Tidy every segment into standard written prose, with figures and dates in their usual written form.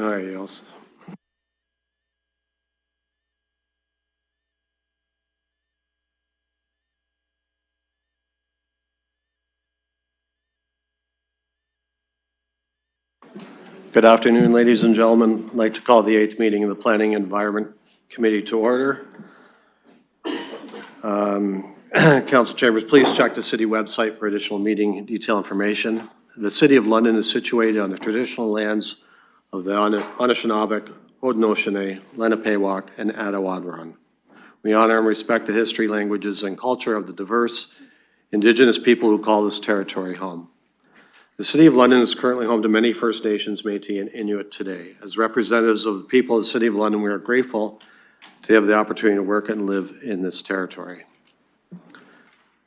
All right, else. Good afternoon, ladies and gentlemen. I'd like to call the 8th meeting of the Planning Environment Committee to order. Council chambers, please check the city website for additional meeting detail information. The City of London is situated on the traditional lands of the Anishinaabe, Haudenosaunee, Lenapehoik, and Attawadron. We honor and respect the history, languages, and culture of the diverse Indigenous people who call this territory home. The City of London is currently home to many First Nations, Métis, and Inuit today. As representatives of the people of the City of London, we are grateful to have the opportunity to work and live in this territory.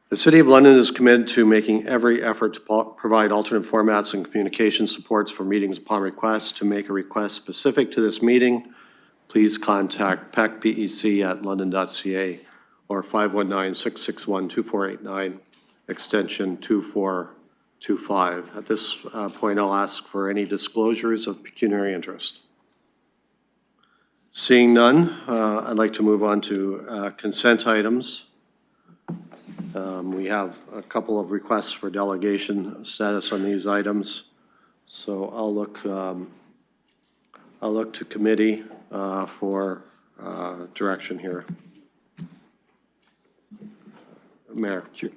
The City of London is committed to making every effort to provide alternate formats and communication supports for meetings upon request. To make a request specific to this meeting, please contact pec@london.ca or 519-661-2489, extension 2425. At this point, I'll ask for any disclosures of pecuniary interest. Seeing none, I'd like to move on to consent items. We have a couple of requests for delegation status on these items, so I'll look to committee for direction here. Mayor. Sure.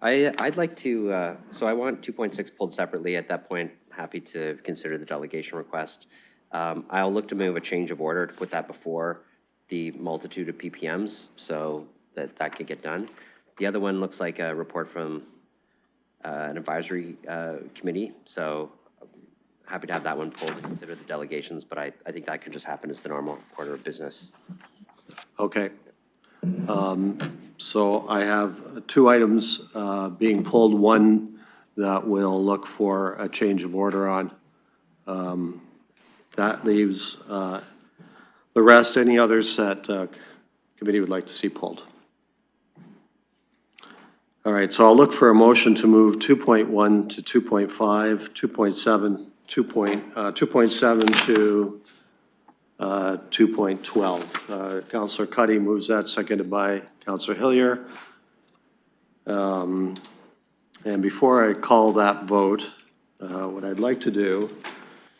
I'd like to, so I want 2.6 pulled separately. At that point, happy to consider the delegation request. I'll look to move a change of order to put that before the multitude of PPMs so that could get done. The other one looks like a report from an advisory committee, so happy to have that one pulled to consider the delegations, but I think that could just happen as the normal order of business. Okay. So I have two items being pulled, one that we'll look for a change of order on. That leaves the rest, any others that committee would like to see pulled. All right, so I'll look for a motion to move 2.1 to 2.5, 2.7, 2.7 to 2.12. Councillor Cuddy moves that, seconded by Councillor Hillier. And before I call that vote, what I'd like to do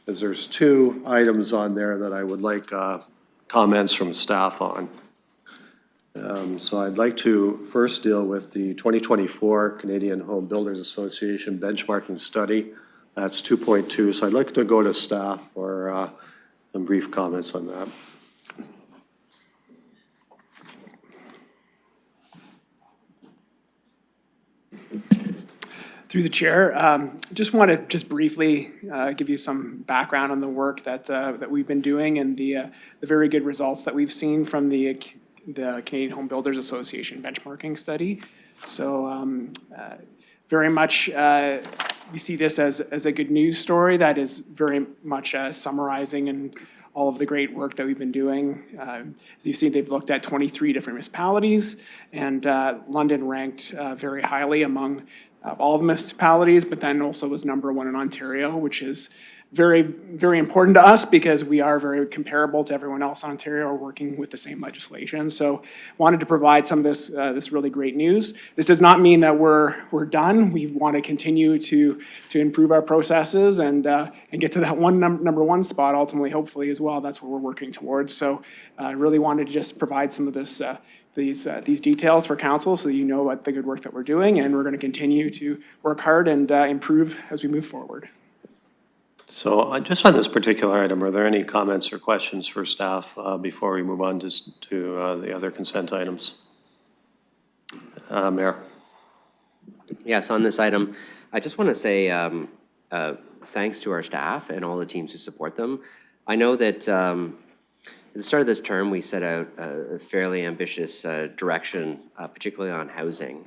is there's two items on there that I would like comments from staff on. So I'd like to first deal with the 2024 Canadian Home Builders Association benchmarking study. That's 2.2. So I'd like to go to staff for some brief comments on that. Through the chair, just want to briefly give you some background on the work that we've been doing and the very good results that we've seen from the Canadian Home Builders Association benchmarking study. So very much we see this as a good news story that is very much summarizing and all of the great work that we've been doing. As you've seen, they've looked at 23 different municipalities, and London ranked very highly among all the municipalities, but then also was #1 in Ontario, which is very, very important to us because we are very comparable to everyone else in Ontario, are working with the same legislation. So wanted to provide some of this really great news. This does not mean that we're done. We want to continue to improve our processes and get to that #1 spot ultimately, hopefully as well. That's what we're working towards. So I really wanted to just provide some of this these details for council so that you know what the good work that we're doing, and we're going to continue to work hard and improve as we move forward. So just on this particular item, are there any comments or questions for staff before we move on to the other consent items? Mayor. Yes, on this item, I just want to say thanks to our staff and all the teams who support them. I know that at the start of this term, we set out a fairly ambitious direction, particularly on housing.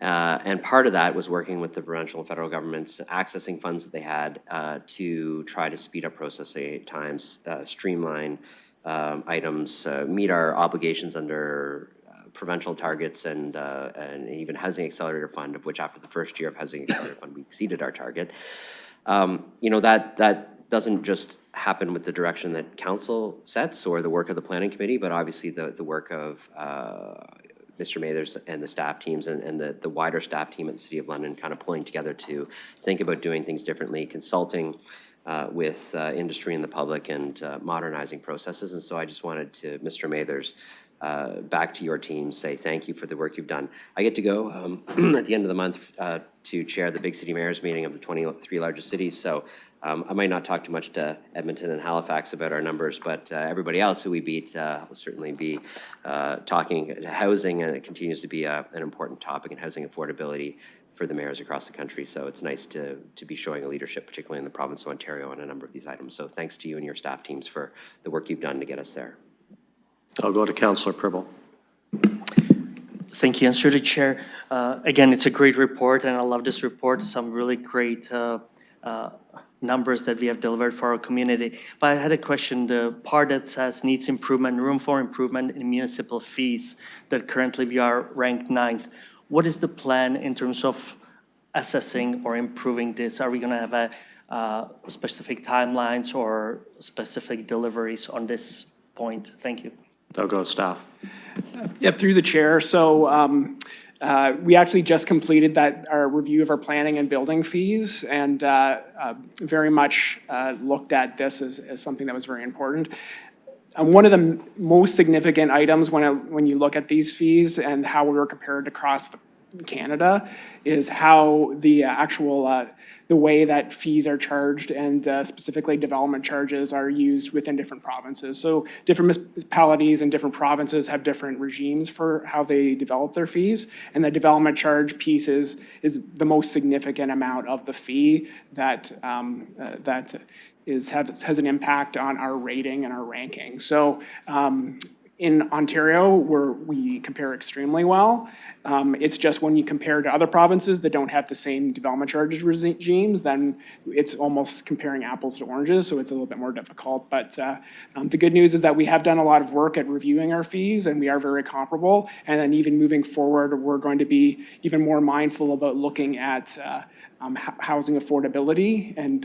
And part of that was working with the provincial and federal governments, accessing funds that they had to try to speed up processing times, streamline items, meet our obligations under provincial targets and even Housing Accelerator Fund, of which after the first year of Housing Accelerator Fund, we exceeded our target. You know, that doesn't just happen with the direction that council sets or the work of the planning committee, but obviously the work of Mr. Mathers and the staff teams and the wider staff team at the City of London kind of pulling together to think about doing things differently, consulting with industry and the public, and modernizing processes. And so I just wanted to, Mr. Mathers, back to your team, say thank you for the work you've done. I get to go at the end of the month to chair the Big City Mayors meeting of the 23 largest cities. So I might not talk too much to Edmonton and Halifax about our numbers, but everybody else who we beat will certainly be talking housing, and it continues to be an important topic, in housing affordability for the mayors across the country. So it's nice to be showing a leadership, particularly in the province of Ontario, on a number of these items. So thanks to you and your staff teams for the work you've done to get us there. I'll go to Councillor Pribble. Thank you, and through the chair. Again, it's a great report, and I love this report. Some really great numbers that we have delivered for our community. But I had a question. The part that says needs improvement, room for improvement in municipal fees, that currently we are ranked 9th. What is the plan in terms of assessing or improving this? Are we going to have a specific timelines or specific deliveries on this point? Thank you. I'll go staff. Yeah, through the chair. So we actually just completed our review of our planning and building fees, and very much looked at this as something that was very important. One of the most significant items when you look at these fees and how we were compared across Canada is how the actual the way that fees are charged, and specifically development charges, are used within different provinces. So different municipalities and different provinces have different regimes for how they develop their fees, and the development charge piece is the most significant amount of the fee that has an impact on our rating and our ranking. So in Ontario, we compare extremely well. It's just when you compare to other provinces that don't have the same development charges regimes, then it's almost comparing apples to oranges, so it's a little bit more difficult. But the good news is that we have done a lot of work at reviewing our fees, and we are very comparable. And then even moving forward, we're going to be even more mindful about looking at housing affordability, and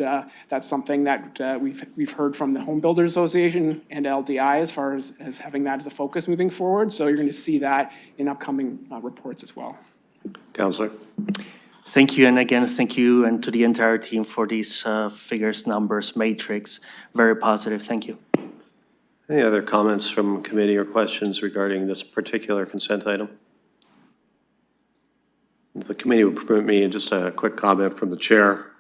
that's something that we've heard from the Home Builders Association and LDI as far as having that as a focus moving forward. So you're going to see that in upcoming reports as well. Councillor. Thank you, and again, thank you and to the entire team for these figures, numbers, matrix. Very positive. Thank you. Any other comments from committee or questions regarding this particular consent item? The committee would permit me just a quick comment from the chair.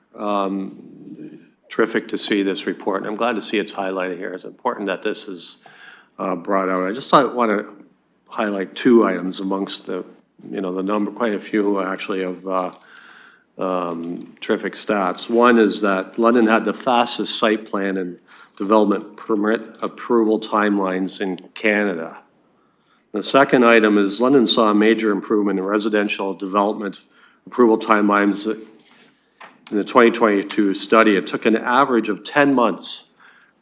Terrific to see this report. I'm glad to see it's highlighted here. It's important that this is brought out. I just want to highlight 2 items amongst the number, quite a few actually, of terrific stats. One is that London had the fastest site plan and development permit approval timelines in Canada. The second item is London saw a major improvement in residential development approval timelines in the 2022 study. It took an average of 10 months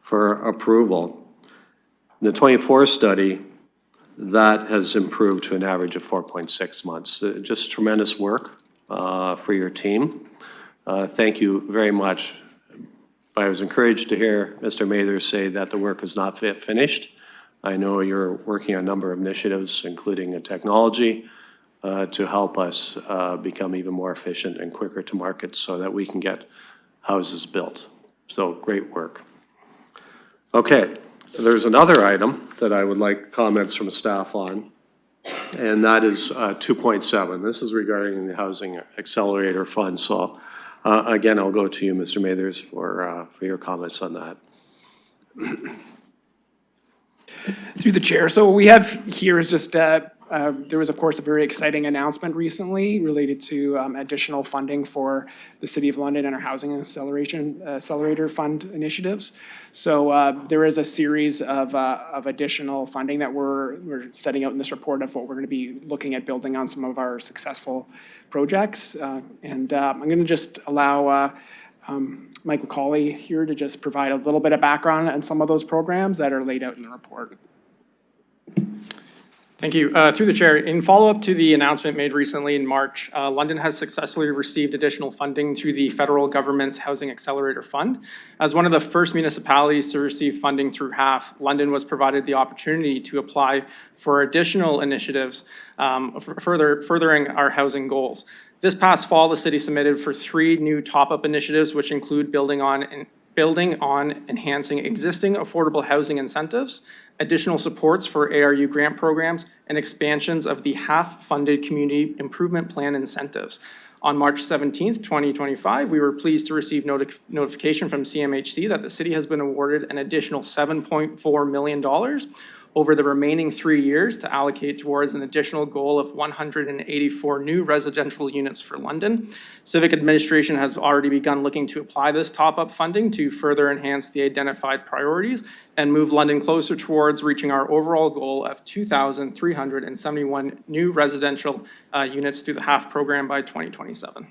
for approval. In the 24 study, that has improved to an average of 4.6 months. Just tremendous work for your team. Thank you very much. I was encouraged to hear Mr. Mathers say that the work is not finished. I know you're working on a number of initiatives, including a technology, to help us become even more efficient and quicker to market so that we can get houses built. So great work. Okay, there's another item that I would like comments from staff on, and that is 2.7. This is regarding the Housing Accelerator Fund. So again, I'll go to you, Mr. Mathers, for your comments on that. Through the chair. So what we have here is just, there was, of course, a very exciting announcement recently related to additional funding for the City of London and our Housing Accelerator Fund initiatives. So there is a series of additional funding that we're setting out in this report of what we're going to be looking at building on some of our successful projects. And I'm going to just allow Mike McCauley here to just provide a little bit of background on some of those programs that are laid out in the report. Thank you. Through the chair, in follow-up to the announcement made recently in March, London has successfully received additional funding through the federal government's Housing Accelerator Fund. As one of the first municipalities to receive funding through HAF, London was provided the opportunity to apply for additional initiatives furthering our housing goals. This past fall, the city submitted for 3 new top-up initiatives, which include building on enhancing existing affordable housing incentives, additional supports for ARU grant programs, and expansions of the HAF-funded community improvement plan incentives. On March 17th, 2025, we were pleased to receive notification from CMHC that the city has been awarded an additional $7.4 million over the remaining 3 years to allocate towards an additional goal of 184 new residential units for London. Civic administration has already begun looking to apply this top-up funding to further enhance the identified priorities and move London closer towards reaching our overall goal of 2,371 new residential units through the HAF program by 2027.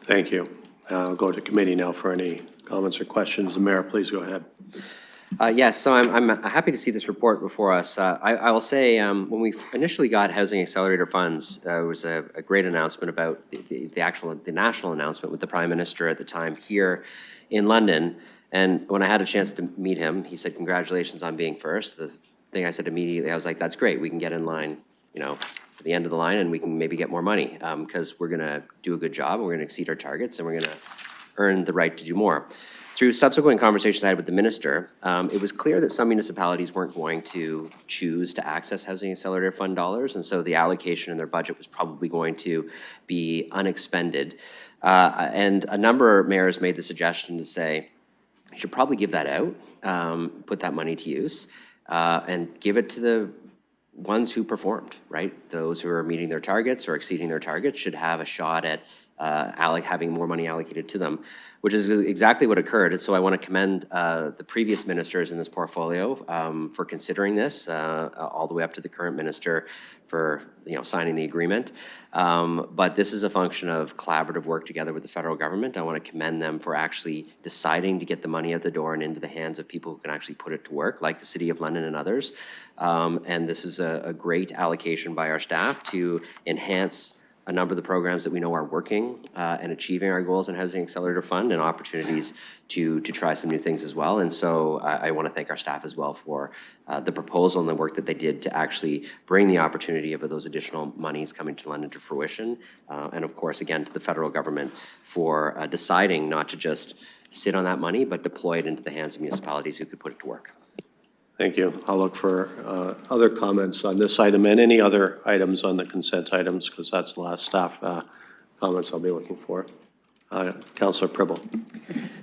Thank you. I'll go to committee now for any comments or questions. The mayor, please go ahead. Yes, so I'm happy to see this report before us. I will say when we initially got Housing Accelerator funds, there was a great announcement about the national announcement with the Prime Minister at the time here in London. And when I had a chance to meet him, he said, "Congratulations on being first." The thing I said immediately, I was like, "That's great. We can get in line, at the end of the line, and we can maybe get more money because we're going to do a good job, and we're going to exceed our targets, and we're going to earn the right to do more." Through subsequent conversations I had with the minister, it was clear that some municipalities weren't going to choose to access Housing Accelerator Fund dollars, and so the allocation in their budget was probably going to be unexpended. And a number of mayors made the suggestion to say, you should probably give that out, put that money to use, and give it to the ones who performed, right? Those who are meeting their targets or exceeding their targets should have a shot at having more money allocated to them, which is exactly what occurred. And so I want to commend the previous ministers in this portfolio for considering this, all the way up to the current minister for signing the agreement. But this is a function of collaborative work together with the federal government. I want to commend them for actually deciding to get the money out the door and into the hands of people who can actually put it to work, like the City of London and others. And this is a great allocation by our staff to enhance a number of the programs that we know are working and achieving our goals in Housing Accelerator Fund, and opportunities to try some new things as well. And so I want to thank our staff as well for the proposal and the work that they did to actually bring the opportunity of those additional monies coming to London to fruition. And of course, again, to the federal government for deciding not to just sit on that money, but deploy it into the hands of municipalities who could put it to work. Thank you. I'll look for other comments on this item and any other items on the consent items, because that's the last staff comments I'll be looking for. Councillor Pribble.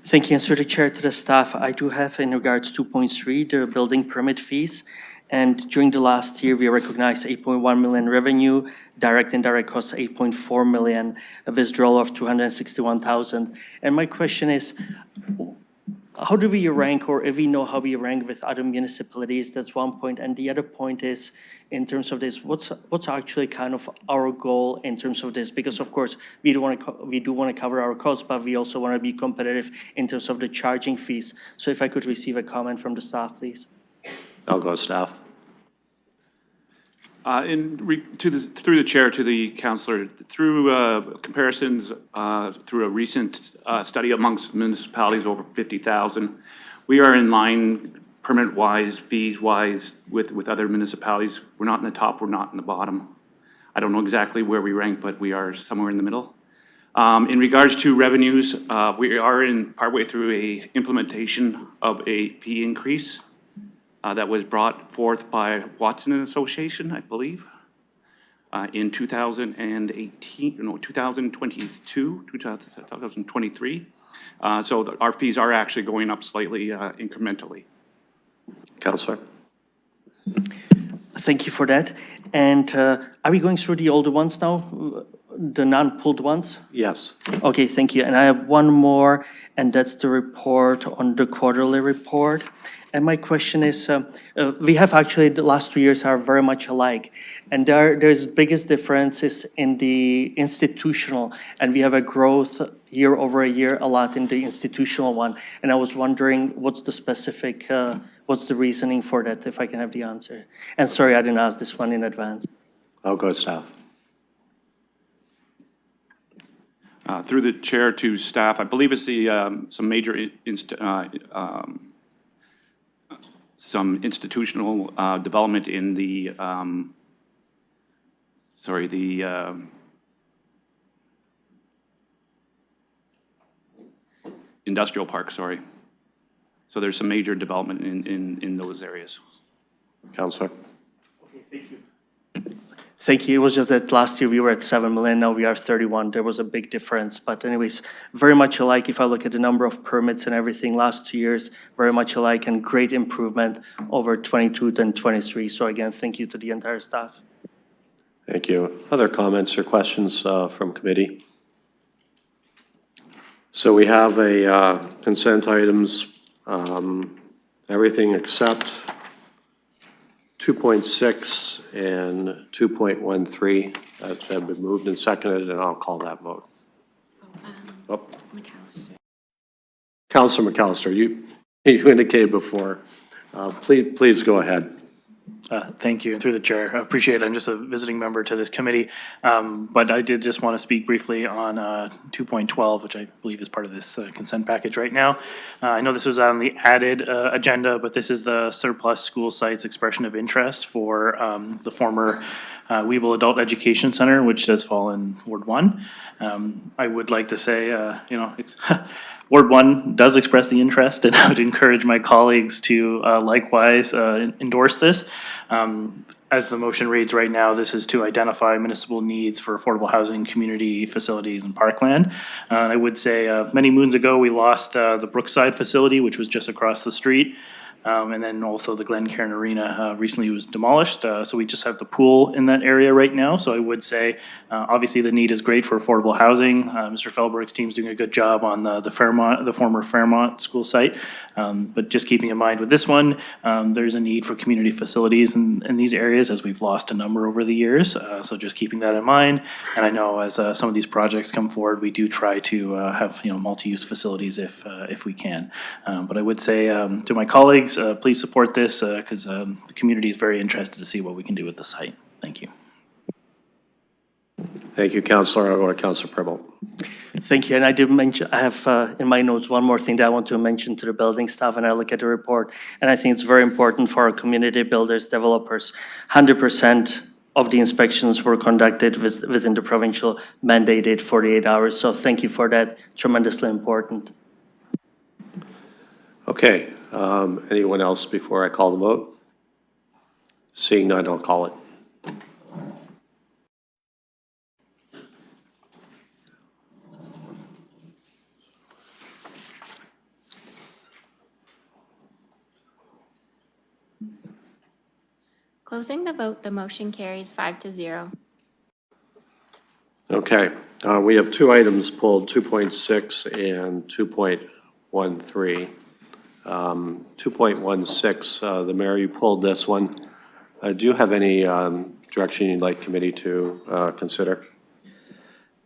Thank you, and through the chair to the staff, I do have in regards to 2.3, the building permit fees. And during the last year, we recognized 8.1 million revenue, direct and indirect costs 8.4 million, a withdrawal of 261,000. And my question is, how do we rank, or if we know how we rank with other municipalities? That's one point. And the other point is, in terms of this, what's actually kind of our goal in terms of this? Because of course, we do want to cover our costs, but we also want to be competitive in terms of the charging fees. So if I could receive a comment from the staff, please. I'll go staff. Through the chair to the councillor, through comparisons through a recent study amongst municipalities over 50,000, we are in line permit-wise, fees-wise with other municipalities. We're not in the top, we're not in the bottom. I don't know exactly where we rank, but we are somewhere in the middle. In regards to revenues, we are partway through a implementation of a fee increase that was brought forth by Watson and Association, I believe, in 2023. So our fees are actually going up slightly incrementally. Councillor. Thank you for that. And are we going through the older ones now? the non-pulled ones? Yes. Okay, thank you. And I have one more, and that's the report on the quarterly report. And my question is, we have actually, the last 2 years are very much alike. And there's biggest differences in the institutional, and we have a growth year over a year a lot in the institutional one. And I was wondering, what's the specific, what's the reasoning for that, if I can have the answer? And sorry, I didn't ask this one in advance. I'll go staff. Through the chair to staff, I believe it's the, some major, some institutional development in the, sorry, the industrial park, sorry. So there's some major development in those areas. Counselor? Thank you. It was just that last year we were at 7 million, now we are 31. There was a big difference. But anyways, very much alike. If I look at the number of permits and everything, last 2 years, very much alike and great improvement over 22 than 23. So again, thank you to the entire staff. Thank you. Other comments or questions from committee? So we have a consent items, everything except 2.6 and 2.13 that have been moved and seconded, and I'll call that vote. Oh. Councilor McAllister, you indicated before. Please go ahead. Thank you, and through the chair, I appreciate it. I'm just a visiting member to this committee, but I did just want to speak briefly on 2.12, which I believe is part of this consent package right now. I know this was on the added agenda, but this is the surplus school sites expression of interest for the former Weeble Adult Education Center, which does fall in Ward 1. I would like to say, Ward 1 does express the interest, and I would encourage my colleagues to likewise endorse this. As the motion reads right now, this is to identify municipal needs for affordable housing, community facilities, and parkland. I would say many moons ago, we lost the Brookside facility, which was just across the street. And then also the Glencairn Arena recently was demolished. So we just have the pool in that area right now. So I would say, obviously the need is great for affordable housing. Mr. Felberg's team's doing a good job on the former Fairmont school site. But just keeping in mind with this one, there's a need for community facilities in these areas as we've lost a number over the years. So just keeping that in mind. And I know as some of these projects come forward, we do try to have multi-use facilities if we can. But I would say to my colleagues, please support this because the community is very interested to see what we can do with the site. Thank you. Thank you, Councilor. I'll go to Councilor Primmel. Thank you. And I did mention, I have in my notes one more thing that I want to mention to the building staff, and I look at the report, and I think it's very important for our community builders, developers. 100% of the inspections were conducted within the provincial mandated 48 hours. So thank you for that. Tremendously important. Okay. Anyone else before I call the vote? Seeing none, I'll call it. Closing the vote, the motion carries 5-0. Okay. We have two items pulled, 2.6 and 2.13. 2.16, the mayor, you pulled this one. Do you have any direction you'd like committee to consider?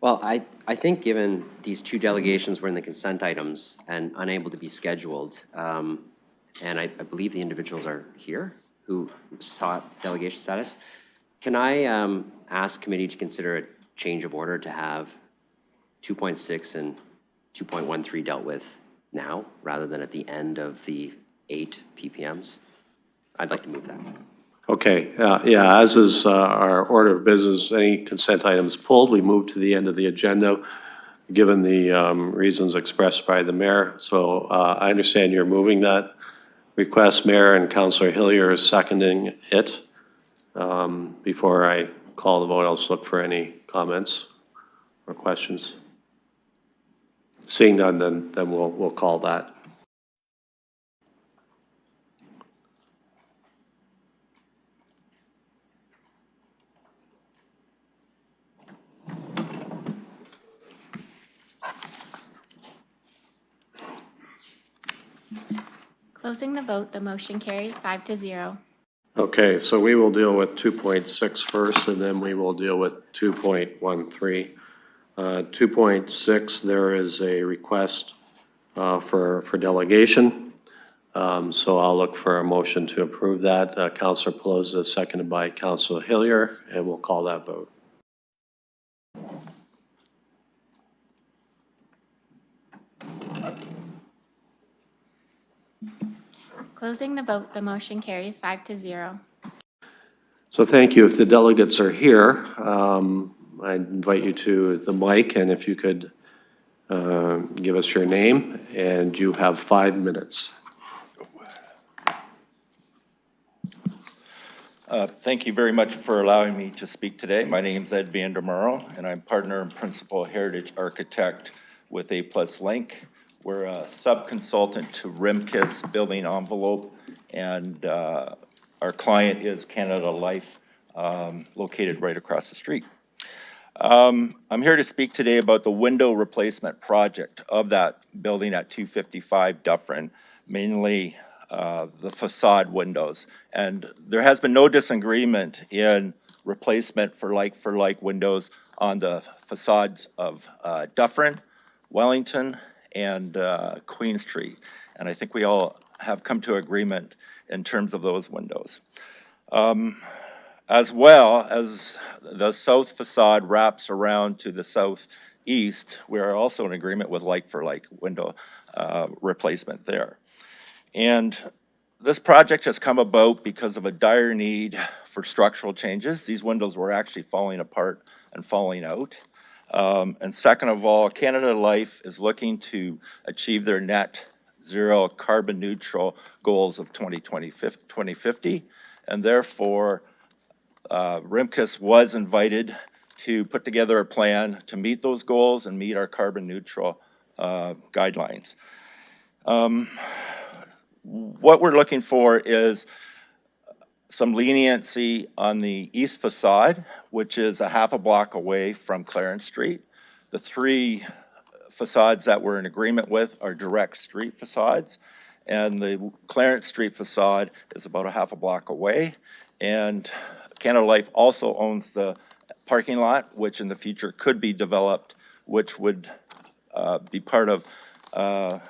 Well, I think given these two delegations were in the consent items and unable to be scheduled, and I believe the individuals are here who sought delegation status, can I ask committee to consider a change of order to have 2.6 and 2.13 dealt with now rather than at the end of the 8 PPMs? I'd like to move that. Okay, yeah, as is our order of business, any consent items pulled, we move to the end of the agenda, given the reasons expressed by the mayor. So I understand you're moving that request. Mayor and Councillor Hillier is seconding it. Before I call the vote, I'll just look for any comments or questions. Seeing none, then we'll call that. Closing the vote, the motion carries 5-0. Okay, so we will deal with 2.6 first, and then we will deal with 2.13. 2.6, there is a request for delegation. So I'll look for a motion to approve that. Councilor Pelosi, seconded by Councilor Hillier, and we'll call that vote. Closing the vote, the motion carries 5-0. So thank you. If the delegates are here, I invite you to the mic, and if you could give us your name, and you have 5 minutes. Thank you very much for allowing me to speak today. My name is Ed Vandermerle, and I'm partner and principal heritage architect with A+ Link. We're a sub-consultant to Rimkus Building Envelope, and our client is Canada Life, located right across the street. I'm here to speak today about the window replacement project of that building at 255 Dufferin, mainly the facade windows. And there has been no disagreement in replacement for like windows on the facades of Dufferin, Wellington, and Queen Street. And I think we all have come to agreement in terms of those windows. As well as the south facade wraps around to the southeast, we are also in agreement with like window replacement there. And this project has come about because of a dire need for structural changes. These windows were actually falling apart and falling out. And second of all, Canada Life is looking to achieve their net zero carbon neutral goals of 2050. And therefore, Rimkus was invited to put together a plan to meet those goals and meet our carbon neutral guidelines. What we're looking for is some leniency on the east facade, which is a half a block away from Clarence Street. The 3 facades that we're in agreement with are direct street facades, and the Clarence Street facade is about a half a block away. And Canada Life also owns the parking lot, which in the future could be developed, which would be part of a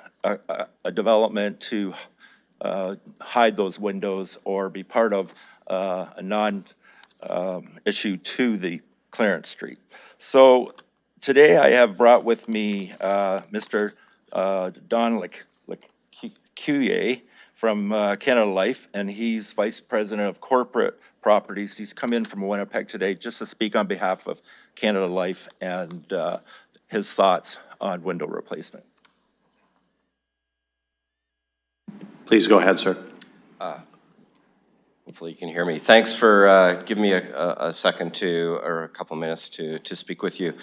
development to hide those windows or be part of a non-issue to the Clarence Street. So today I have brought with me Mr. Don Lecuyer from Canada Life, and he's Vice President of Corporate Properties. He's come in from Winnipeg today just to speak on behalf of Canada Life and his thoughts on window replacement. Please go ahead, sir. Hopefully you can hear me. Thanks for giving me a second or a couple minutes to speak with you.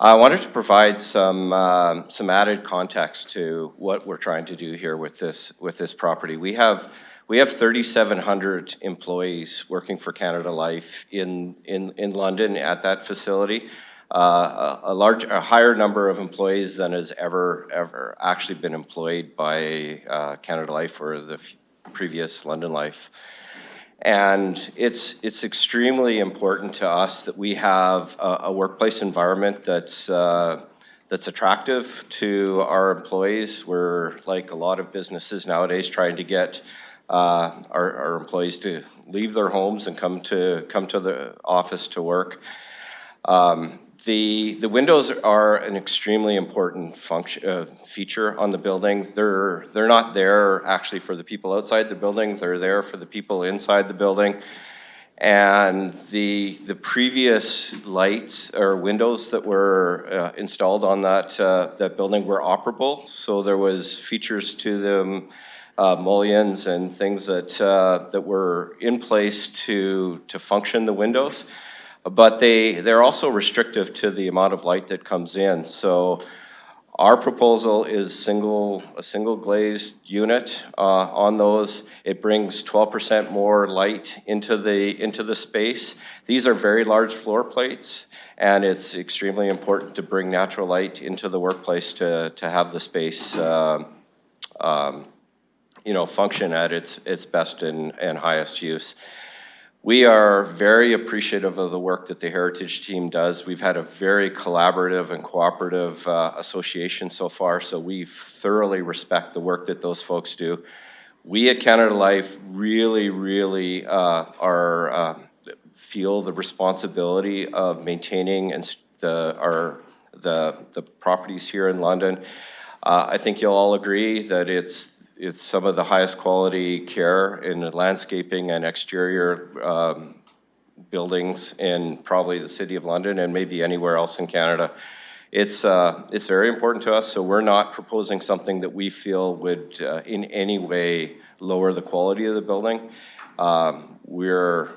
I wanted to provide some added context to what we're trying to do here with this property. We have 3,700 employees working for Canada Life in London at that facility. A higher number of employees than has ever actually been employed by Canada Life or the previous London Life. And it's extremely important to us that we have a workplace environment that's attractive to our employees. We're, like a lot of businesses nowadays, trying to get our employees to leave their homes and come to the office to work. The windows are an extremely important feature on the buildings. They're not there actually for the people outside the building. They're there for the people inside the building. And the previous lights or windows that were installed on that building were operable. So there was features to them, mullions and things that were in place to function the windows. But they're also restrictive to the amount of light that comes in. So our proposal is a single glazed unit on those. It brings 12% more light into the space. These are very large floor plates, and it's extremely important to bring natural light into the workplace to have the space function at its best and highest use. We are very appreciative of the work that the Heritage team does. We've had a very collaborative and cooperative association so far, so we thoroughly respect the work that those folks do. We at Canada Life really feel the responsibility of maintaining the properties here in London. I think you'll all agree that it's some of the highest quality care in the landscaping and exterior buildings in probably the City of London and maybe anywhere else in Canada. It's very important to us, so we're not proposing something that we feel would in any way lower the quality of the building. We're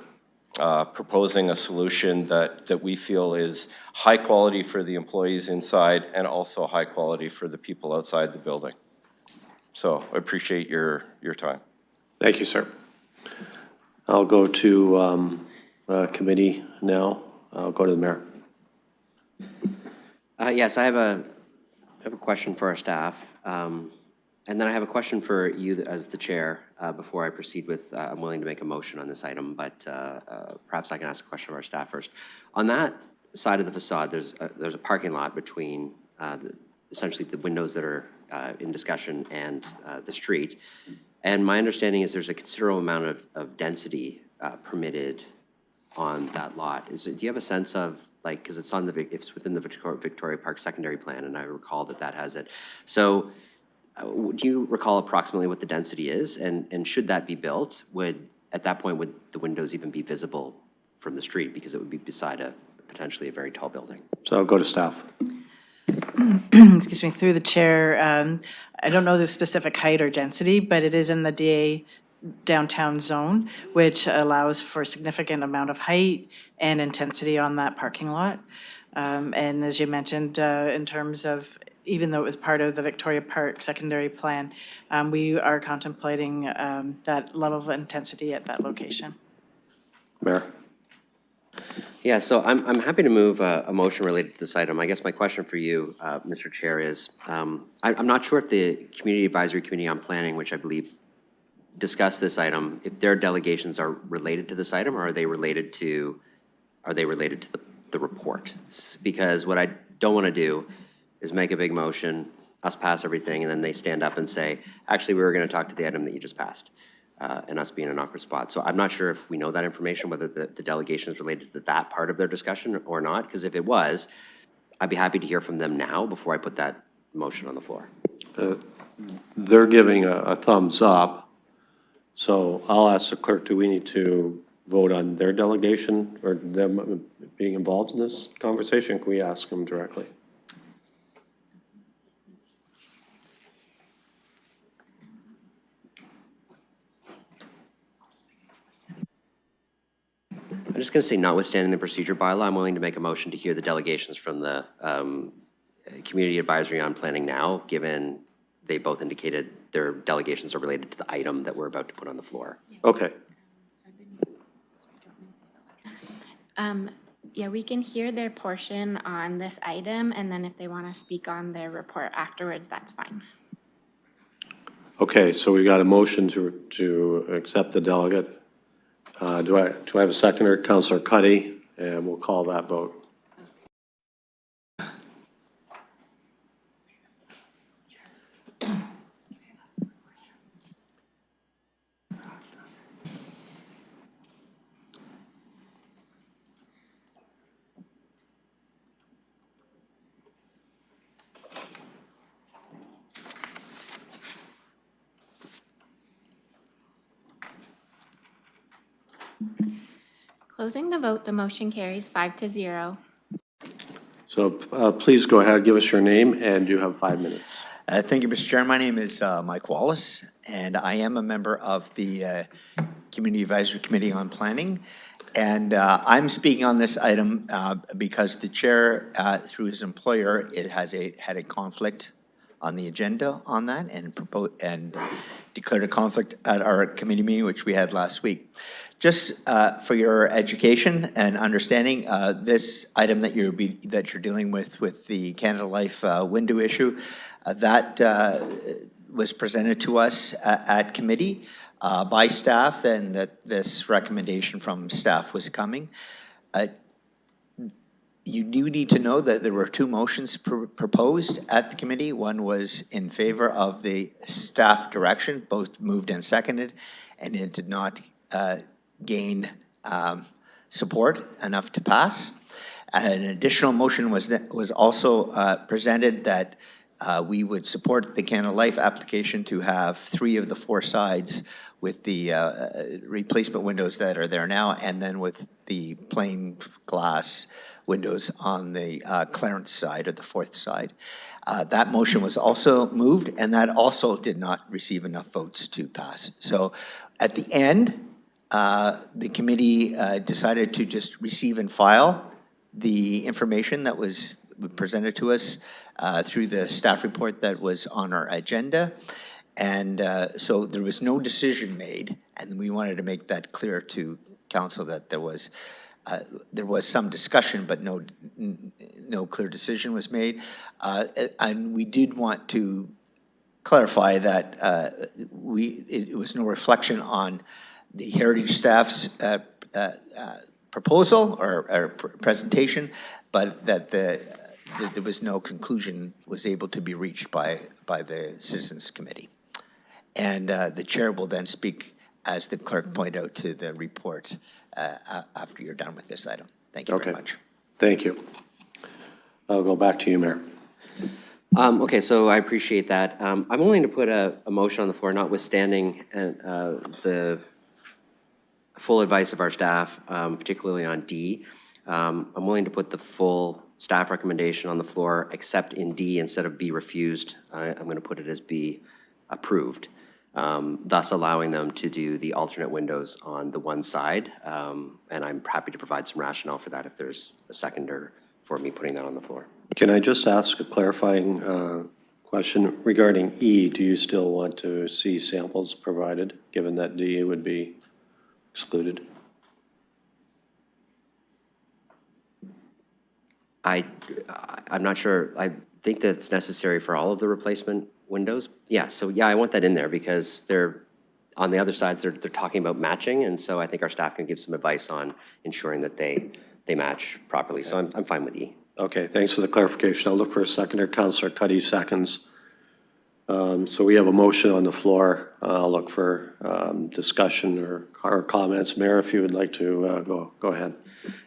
proposing a solution that we feel is high quality for the employees inside and also high quality for the people outside the building. So I appreciate your time. Thank you, sir. I'll go to committee now. I'll go to the mayor. Yes, I have a question for our staff. And then I have a question for you as the chair before I proceed with, I'm willing to make a motion on this item, but perhaps I can ask a question of our staff first. On that side of the facade, there's a parking lot between essentially the windows that are in discussion and the street. And my understanding is there's a considerable amount of density permitted on that lot. Do you have a sense of, like, because it's within the Victoria Park secondary plan, and I recall that has it. So do you recall approximately what the density is? And should that be built, at that point, would the windows even be visible from the street? Because it would be beside potentially a very tall building. So I'll go to staff. Excuse me, through the chair. I don't know the specific height or density, but it is in the DA downtown zone, which allows for a significant amount of height and intensity on that parking lot. And as you mentioned, in terms of, even though it was part of the Victoria Park secondary plan, we are contemplating that level of intensity at that location. Mayor. Yeah, so I'm happy to move a motion related to this item. I guess my question for you, Mr. Chair, is I'm not sure if the Community Advisory Committee on Planning, which I believe discussed this item, if their delegations are related to this item, or are they related to the report? Because what I don't want to do is make a big motion, us pass everything, and then they stand up and say, actually, we were going to talk to the item that you just passed, and us being in an awkward spot. So I'm not sure if we know that information, whether the delegation is related to that part of their discussion or not, because if it was, I'd be happy to hear from them now before I put that motion on the floor. They're giving a thumbs up. So I'll ask the clerk, do we need to vote on their delegation or them being involved in this conversation? Can we ask them directly? I'm just going to say, notwithstanding the procedure bylaw, I'm willing to make a motion to hear the delegations from the Community Advisory on Planning now, given they both indicated their delegations are related to the item that we're about to put on the floor. Okay. Yeah, we can hear their portion on this item, and then if they want to speak on their report afterwards, that's fine. Okay, so we got a motion to accept the delegate. Do I have a seconder? Councillor Cuddy, and we'll call that vote. Closing the vote, the motion carries 5-0. So please go ahead, give us your name, and you have 5 minutes. Thank you, Mr. Chair. My name is Mike Wallace, and I am a member of the Community Advisory Committee on Planning. And I'm speaking on this item because the chair, through his employer, had a conflict on the agenda on that and declared a conflict at our committee meeting, which we had last week. Just for your education and understanding, this item that you're dealing with the Canada Life window issue, that was presented to us at committee by staff, and that this recommendation from staff was coming. You do need to know that there were two motions proposed at the committee. One was in favor of the staff direction, both moved and seconded, and it did not gain support enough to pass. An additional motion was also presented that we would support the Canada Life application to have 3 of the 4 sides with the replacement windows that are there now, and then with the plain glass windows on the Clarence side, or the 4th side. That motion was also moved, and that also did not receive enough votes to pass. So at the end, the committee decided to just receive and file the information that was presented to us through the staff report that was on our agenda. And so there was no decision made, and we wanted to make that clear to council that there was some discussion, but no clear decision was made. And we did want to clarify that it was no reflection on the heritage staff's proposal or presentation, but that there was no conclusion was able to be reached by the Citizens Committee. And the chair will then speak, as the clerk pointed out, to the report after you're done with this item. Thank you very much. Thank you. I'll go back to you, Mayor. Okay, so I appreciate that. I'm willing to put a motion on the floor, notwithstanding the full advice of our staff, particularly on D. I'm willing to put the full staff recommendation on the floor, except in D, instead of be refused, I'm going to put it as be approved, thus allowing them to do the alternate windows on the one side. And I'm happy to provide some rationale for that if there's a seconder for me putting that on the floor. Can I just ask a clarifying question regarding E? Do you still want to see samples provided, given that D would be excluded? I'm not sure. I think that's necessary for all of the replacement windows. Yeah, so yeah, I want that in there because they're, on the other sides, they're talking about matching, and so I think our staff can give some advice on ensuring that they match properly. So I'm fine with E. Okay, thanks for the clarification. I'll look for a seconder. Councillor Cuddy seconds. So we have a motion on the floor. I'll look for discussion or comments. Mayor, if you would like to go ahead.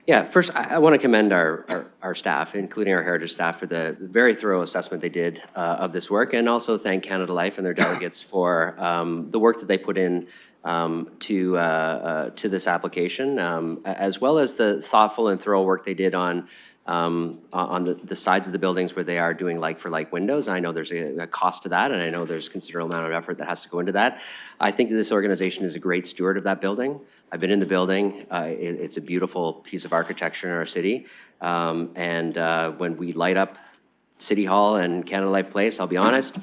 Yeah, first, I want to commend our staff, including our heritage staff, for the very thorough assessment they did of this work, and also thank Canada Life and their delegates for the work that they put in to this application, as well as the thoughtful and thorough work they did on the sides of the buildings where they are doing like-for-like windows. I know there's a cost to that, and I know there's a considerable amount of effort that has to go into that. I think that this organization is a great steward of that building. I've been in the building. It's a beautiful piece of architecture in our city. When we light up City Hall and Canada Life Place, I'll be honest,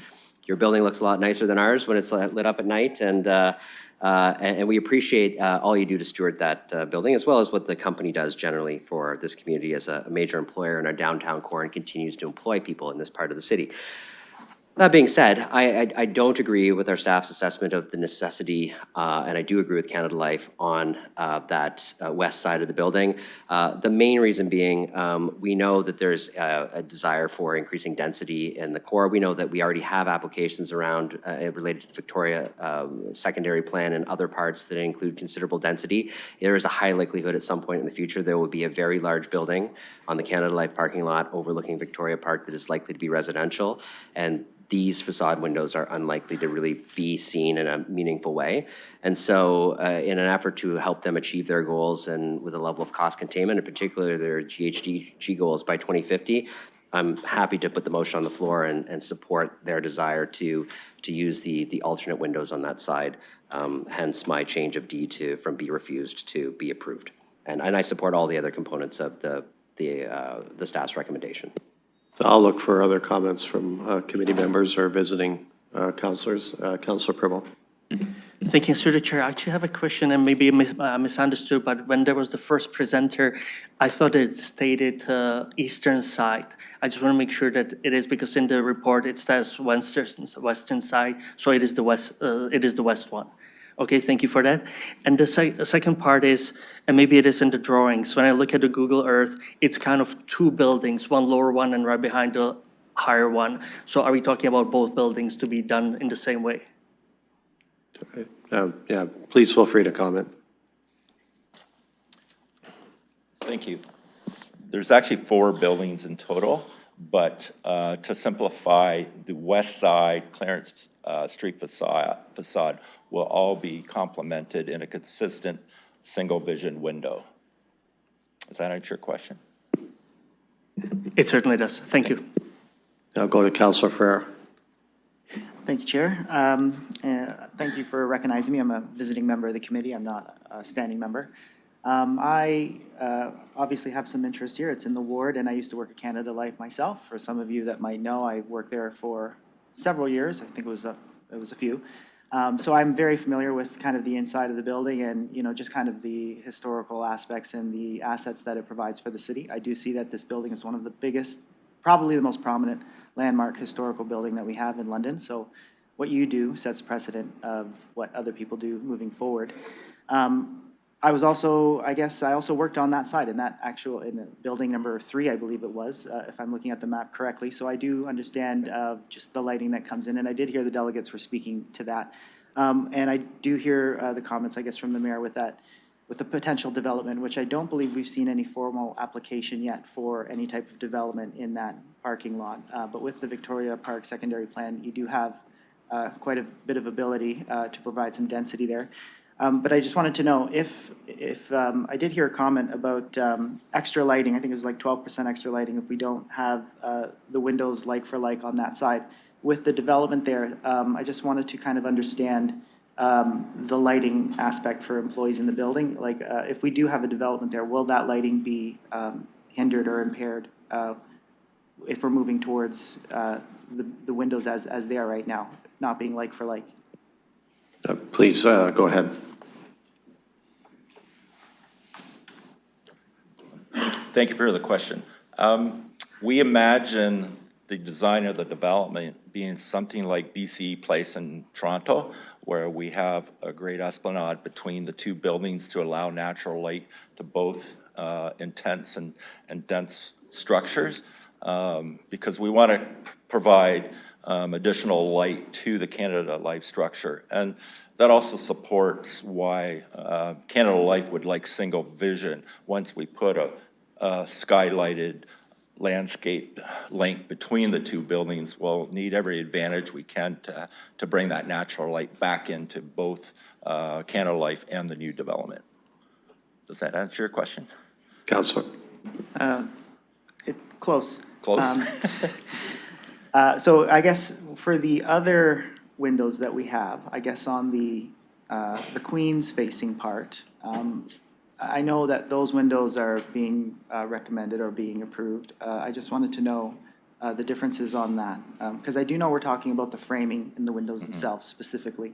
your building looks a lot nicer than ours when it's lit up at night. And we appreciate all you do to steward that building, as well as what the company does generally for this community as a major employer in our downtown core and continues to employ people in this part of the city. That being said, I don't agree with our staff's assessment of the necessity, and I do agree with Canada Life on that west side of the building. The main reason being, we know that there's a desire for increasing density in the core. We know that we already have applications around related to the Victoria secondary plan and other parts that include considerable density. There is a high likelihood at some point in the future there will be a very large building on the Canada Life parking lot overlooking Victoria Park that is likely to be residential, and these facade windows are unlikely to really be seen in a meaningful way. And so in an effort to help them achieve their goals and with a level of cost containment, in particular their GHG goals by 2050, I'm happy to put the motion on the floor and support their desire to use the alternate windows on that side. Hence my change of D from be refused to be approved. And I support all the other components of the staff's recommendation. So I'll look for other comments from committee members or visiting councillors. Councillor Primmel. Thank you, through the chair. I actually have a question, and maybe misunderstood, but when there was the first presenter, I thought it stated eastern side. I just want to make sure that it is, because in the report it says western side, so it is the west one. Okay, thank you for that. And the second part is, and maybe it is in the drawings, when I look at the Google Earth, it's kind of two buildings, one lower one and right behind the higher one. So are we talking about both buildings to be done in the same way? Yeah, please feel free to comment. Thank you. There's actually 4 buildings in total, but to simplify, the west side Clarence Street facade will all be complemented in a consistent single vision window. Does that answer your question? It certainly does. Thank you. I'll go to Councilor Ferrer. Thank you, Chair. Thank you for recognizing me. I'm a visiting member of the committee. I'm not a standing member. I obviously have some interest here. It's in the ward, and I used to work at Canada Life myself. For some of you that might know, I worked there for several years. I think it was a few. So I'm very familiar with kind of the inside of the building and, you know, just kind of the historical aspects and the assets that it provides for the city. I do see that this building is one of the biggest, probably the most prominent landmark historical building that we have in London. So what you do sets precedent of what other people do moving forward. I was also, I guess, I also worked on that side in building number 3, I believe it was, if I'm looking at the map correctly. So I do understand just the lighting that comes in, and I did hear the delegates were speaking to that. And I do hear the comments, I guess, from the mayor with that, with the potential development, which I don't believe we've seen any formal application yet for any type of development in that parking lot. But with the Victoria Park secondary plan, you do have quite a bit of ability to provide some density there. But I just wanted to know if I did hear a comment about extra lighting. I think it was like 12% extra lighting if we don't have the windows like for like on that side. With the development there, I just wanted to kind of understand the lighting aspect for employees in the building. Like if we do have a development there, will that lighting be hindered or impaired if we're moving towards the windows as they are right now, not being like for like? Please go ahead. Thank you for the question. We imagine the design of the development being something like BCE Place in Toronto, where we have a great esplanade between the 2 buildings to allow natural light to both intense and dense structures, because we want to provide additional light to the Canada Life structure. And that also supports why Canada Life would like single vision. Once we put a skylighted landscape link between the 2 buildings, we'll need every advantage we can to bring that natural light back into both Canada Life and the new development. Does that answer your question? Councilor. Close. Close. So I guess for the other windows that we have, I guess on the Queens facing part, I know that those windows are being recommended or being approved. I just wanted to know the differences on that, because I do know we're talking about the framing in the windows themselves specifically.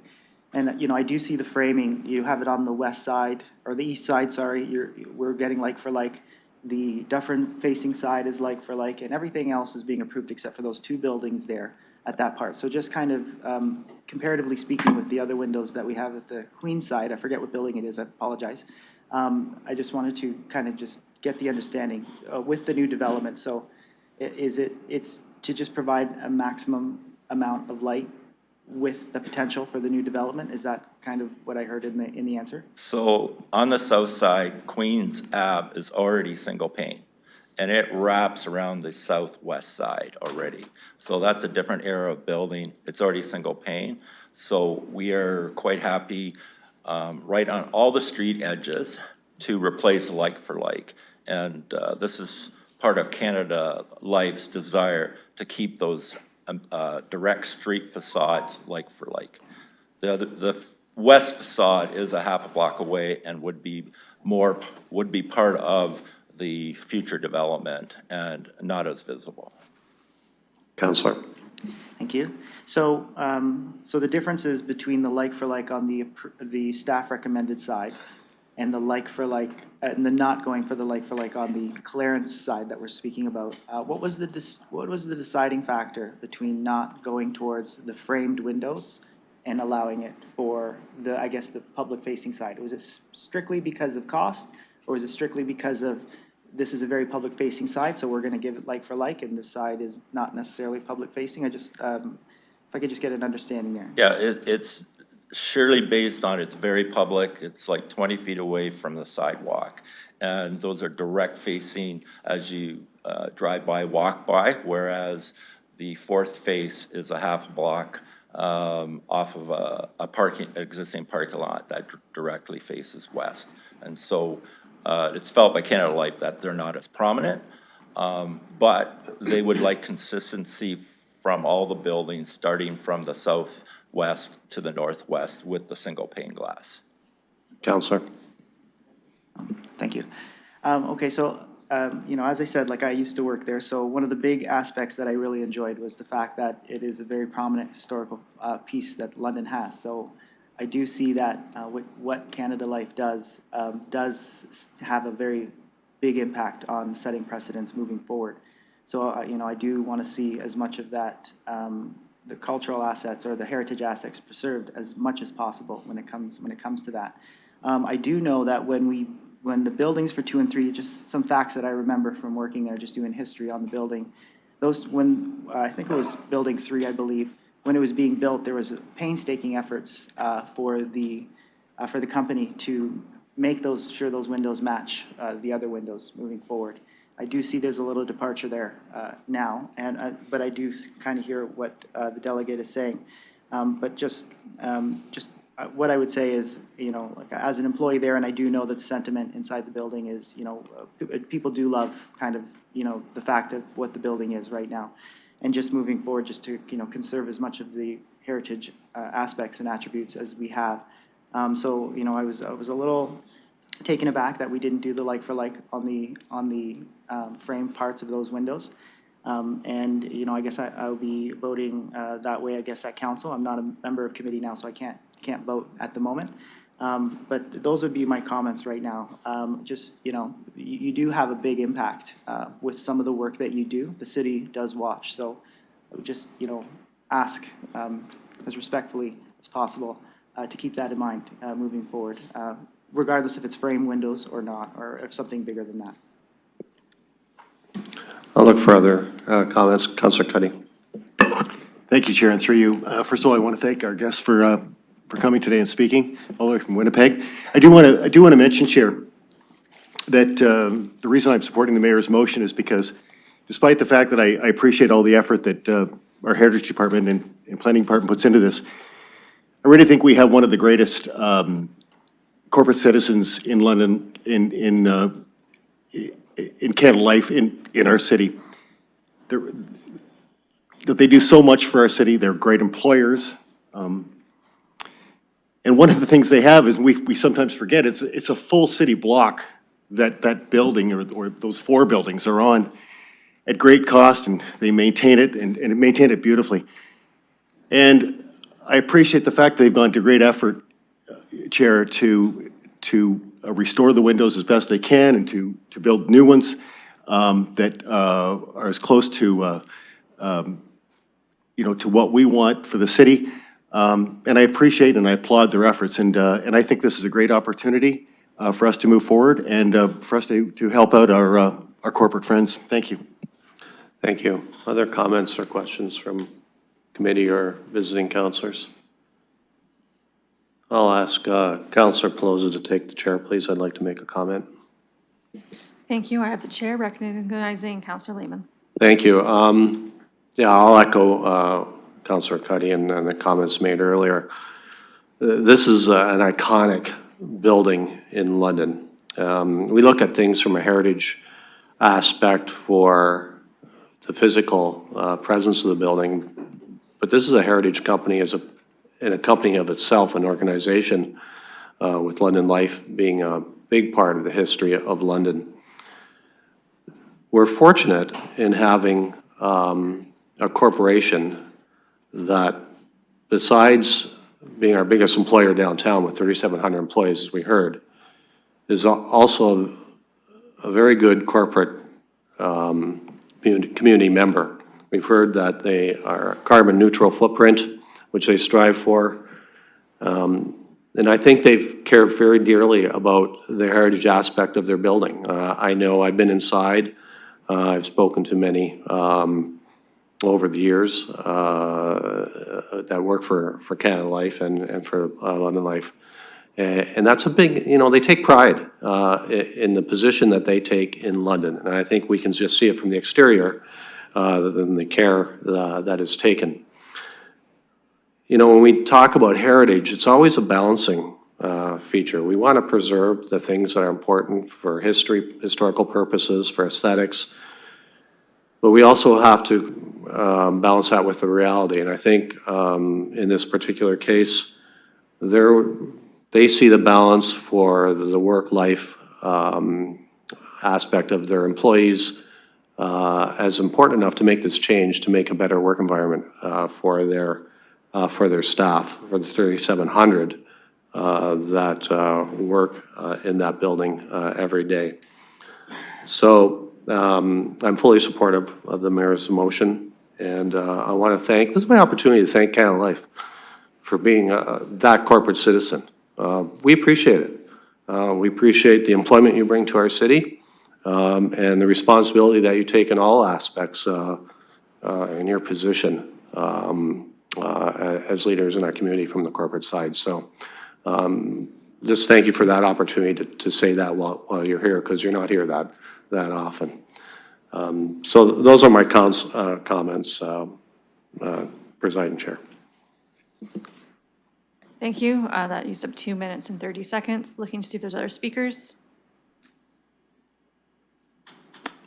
And, you know, I do see the framing, you have it on the west side, or the east side, sorry, we're getting like for like. The Dufferin facing side is like for like, and everything else is being approved except for those 2 buildings there at that part. So just kind of comparatively speaking with the other windows that we have at the Queen side, I forget what building it is, I apologize. I just wanted to kind of just get the understanding with the new development. So it's to just provide a maximum amount of light with the potential for the new development? Is that kind of what I heard in the answer? So on the south side, Queens Ave is already single pane, and it wraps around the southwest side already. So that's a different era of building. It's already single pane. So we are quite happy right on all the street edges to replace like for like. And this is part of Canada Life's desire to keep those direct street facades like for like. The west facade is a half a block away and would be part of the future development and not as visible. Councilor. Thank you. So, so the differences between the like-for-like on the staff recommended side and the like-for-like, and the not going for the like-for-like on the Clarence side that we're speaking about, what was the deciding factor between not going towards the framed windows and allowing it for the, I guess, the public-facing side? Was it strictly because of cost, or was it strictly because of this is a very public-facing side, so we're going to give it like-for-like, and this side is not necessarily public-facing? I just, if I could just get an understanding there. Yeah, it's surely based on it's very public. It's like 20 feet away from the sidewalk. And those are direct facing as you drive by, walk by, whereas the fourth face is a half block off of a existing parking lot that directly faces west. And so it's felt by Canada Life that they're not as prominent, but they would like consistency from all the buildings, starting from the southwest to the northwest with the single pane glass. Counselor. Thank you. Okay, so, you know, as I said, like I used to work there, so one of the big aspects that I really enjoyed was the fact that it is a very prominent historical piece that London has. So I do see that what Canada Life does have a very big impact on setting precedents moving forward. So, you know, I do want to see as much of that, the cultural assets or the heritage assets preserved as much as possible when it comes to that. I do know that when the buildings for 2 and 3, just some facts that I remember from working there, just doing history on the building, when I think it was building 3, I believe, when it was being built, there was painstaking efforts for the company to make sure those windows match the other windows moving forward. I do see there's a little departure there now, but I do kind of hear what the delegate is saying. But just what I would say is, you know, like as an employee there, and I do know that sentiment inside the building is, you know, people do love kind of, you know, the fact of what the building is right now. And just moving forward, just to, you know, conserve as much of the heritage aspects and attributes as we have. So, you know, I was a little taken aback that we didn't do the like-for-like on the frame parts of those windows. And, you know, I guess I'll be voting that way, I guess, at council. I'm not a member of committee now, so I can't vote at the moment. But those would be my comments right now. Just, you know, you do have a big impact with some of the work that you do. The city does watch. So I would just, you know, ask as respectfully as possible to keep that in mind moving forward, regardless if it's frame windows or not, or if something bigger than that. I'll look for other comments. Councillor Cuddy. Thank you, Chair, and through you. First of all, I want to thank our guests for coming today and speaking, all the way from Winnipeg. I do want to mention, Chair, that the reason I'm supporting the mayor's motion is because, despite the fact that I appreciate all the effort that our Heritage Department and Planning Department puts into this, I really think we have one of the greatest corporate citizens in London, in Canada Life, in our city. They do so much for our city. They're great employers. And one of the things they have is we sometimes forget, it's a full city block that building or those 4 buildings are on at great cost, and they maintain it and maintain it beautifully. And I appreciate the fact they've gone to great effort, Chair, to restore the windows as best they can and to build new ones that are as close to you know, to what we want for the city. And I appreciate and I applaud their efforts, and I think this is a great opportunity for us to move forward and for us to help out our corporate friends. Thank you. Thank you. Other comments or questions from committee or visiting councilors? I'll ask Councillor Pelosi to take the chair, please. I'd like to make a comment. Thank you. I have the chair recognizing Councillor Lehman. Thank you. Yeah, I'll echo Councillor Cuddy and the comments made earlier. This is an iconic building in London. We look at things from a heritage aspect for the physical presence of the building, but this is a heritage company and a company of itself, an organization with London Life being a big part of the history of London. We're fortunate in having a corporation that besides being our biggest employer downtown with 3,700 employees, as we heard, is also a very good corporate community member. We've heard that they are a carbon neutral footprint, which they strive for. And I think they've cared very dearly about the heritage aspect of their building. I know I've been inside. I've spoken to many over the years that work for Canada Life and for London Life. And that's a big, they take pride in the position that they take in London. And I think we can just see it from the exterior, than the care that is taken. When we talk about heritage, it's always a balancing feature. We want to preserve the things that are important for historical purposes, for aesthetics, but we also have to balance that with the reality. And I think in this particular case, they see the balance for the work-life aspect of their employees as important enough to make this change, to make a better work environment for their staff, for the 3,700 that work in that building every day. So I'm fully supportive of the mayor's motion, and I want to thank, this is my opportunity to thank Canada Life for being that corporate citizen. We appreciate it. We appreciate the employment you bring to our city and the responsibility that you take in all aspects in your position as leaders in our community from the corporate side. So just thank you for that opportunity to say that while you're here, because you're not here that often. So those are my comments, Presiding Chair. Thank you. That used up 2 minutes and 30 seconds. Looking to see if there's other speakers.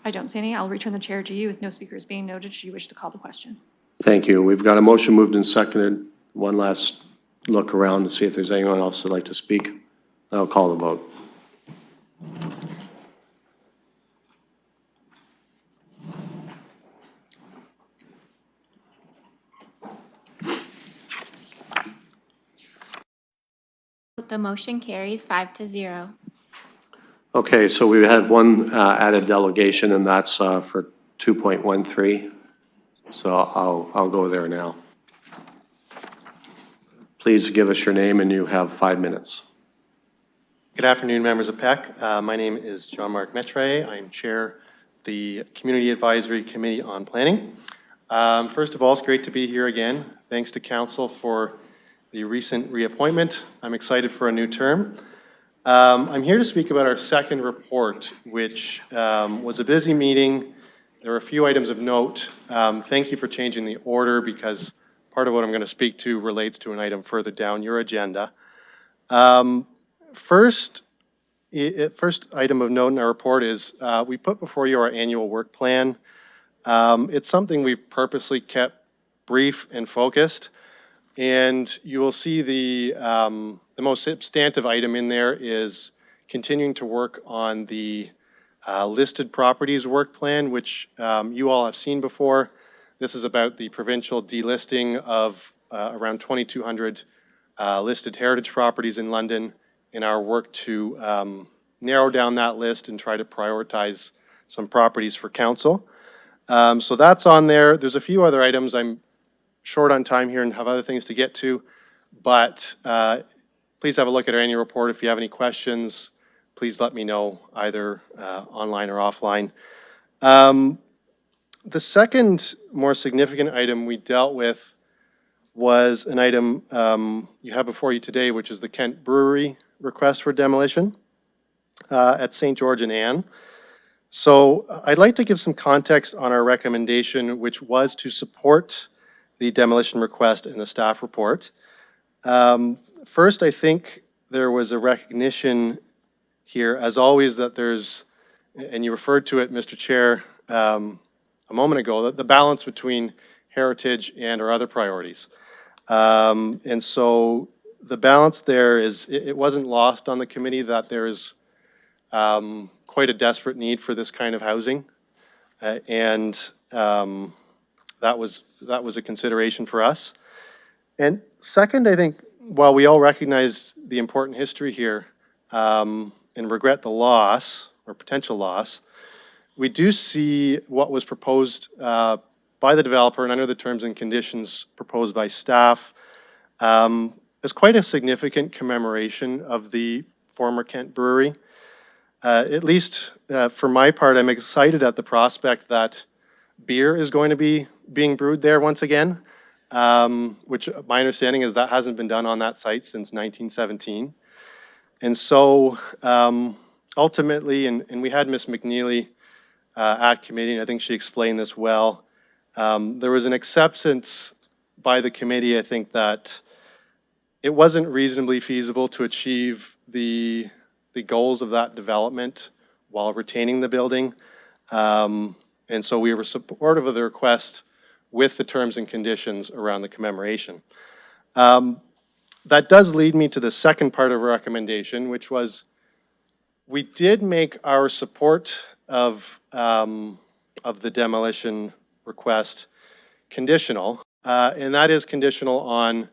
I don't see any. I'll return the chair to you. With no speakers being noted, should you wish to call the question. Thank you. We've got a motion moved and seconded. One last look around to see if there's anyone else that'd like to speak. I'll call the vote. The motion carries 5-0. Okay, so we have one added delegation, and that's for 2.13. So I'll go there now. Please give us your name, and you have 5 minutes. Good afternoon, members of PEC. My name is John Mark Metre. I'm chair of the Community Advisory Committee on Planning. First of all, it's great to be here again. Thanks to Council for the recent reappointment. I'm excited for a new term. I'm here to speak about our second report, which was a busy meeting. There were a few items of note. Thank you for changing the order, because part of what I'm going to speak to relates to an item further down your agenda. First item of note in our report is we put before you our annual work plan. It's something we've purposely kept brief and focused. And you will see the most substantive item in there is continuing to work on the listed properties work plan, which you all have seen before. This is about the provincial delisting of around 2,200 listed heritage properties in London, in our work to narrow down that list and try to prioritize some properties for council. So that's on there. There's a few other items. I'm short on time here and have other things to get to, but please have a look at our annual report. If you have any questions, please let me know, either online or offline. The second more significant item we dealt with was an item you have before you today, which is the Kent Brewery request for demolition at St. George and Anne. So I'd like to give some context on our recommendation, which was to support the demolition request in the staff report. First, I think there was a recognition here, as always, that there's, and you referred to it, Mr. Chair, a moment ago, that the balance between heritage and our other priorities. And so the balance there is, it wasn't lost on the committee that there is quite a desperate need for this kind of housing. That was a consideration for us. And second, I think, while we all recognize the important history here and regret the loss or potential loss, we do see what was proposed by the developer and under the terms and conditions proposed by staff as quite a significant commemoration of the former Kent Brewery. At least for my part, I'm excited at the prospect that beer is going to be being brewed there once again, which my understanding is that hasn't been done on that site since 1917. And so ultimately, and we had Ms. McNeely at committee, and I think she explained this well, there was an acceptance by the committee, I think, that it wasn't reasonably feasible to achieve the goals of that development while retaining the building. And so we were supportive of the request with the terms and conditions around the commemoration. That does lead me to the second part of our recommendation, which was we did make our support of the demolition request conditional, and that is conditional on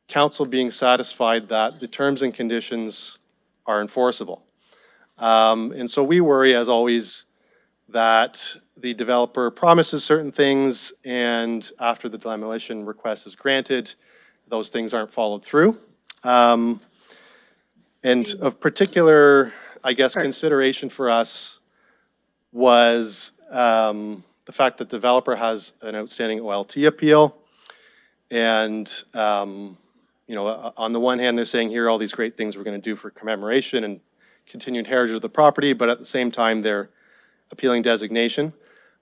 council being satisfied that the terms and conditions are enforceable. And so we worry, as always, that the developer promises certain things and after the demolition request is granted, those things aren't followed through. And of particular, I guess, consideration for us was the fact that the developer has an outstanding OLT appeal. And, you know, on the one hand, they're saying here are all these great things we're going to do for commemoration and continued heritage of the property, but at the same time, they're appealing designation.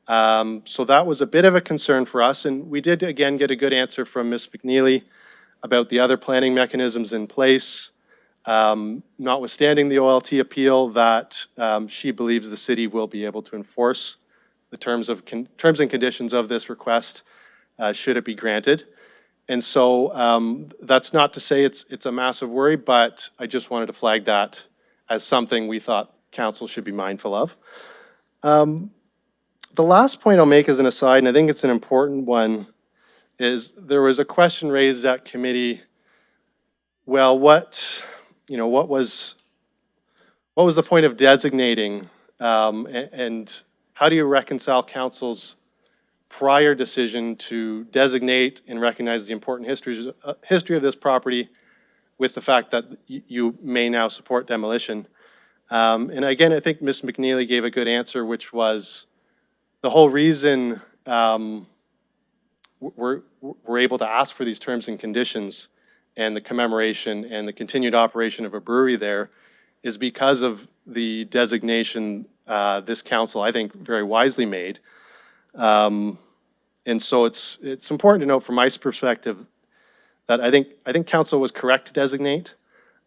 So that was a bit of a concern for us. And we did, again, get a good answer from Ms. McNeely about the other planning mechanisms in place. Notwithstanding the OLT appeal, that she believes the city will be able to enforce the terms and conditions of this request should it be granted. And so that's not to say it's a massive worry, but I just wanted to flag that as something we thought council should be mindful of. The last point I'll make as an aside, and I think it's an important one, is there was a question raised at committee. Well, what was the point of designating, and how do you reconcile council's prior decision to designate and recognize the important history of this property with the fact that you may now support demolition? And again, I think Ms. McNeely gave a good answer, which was the whole reason we're able to ask for these terms and conditions and the commemoration and the continued operation of a brewery there is because of the designation this council, I think, very wisely made. And so it's important to note from my perspective that I think council was correct to designate.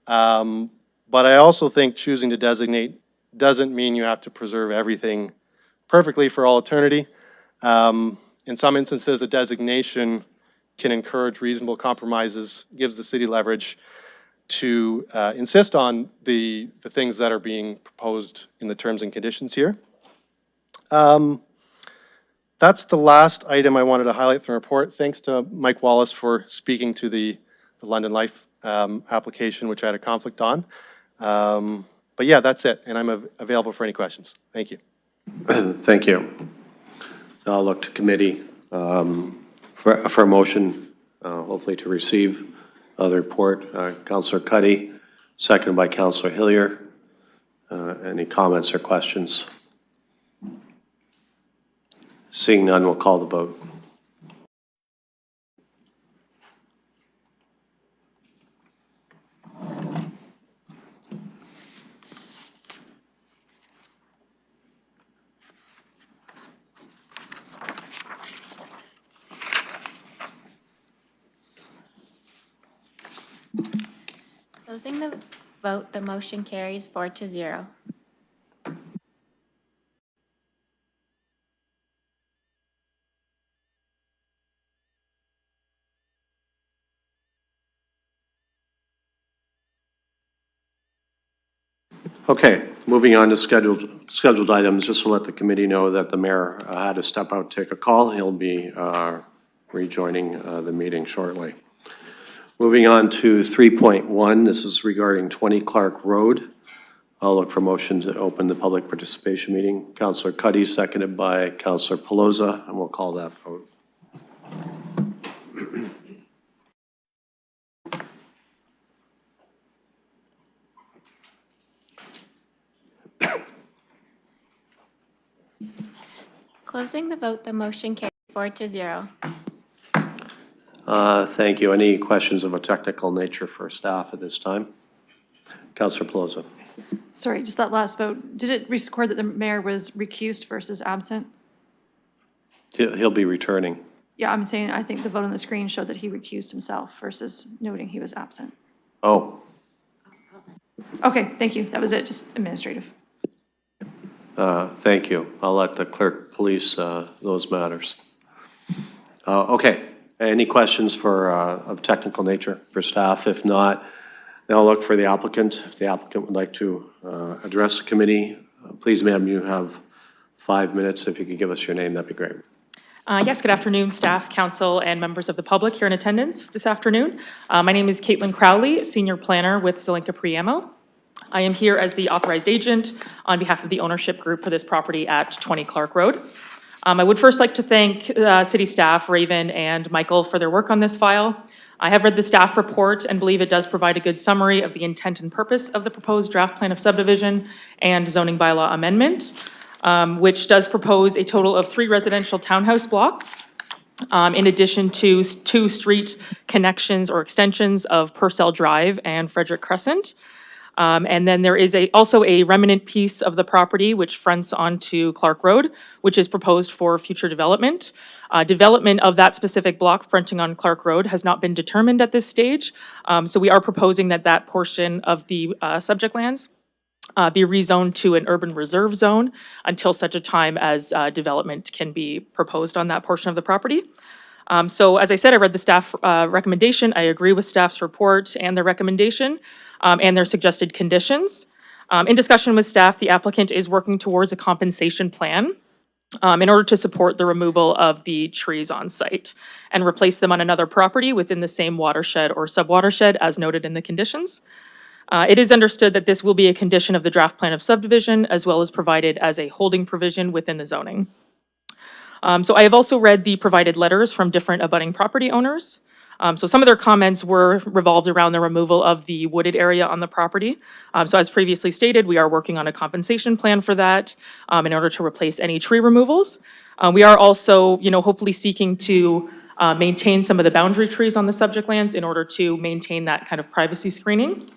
But I also think choosing to designate doesn't mean you have to preserve everything perfectly for all eternity. In some instances, a designation can encourage reasonable compromises, gives the city leverage to insist on the things that are being proposed in the terms and conditions here. That's the last item I wanted to highlight from the report. Thanks to Mike Wallace for speaking to the London Life application, which I had a conflict on. But yeah, that's it, and I'm available for any questions. Thank you. Thank you. So I'll look to committee for a motion, hopefully to receive the report. Councillor Cuddy, seconded by Councillor Hillier. Any comments or questions? Seeing none, we'll call the vote. Closing the vote, the motion carries 4-0. Okay, moving on to scheduled items, just to let the committee know that the mayor had to step out to take a call. He'll be rejoining the meeting shortly. Moving on to 3.1, this is regarding 20 Clark Road. I'll look for motion to open the public participation meeting. Councillor Cuddy, seconded by Councillor Pelosa, and we'll call that vote. Closing the vote, the motion carries 4-0. Thank you. Any questions of a technical nature for staff at this time? Councillor Pelosa. Sorry, just that last vote. Did it record that the mayor was recused versus absent? He'll be returning. Yeah, I'm saying, I think the vote on the screen showed that he recused himself versus noting he was absent. Oh, Okay, thank you. That was it, just administrative. thank you. I'll let the clerk police those matters. Okay, any questions of technical nature for staff? If not, then I'll look for the applicant. If the applicant would like to address the committee, please, ma'am, you have 5 minutes. If you could give us your name, that'd be great. Yes, good afternoon, staff, council, and members of the public here in attendance this afternoon. My name is Caitlin Crowley, Senior Planner with Zelenka Priamo. I am here as the authorized agent on behalf of the ownership group for this property at 20 Clark Road. I would first like to thank city staff, Raven and Michael, for their work on this file. I have read the staff report and believe it does provide a good summary of the intent and purpose of the proposed draft plan of subdivision and zoning bylaw amendment, which does propose a total of 3 residential townhouse blocks, in addition to 2 street connections or extensions of Purcell Drive and Frederick Crescent. And then there is also a remnant piece of the property which fronts onto Clark Road, which is proposed for future development. Development of that specific block fronting on Clark Road has not been determined at this stage. So we are proposing that that portion of the subject lands be rezoned to an urban reserve zone until such a time as development can be proposed on that portion of the property. So as I said, I read the staff recommendation. I agree with staff's report and their recommendation and their suggested conditions. In discussion with staff, the applicant is working towards a compensation plan in order to support the removal of the trees on site and replace them on another property within the same watershed or subwatershed as noted in the conditions. It is understood that this will be a condition of the draft plan of subdivision as well as provided as a holding provision within the zoning. So I have also read the provided letters from different abutting property owners. So some of their comments were revolved around the removal of the wooded area on the property. So as previously stated, we are working on a compensation plan for that in order to replace any tree removals. We are also, hopefully seeking to maintain some of the boundary trees on the subject lands in order to maintain that kind of privacy screening.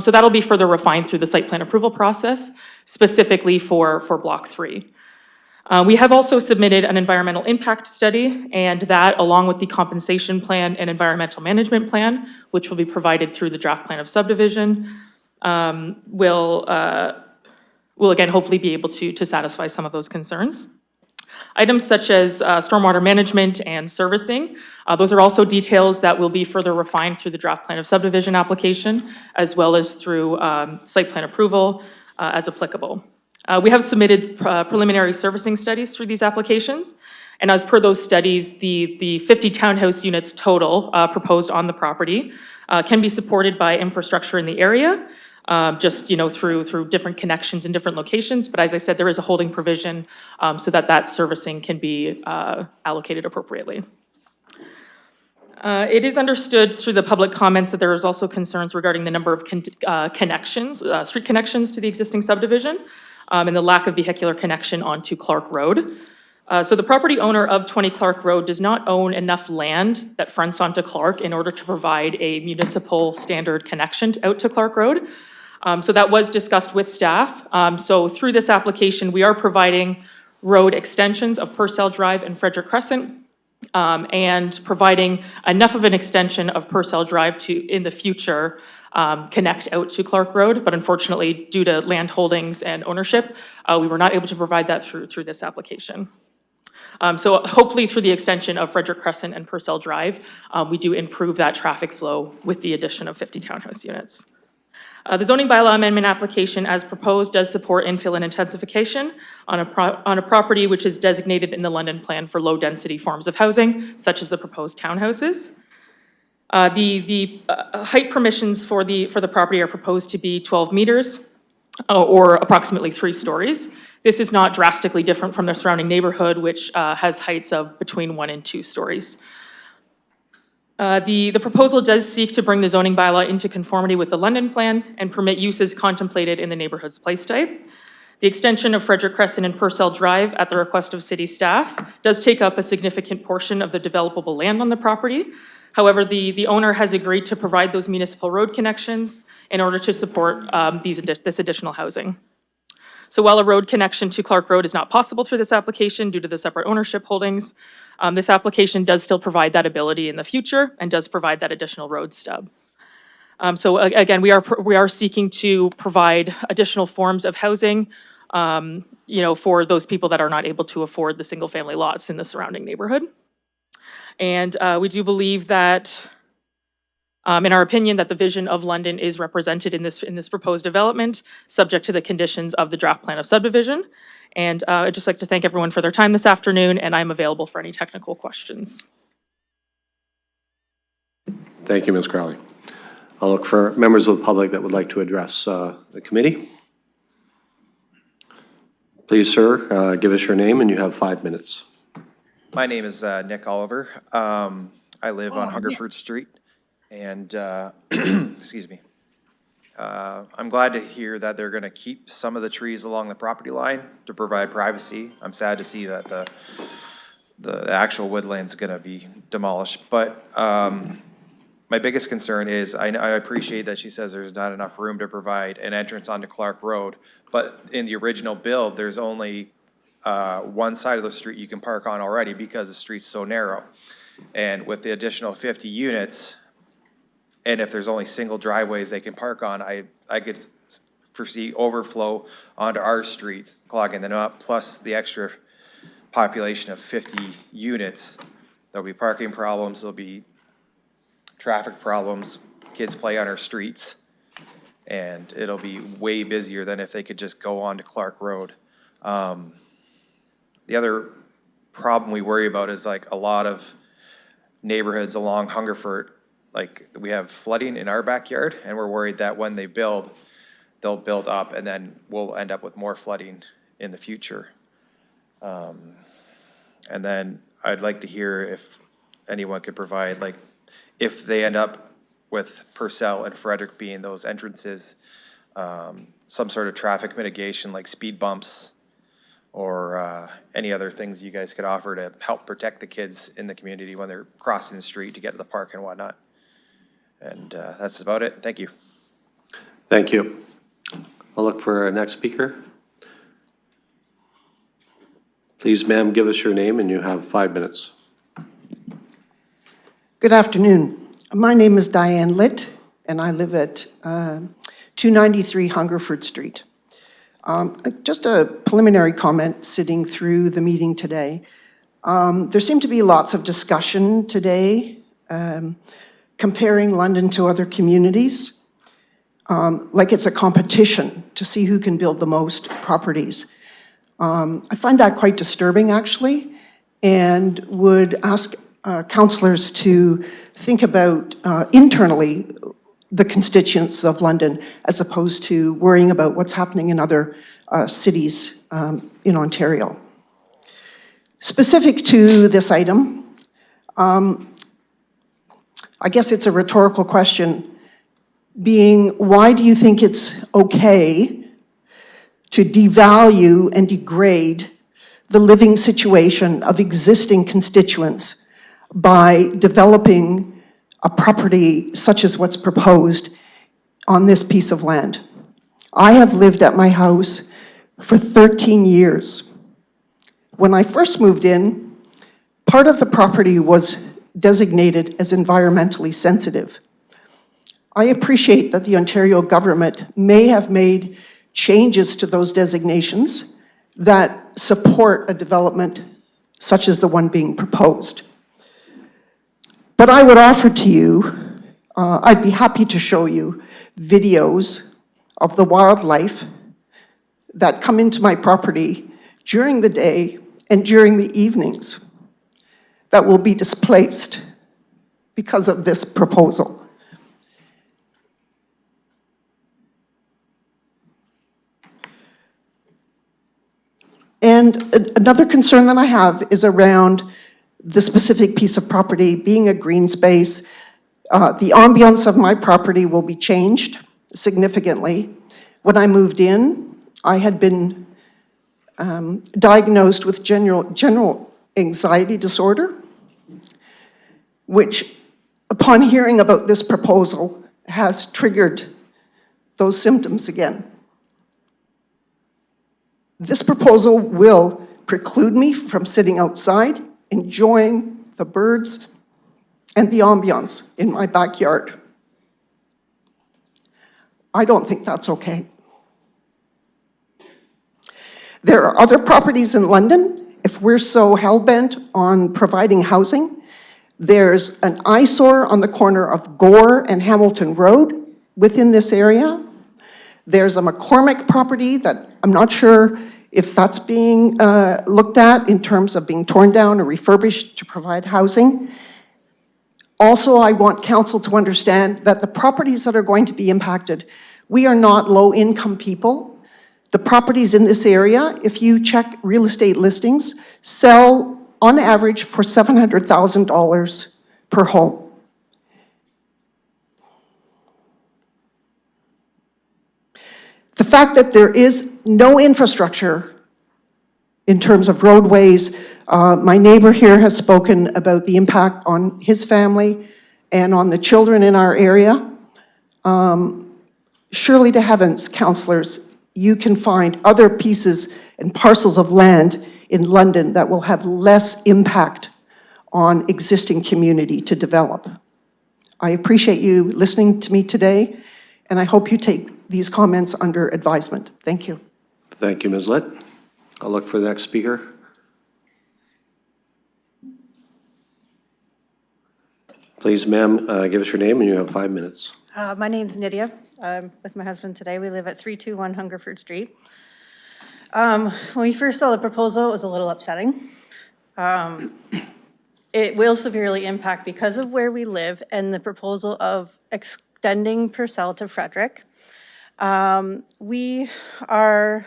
So that'll be further refined through the site plan approval process, specifically for Block 3. We have also submitted an environmental impact study, and that, along with the compensation plan and environmental management plan, which will be provided through the draft plan of subdivision, will again hopefully be able to satisfy some of those concerns. Items such as stormwater management and servicing, those are also details that will be further refined through the draft plan of subdivision application, as well as through site plan approval as applicable. We have submitted preliminary servicing studies through these applications, and as per those studies, the 50 townhouse units total proposed on the property can be supported by infrastructure in the area, just through different connections in different locations. But as I said, there is a holding provision so that servicing can be allocated appropriately. It is understood through the public comments that there is also concerns regarding the number of connections, street connections to the existing subdivision, and the lack of vehicular connection onto Clark Road. So the property owner of 20 Clark Road does not own enough land that fronts onto Clark in order to provide a municipal standard connection out to Clark Road. So that was discussed with staff. So through this application, we are providing road extensions of Purcell Drive and Frederick Crescent, and providing enough of an extension of Purcell Drive to, in the future, connect out to Clark Road. But unfortunately, due to land holdings and ownership, we were not able to provide that through this application. So hopefully through the extension of Frederick Crescent and Purcell Drive, we do improve that traffic flow with the addition of 50 townhouse units. The zoning bylaw amendment application as proposed does support infill and intensification on a property which is designated in the London plan for low density forms of housing, such as the proposed townhouses. The height permissions for the property are proposed to be 12 meters, or approximately 3 stories. This is not drastically different from the surrounding neighborhood, which has heights of between 1 and 2 stories. The proposal does seek to bring the zoning bylaw into conformity with the London plan and permit uses contemplated in the neighborhood's place type. The extension of Frederick Crescent and Purcell Drive at the request of city staff does take up a significant portion of the developable land on the property. However, the owner has agreed to provide those municipal road connections in order to support this additional housing. So while a road connection to Clark Road is not possible through this application due to the separate ownership holdings, this application does still provide that ability in the future and does provide that additional road stub. So again, we are seeking to provide additional forms of housing, for those people that are not able to afford the single-family lots in the surrounding neighborhood. And we do believe that, in our opinion, that the vision of London is represented in this proposed development, subject to the conditions of the draft plan of subdivision. And I'd just like to thank everyone for their time this afternoon, and I'm available for any technical questions. Thank you, Ms. Crowley. I'll look for members of the public that would like to address the committee. Please, sir, give us your name, and you have 5 minutes. My name is Nick Oliver. I live on Hungerford Street, and excuse me. I'm glad to hear that they're going to keep some of the trees along the property line to provide privacy. I'm sad to see that the actual woodland's going to be demolished, but my biggest concern is I appreciate that she says there's not enough room to provide an entrance onto Clark Road, but in the original build, there's only one side of the street you can park on already because the street's so narrow. And with the additional 50 units, and if there's only single driveways they can park on, I could foresee overflow onto our streets, clogging them up, plus the extra population of 50 units. There'll be parking problems, there'll be traffic problems, kids play on our streets, and it'll be way busier than if they could just go on to Clark Road. The other problem we worry about is like a lot of neighborhoods along Hungerford, like we have flooding in our backyard, and we're worried that when they build, they'll build up and then we'll end up with more flooding in the future. And then I'd like to hear if anyone could provide, like, if they end up with Purcell and Frederick being those entrances, some sort of traffic mitigation like speed bumps or any other things you guys could offer to help protect the kids in the community when they're crossing the street to get to the park and whatnot. And that's about it. Thank you. Thank you. I'll look for our next speaker. Please, ma'am, give us your name, and you have 5 minutes. Good afternoon. My name is Diane Litt, and I live at 293 Hungerford Street. Just a preliminary comment sitting through the meeting today. There seemed to be lots of discussion today comparing London to other communities, like it's a competition to see who can build the most properties. I find that quite disturbing, actually, and would ask councillors to think about internally the constituents of London as opposed to worrying about what's happening in other cities in Ontario. Specific to this item, I guess it's a rhetorical question, being why do you think it's okay to devalue and degrade the living situation of existing constituents by developing a property such as what's proposed on this piece of land? I have lived at my house for 13 years. When I first moved in, part of the property was designated as environmentally sensitive. I appreciate that the Ontario government may have made changes to those designations that support a development such as the one being proposed. But I would offer to you, I'd be happy to show you videos of the wildlife that come into my property during the day and during the evenings that will be displaced because of this proposal. And another concern that I have is around the specific piece of property being a green space. The ambiance of my property will be changed significantly. When I moved in, I had been diagnosed with general anxiety disorder, which, upon hearing about this proposal, has triggered those symptoms again. This proposal will preclude me from sitting outside, enjoying the birds and the ambiance in my backyard. I don't think that's okay. There are other properties in London. If we're so hell-bent on providing housing, there's an eyesore on the corner of Gore and Hamilton Road within this area. There's a McCormick property that I'm not sure if that's being looked at in terms of being torn down or refurbished to provide housing. Also, I want council to understand that the properties that are going to be impacted, we are not low-income people. The properties in this area, if you check real estate listings, sell on average for $700,000 per home. The fact that there is no infrastructure in terms of roadways, my neighbor here has spoken about the impact on his family and on the children in our area. Surely to heavens, councillors, you can find other pieces and parcels of land in London that will have less impact on existing community to develop. I appreciate you listening to me today, and I hope you take these comments under advisement. Thank you. Thank you, Ms. Litt. I'll look for the next speaker. Please, ma'am, give us your name and you have 5 minutes. My name's Nydia. I'm with my husband today. We live at 321 Hungerford Street. When we first saw the proposal, it was a little upsetting. It will severely impact because of where we live and the proposal of extending Purcell to Frederick. We are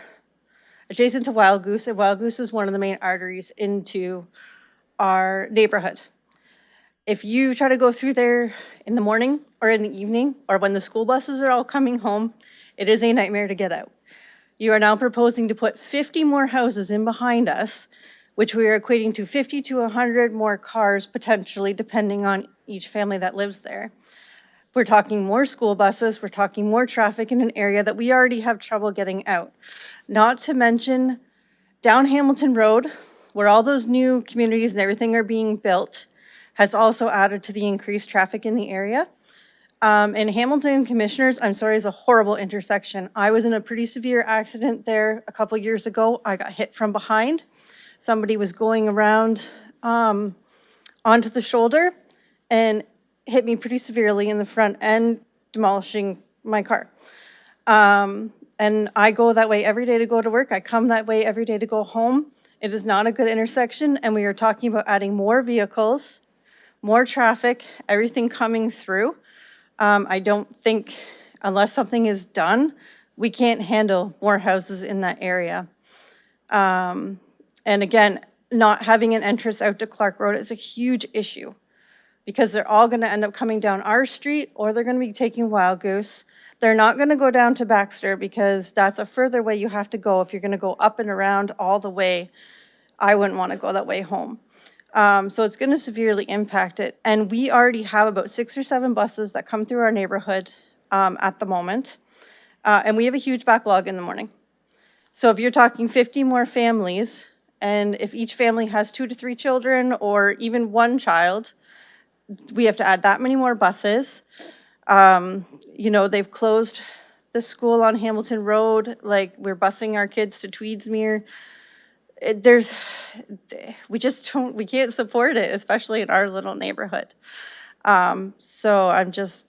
adjacent to Wild Goose, and Wild Goose is one of the main arteries into our neighborhood. If you try to go through there in the morning or in the evening, or when the school buses are all coming home, it is a nightmare to get out. You are now proposing to put 50 more houses in behind us, which we are equating to 50 to 100 more cars potentially, depending on each family that lives there. We're talking more school buses, we're talking more traffic in an area that we already have trouble getting out. Not to mention down Hamilton Road, where all those new communities and everything are being built, has also added to the increased traffic in the area. And Hamilton Commissioners, I'm sorry, is a horrible intersection. I was in a pretty severe accident there a couple years ago. I got hit from behind. Somebody was going around onto the shoulder and hit me pretty severely in the front end, demolishing my car. And I go that way every day to go to work. I come that way every day to go home. It is not a good intersection, and we are talking about adding more vehicles, more traffic, everything coming through. I don't think, unless something is done, we can't handle more houses in that area. And again, not having an entrance out to Clark Road is a huge issue, because they're all going to end up coming down our street, or they're going to be taking Wild Goose. They're not going to go down to Baxter, because that's a further way you have to go. If you're going to go up and around all the way, I wouldn't want to go that way home. So it's going to severely impact it. And we already have about 6 or 7 buses that come through our neighborhood at the moment. And we have a huge backlog in the morning. So if you're talking 50 more families, and if each family has 2 to 3 children or even 1 child, we have to add that many more buses. You know, they've closed the school on Hamilton Road. Like, we're busing our kids to Tweedsmuir. We can't support it, especially in our little neighborhood. So I'm just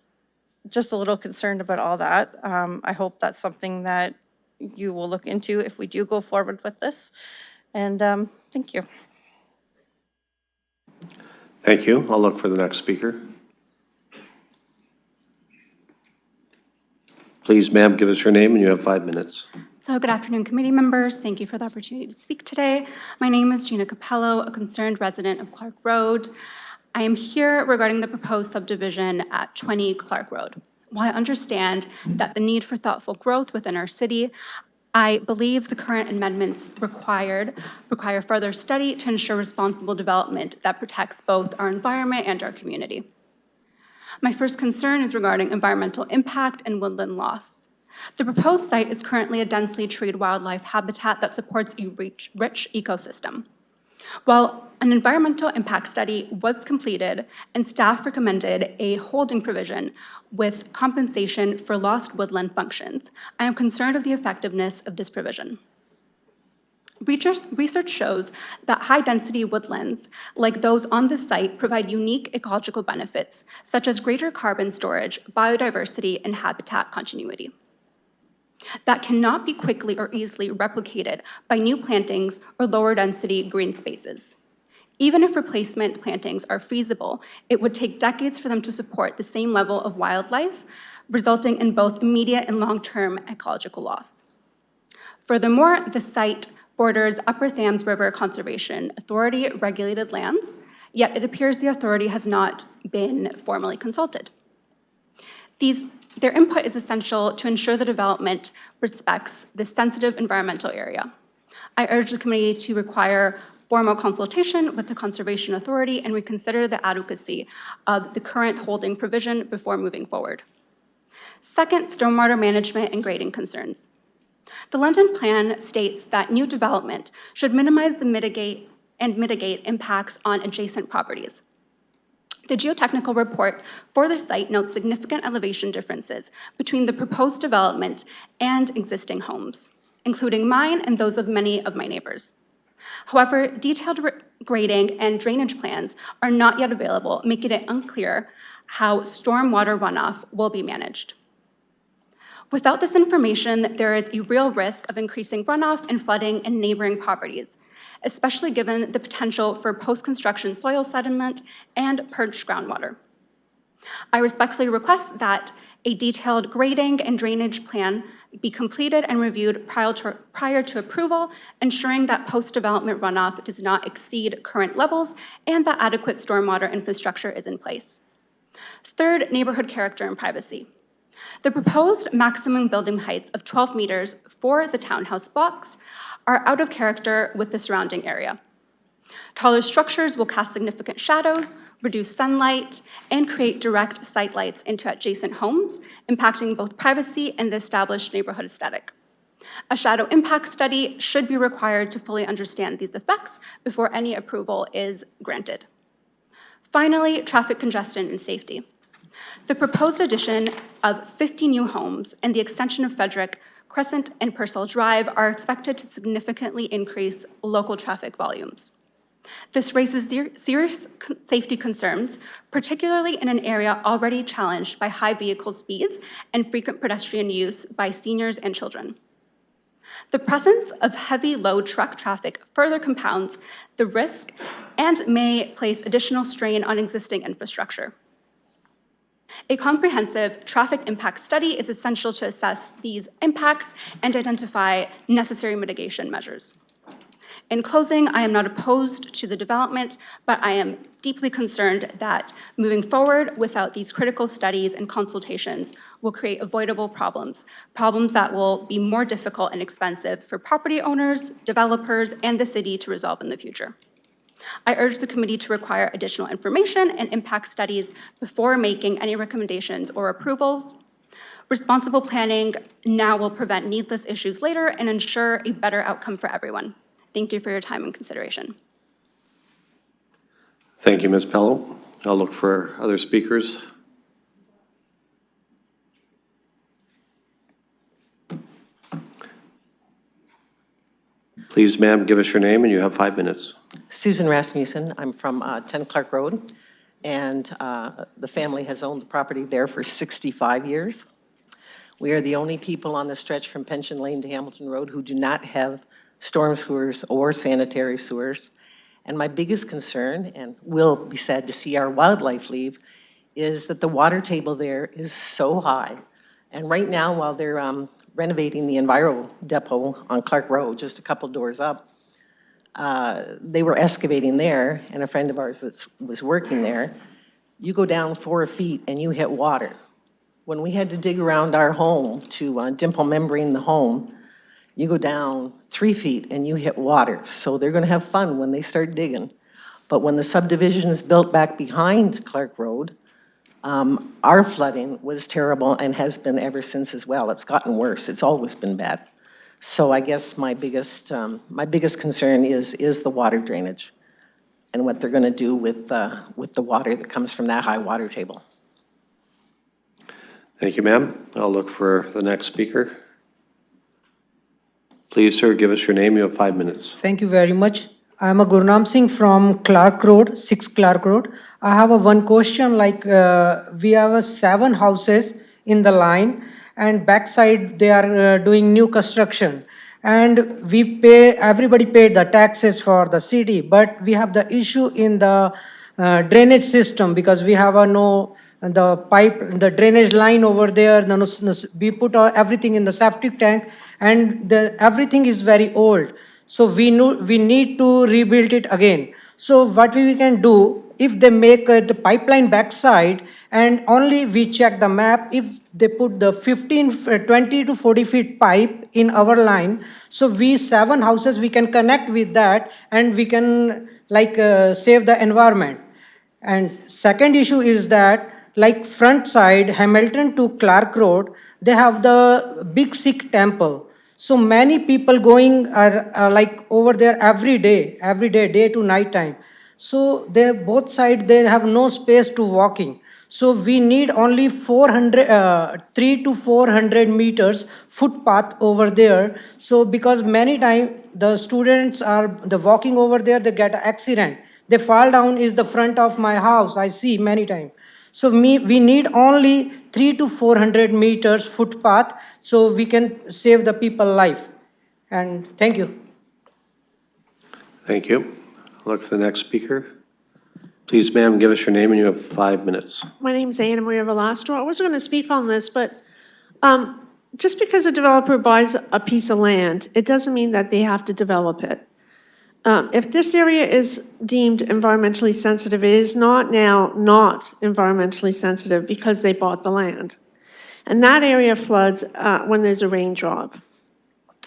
a little concerned about all that. I hope that's something that you will look into if we do go forward with this. And thank you. Thank you. I'll look for the next speaker. Please, ma'am, give us your name and you have 5 minutes. So good afternoon, committee members. Thank you for the opportunity to speak today. My name is Gina Capello, a concerned resident of Clark Road. I am here regarding the proposed subdivision at 20 Clark Road. While I understand that the need for thoughtful growth within our city, I believe the current amendments require further study to ensure responsible development that protects both our environment and our community. My first concern is regarding environmental impact and woodland loss. The proposed site is currently a densely treed wildlife habitat that supports a rich ecosystem. While an environmental impact study was completed and staff recommended a holding provision with compensation for lost woodland functions, I am concerned of the effectiveness of this provision. Research shows that high-density woodlands, like those on this site, provide unique ecological benefits, such as greater carbon storage, biodiversity, and habitat continuity that cannot be quickly or easily replicated by new plantings or lower density green spaces. Even if replacement plantings are feasible, it would take decades for them to support the same level of wildlife, resulting in both immediate and long-term ecological loss. Furthermore, the site borders Upper Thames River Conservation Authority regulated lands, yet it appears the authority has not been formally consulted. Their input is essential to ensure the development respects this sensitive environmental area. I urge the committee to require formal consultation with the Conservation Authority and reconsider the adequacy of the current holding provision before moving forward. Second, stormwater management and grading concerns. The London Plan states that new development should minimize the mitigate impacts on adjacent properties. The geotechnical report for the site notes significant elevation differences between the proposed development and existing homes, including mine and those of many of my neighbors. However, detailed grading and drainage plans are not yet available, making it unclear how stormwater runoff will be managed. Without this information, there is a real risk of increasing runoff and flooding in neighboring properties, especially given the potential for post-construction soil sediment and purged groundwater. I respectfully request that a detailed grading and drainage plan be completed and reviewed prior to approval, ensuring that post-development runoff does not exceed current levels and that adequate stormwater infrastructure is in place. Third, neighborhood character and privacy. The proposed maximum building heights of 12 meters for the townhouse blocks are out of character with the surrounding area. Taller structures will cast significant shadows, reduce sunlight, and create direct sight lights into adjacent homes, impacting both privacy and the established neighborhood aesthetic. A shadow impact study should be required to fully understand these effects before any approval is granted. Finally, traffic congestion and safety. The proposed addition of 50 new homes and the extension of Frederick, Crescent, and Purcell Drive are expected to significantly increase local traffic volumes. This raises serious safety concerns, particularly in an area already challenged by high vehicle speeds and frequent pedestrian use by seniors and children. The presence of heavy load truck traffic further compounds the risk and may place additional strain on existing infrastructure. A comprehensive traffic impact study is essential to assess these impacts and identify necessary mitigation measures. In closing, I am not opposed to the development, but I am deeply concerned that moving forward without these critical studies and consultations will create avoidable problems that will be more difficult and expensive for property owners, developers, and the city to resolve in the future. I urge the committee to require additional information and impact studies before making any recommendations or approvals. Responsible planning now will prevent needless issues later and ensure a better outcome for everyone. Thank you for your time and consideration. Thank you, Ms. Pello. I'll look for other speakers. Please, ma'am, give us your name and you have 5 minutes. Susan Rasmussen. I'm from 10 Clark Road, and the family has owned the property there for 65 years. We are the only people on the stretch from Pension Lane to Hamilton Road who do not have storm sewers or sanitary sewers. And my biggest concern, and will be sad to see our wildlife leave, is that the water table there is so high And right now, while they're renovating the Enviro Depot on Clark Road, just a couple doors up, they were excavating there, and a friend of ours that was working there, you go down 4 feet and you hit water. When we had to dig around our home to dimple membrane the home, you go down 3 feet and you hit water. So they're going to have fun when they start digging. But when the subdivision is built back behind Clark Road, our flooding was terrible and has been ever since as well. It's gotten worse. It's always been bad. So I guess my biggest concern is the water drainage and what they're going to do with the water that comes from that high water table. Thank you, ma'am. I'll look for the next speaker. Please, sir, give us your name. You have 5 minutes. Thank you very much. I am a Gurnam Singh from Clark Road, 6 Clark Road. I have one question, like we have 7 houses in the line, and backside they are doing new construction. And everybody paid the taxes for the city, but we have the issue in the drainage system because we have the drainage line over there. We put everything in the septic tank, and everything is very old. So we need to rebuild it again. So what we can do, if they make the pipeline backside, and only we check the map, if they put the 20 to 40 feet pipe in our line, so 7 houses, we can connect with that, and we can save the environment. And second issue is that, like front side, Hamilton to Clark Road, they have the big Sikh temple. So many people going are like over there every day, day to night time. So they both sides, they have no space to walking. So we need only 3 to 400 meters footpath over there. So because many times the students are walking over there, they get an accident. They fall down is the front of my house. I see many times. So we need only 3 to 400 meters footpath so we can save the people's life. And thank you. Thank you. Look for the next speaker. Please, ma'am, give us your name, and you have 5 minutes. My name is Anna Maria Velastro. I wasn't going to speak on this, but just because a developer buys a piece of land, it doesn't mean that they have to develop it. If this area is deemed environmentally sensitive, it is not now not environmentally sensitive because they bought the land. And that area floods when there's a raindrop.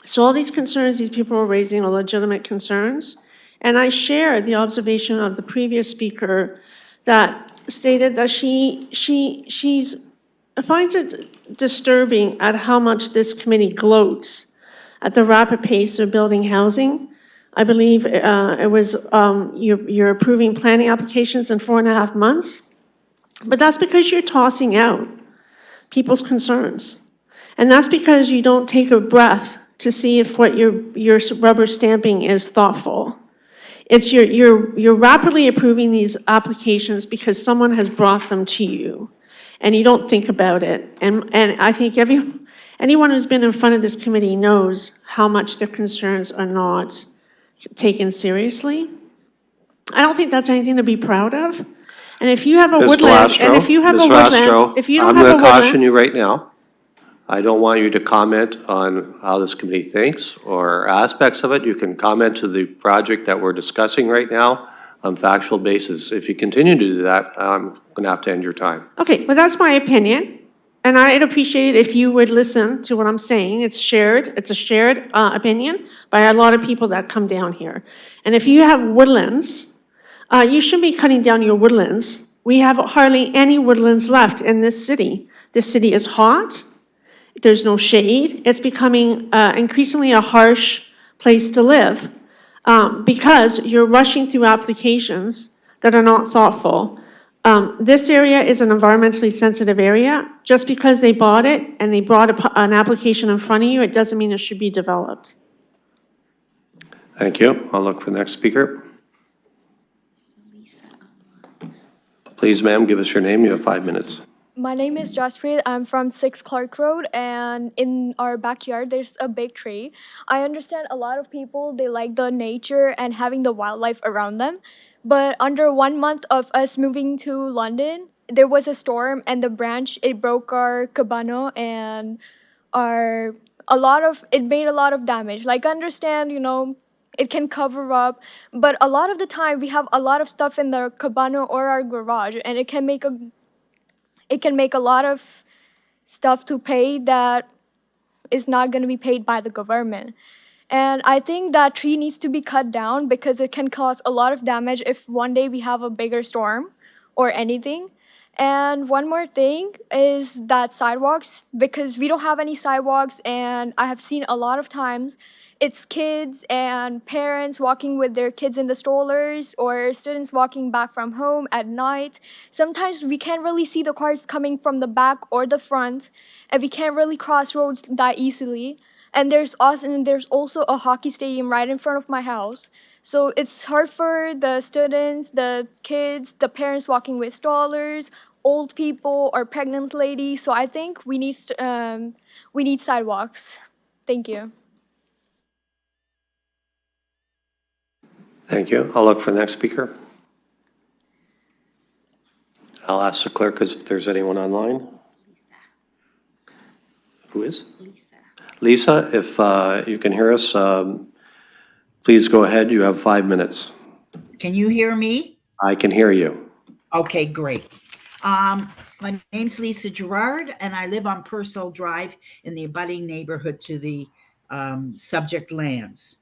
So all these concerns these people are raising are legitimate concerns. And I share the observation of the previous speaker that stated that she finds it disturbing at how much this committee gloats at the rapid pace of building housing. I believe it was you're approving planning applications in 4.5 months, but that's because you're tossing out people's concerns. And that's because you don't take a breath to see if what you're rubber stamping is thoughtful. It's you're rapidly approving these applications because someone has brought them to you, and you don't think about it. And I think anyone who's been in front of this committee knows how much their concerns are not taken seriously. I don't think that's anything to be proud of. And if you have a woodland, and if you have a woodland, if you don't have a woodland, I'm going to caution you right now. I don't want you to comment on how this committee thinks or aspects of it. You can comment to the project that we're discussing right now on factual basis. If you continue to do that, I'm going to have to end your time. Okay, well, that's my opinion. And I'd appreciate it if you would listen to what I'm saying. It's a shared opinion by a lot of people that come down here. And if you have woodlands, you shouldn't be cutting down your woodlands. We have hardly any woodlands left in this city. This city is hot. There's no shade. It's becoming increasingly a harsh place to live because you're rushing through applications that are not thoughtful. This area is an environmentally sensitive area. Just because they bought it and they brought an application in front of you, it doesn't mean it should be developed. Thank you. I'll look for the next speaker. Please, ma'am, give us your name. You have 5 minutes. My name is Jaspreet. I'm from 6 Clark Road, and in our backyard there's a big tree. I understand a lot of people, they like the nature and having the wildlife around them. But under 1 month of us moving to London, there was a storm and the branch, it broke our cabana and our it made a lot of damage. Like, I understand, it can cover up, but a lot of the time we have a lot of stuff in the cabana or our garage, and it can make a lot of stuff to pay that is not going to be paid by the government. And I think that tree needs to be cut down because it can cause a lot of damage if one day we have a bigger storm or anything. And one more thing is that sidewalks, because we don't have any sidewalks, and I have seen a lot of times it's kids and parents walking with their kids in the strollers or students walking back from home at night. Sometimes we can't really see the cars coming from the back or the front, and we can't really cross roads that easily. And there's also a hockey stadium right in front of my house. So it's hard for the students, the kids, the parents walking with strollers, old people or pregnant ladies. So I think we need sidewalks. Thank you. Thank you. I'll look for the next speaker. I'll ask the clerk if there's anyone online. Who is? Lisa, if you can hear us, please go ahead. You have 5 minutes. Can you hear me? I can hear you. Okay, great. My name's Lisa Gerard, and I live on Purcell Drive in the abutting neighborhood to the subject lands.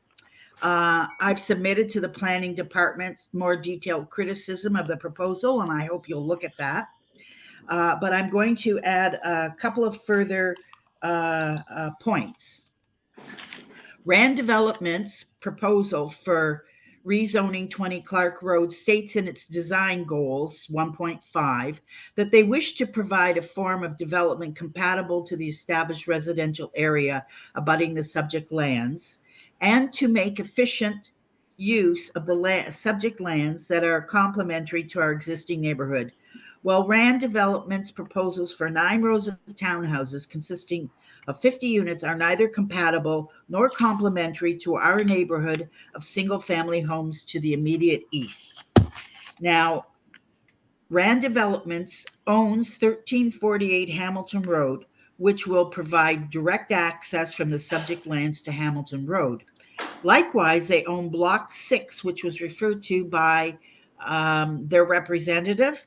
I've submitted to the planning department more detailed criticism of the proposal, and I hope you'll look at that. But I'm going to add a couple of further points. Rand Development's proposal for rezoning 20 Clark Road states in its design goals 1.5 that they wish to provide a form of development compatible to the established residential area abutting the subject lands, and to make efficient use of the subject lands that are complementary to our existing neighborhood. While Rand Development's proposals for 9 rows of townhouses consisting of 50 units are neither compatible nor complementary to our neighborhood of single-family homes to the immediate east. Now, Rand Developments owns 1348 Hamilton Road, which will provide direct access from the subject lands to Hamilton Road. Likewise, they own Block 6, which was referred to by their representative,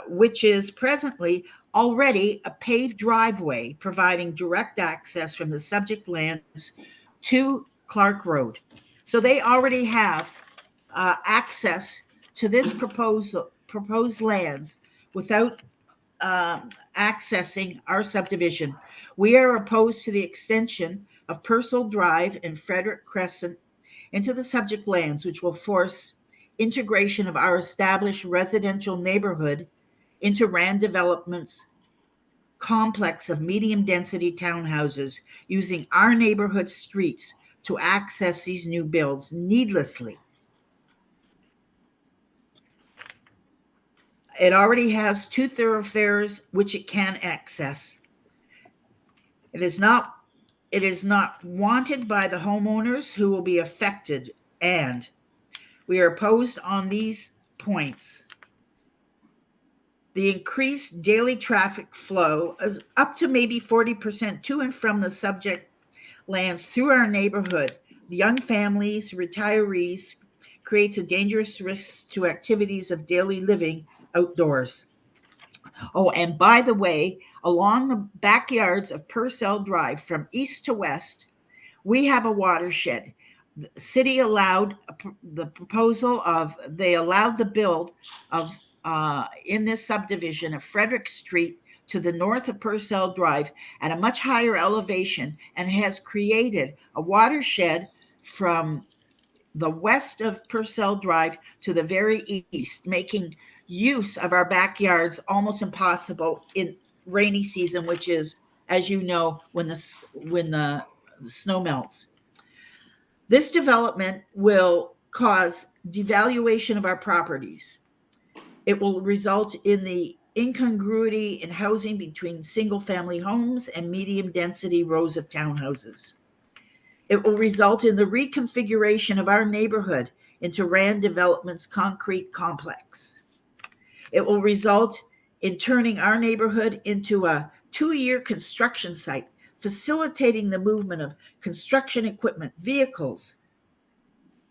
which is presently already a paved driveway providing direct access from the subject lands to Clark Road. So they already have access to this proposed lands without accessing our subdivision. We are opposed to the extension of Purcell Drive and Frederick Crescent into the subject lands, which will force integration of our established residential neighborhood into Rand Development's complex of medium-density townhouses, using our neighborhood streets to access these new builds needlessly. It already has 2 thoroughfares which it can access. It is not wanted by the homeowners who will be affected, and we are opposed on these points. The increased daily traffic flow is up to maybe 40% to and from the subject lands through our neighborhood. The young families, retirees, creates a dangerous risk to activities of daily living outdoors. Oh, and by the way, along the backyards of Purcell Drive from east to west, we have a watershed. The city allowed they allowed the build of in this subdivision of Frederick Street to the north of Purcell Drive at a much higher elevation, and has created a watershed from the west of Purcell Drive to the very east, making use of our backyards almost impossible in rainy season, which is, as you know, when the snow melts. This development will cause devaluation of our properties. It will result in the incongruity in housing between single-family homes and medium-density rows of townhouses. It will result in the reconfiguration of our neighborhood into Rand Development's concrete complex. It will result in turning our neighborhood into a 2-year construction site, facilitating the movement of construction equipment, vehicles,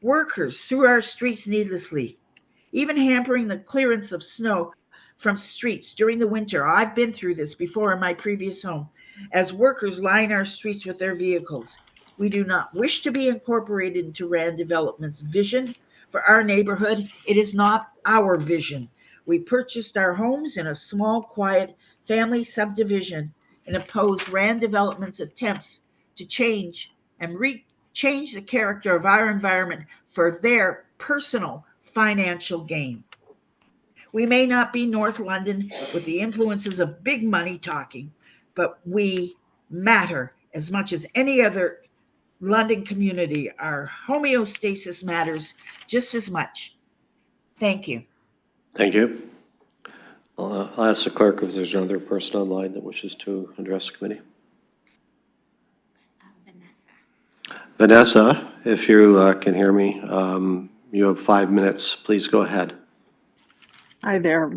workers through our streets needlessly, even hampering the clearance of snow from streets during the winter. I've been through this before in my previous home, as workers line our streets with their vehicles. We do not wish to be incorporated into Rand Development's vision for our neighborhood. It is not our vision. We purchased our homes in a small, quiet family subdivision and oppose Rand Development's attempts to change and change the character of our environment for their personal financial gain. We may not be North London with the influences of big money talking, but we matter as much as any other London community. Our homeostasis matters just as much. Thank you. Thank you. I'll ask the clerk if there's another person online that wishes to address the committee. Vanessa, if you can hear me, you have 5 minutes. Please go ahead. Hi there.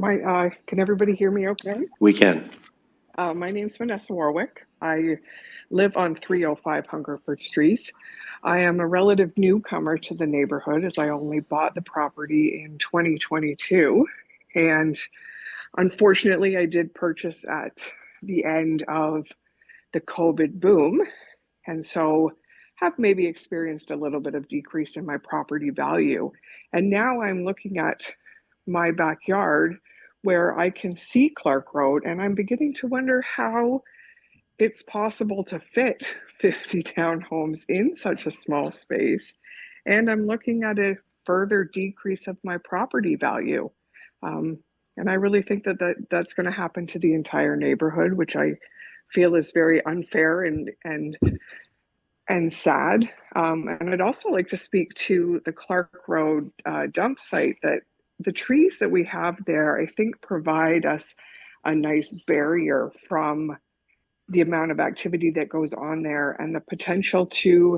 Can everybody hear me okay? We can. My name's Vanessa Warwick. I live on 305 Hungerford Street. I am a relative newcomer to the neighborhood as I only bought the property in 2022. And unfortunately, I did purchase at the end of the COVID boom. And so have maybe experienced a little bit of decrease in my property value. And now I'm looking at my backyard where I can see Clark Road, and I'm beginning to wonder how it's possible to fit 50 townhomes in such a small space. And I'm looking at a further decrease of my property value. And I really think that's going to happen to the entire neighborhood, which I feel is very unfair and sad. And I'd also like to speak to the Clark Road dump site. That the trees that we have there, I think, provide us a nice barrier from the amount of activity that goes on there and the potential to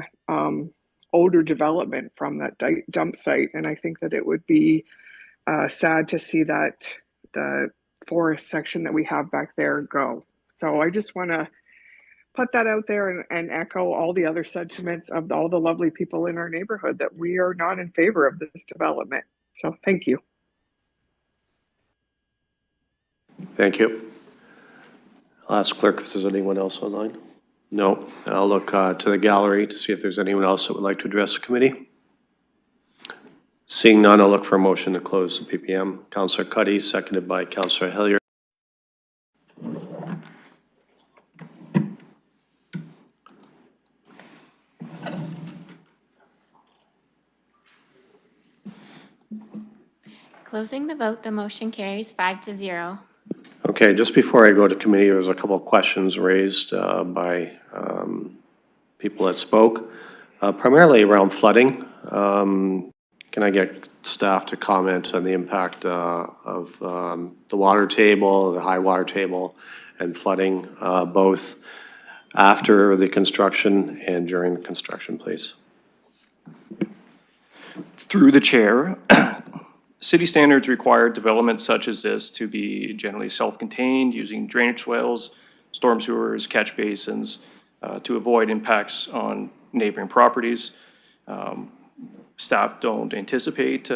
odor development from that dump site. And I think that it would be sad to see that the forest section that we have back there go. So I just want to put that out there and echo all the other sentiments of all the lovely people in our neighborhood that we are not in favor of this development. So thank you. Thank you. I'll ask clerk if there's anyone else online. No. I'll look to the gallery to see if there's anyone else that would like to address the committee. Seeing none, I'll look for a motion to close the PPM. Councillor Cuddy, seconded by Councillor Hilliard. Closing the vote, the motion carries 5-0. Okay, just before I go to committee, there was a couple of questions raised by people that spoke, primarily around flooding. Can I get staff to comment on the impact of the water table, the high water table, and flooding, both after the construction and during the construction, please? Through the chair, city standards require development such as this to be generally self-contained, using drainage swales, storm sewers, catch basins, to avoid impacts on neighboring properties. Staff don't anticipate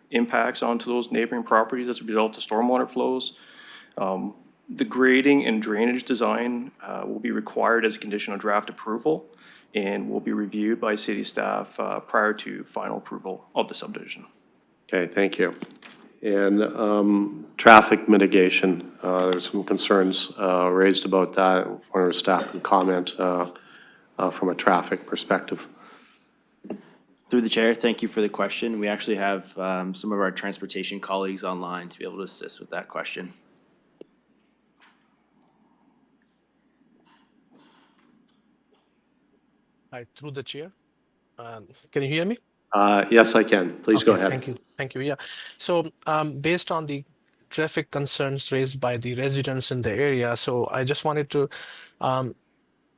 impacts onto those neighboring properties as a result of stormwater flows. The grading and drainage design will be required as a condition of draft approval and will be reviewed by city staff prior to final approval of the subdivision. Okay, thank you. And traffic mitigation, there's some concerns raised about that. Where staff can comment from a traffic perspective. Through the chair, thank you for the question. We actually have some of our transportation colleagues online to be able to assist with that question. Hi, through the chair. Can you hear me? Yes, I can. Please go ahead. Thank you. Thank you. Yeah. So based on the traffic concerns raised by the residents in the area, so I just wanted to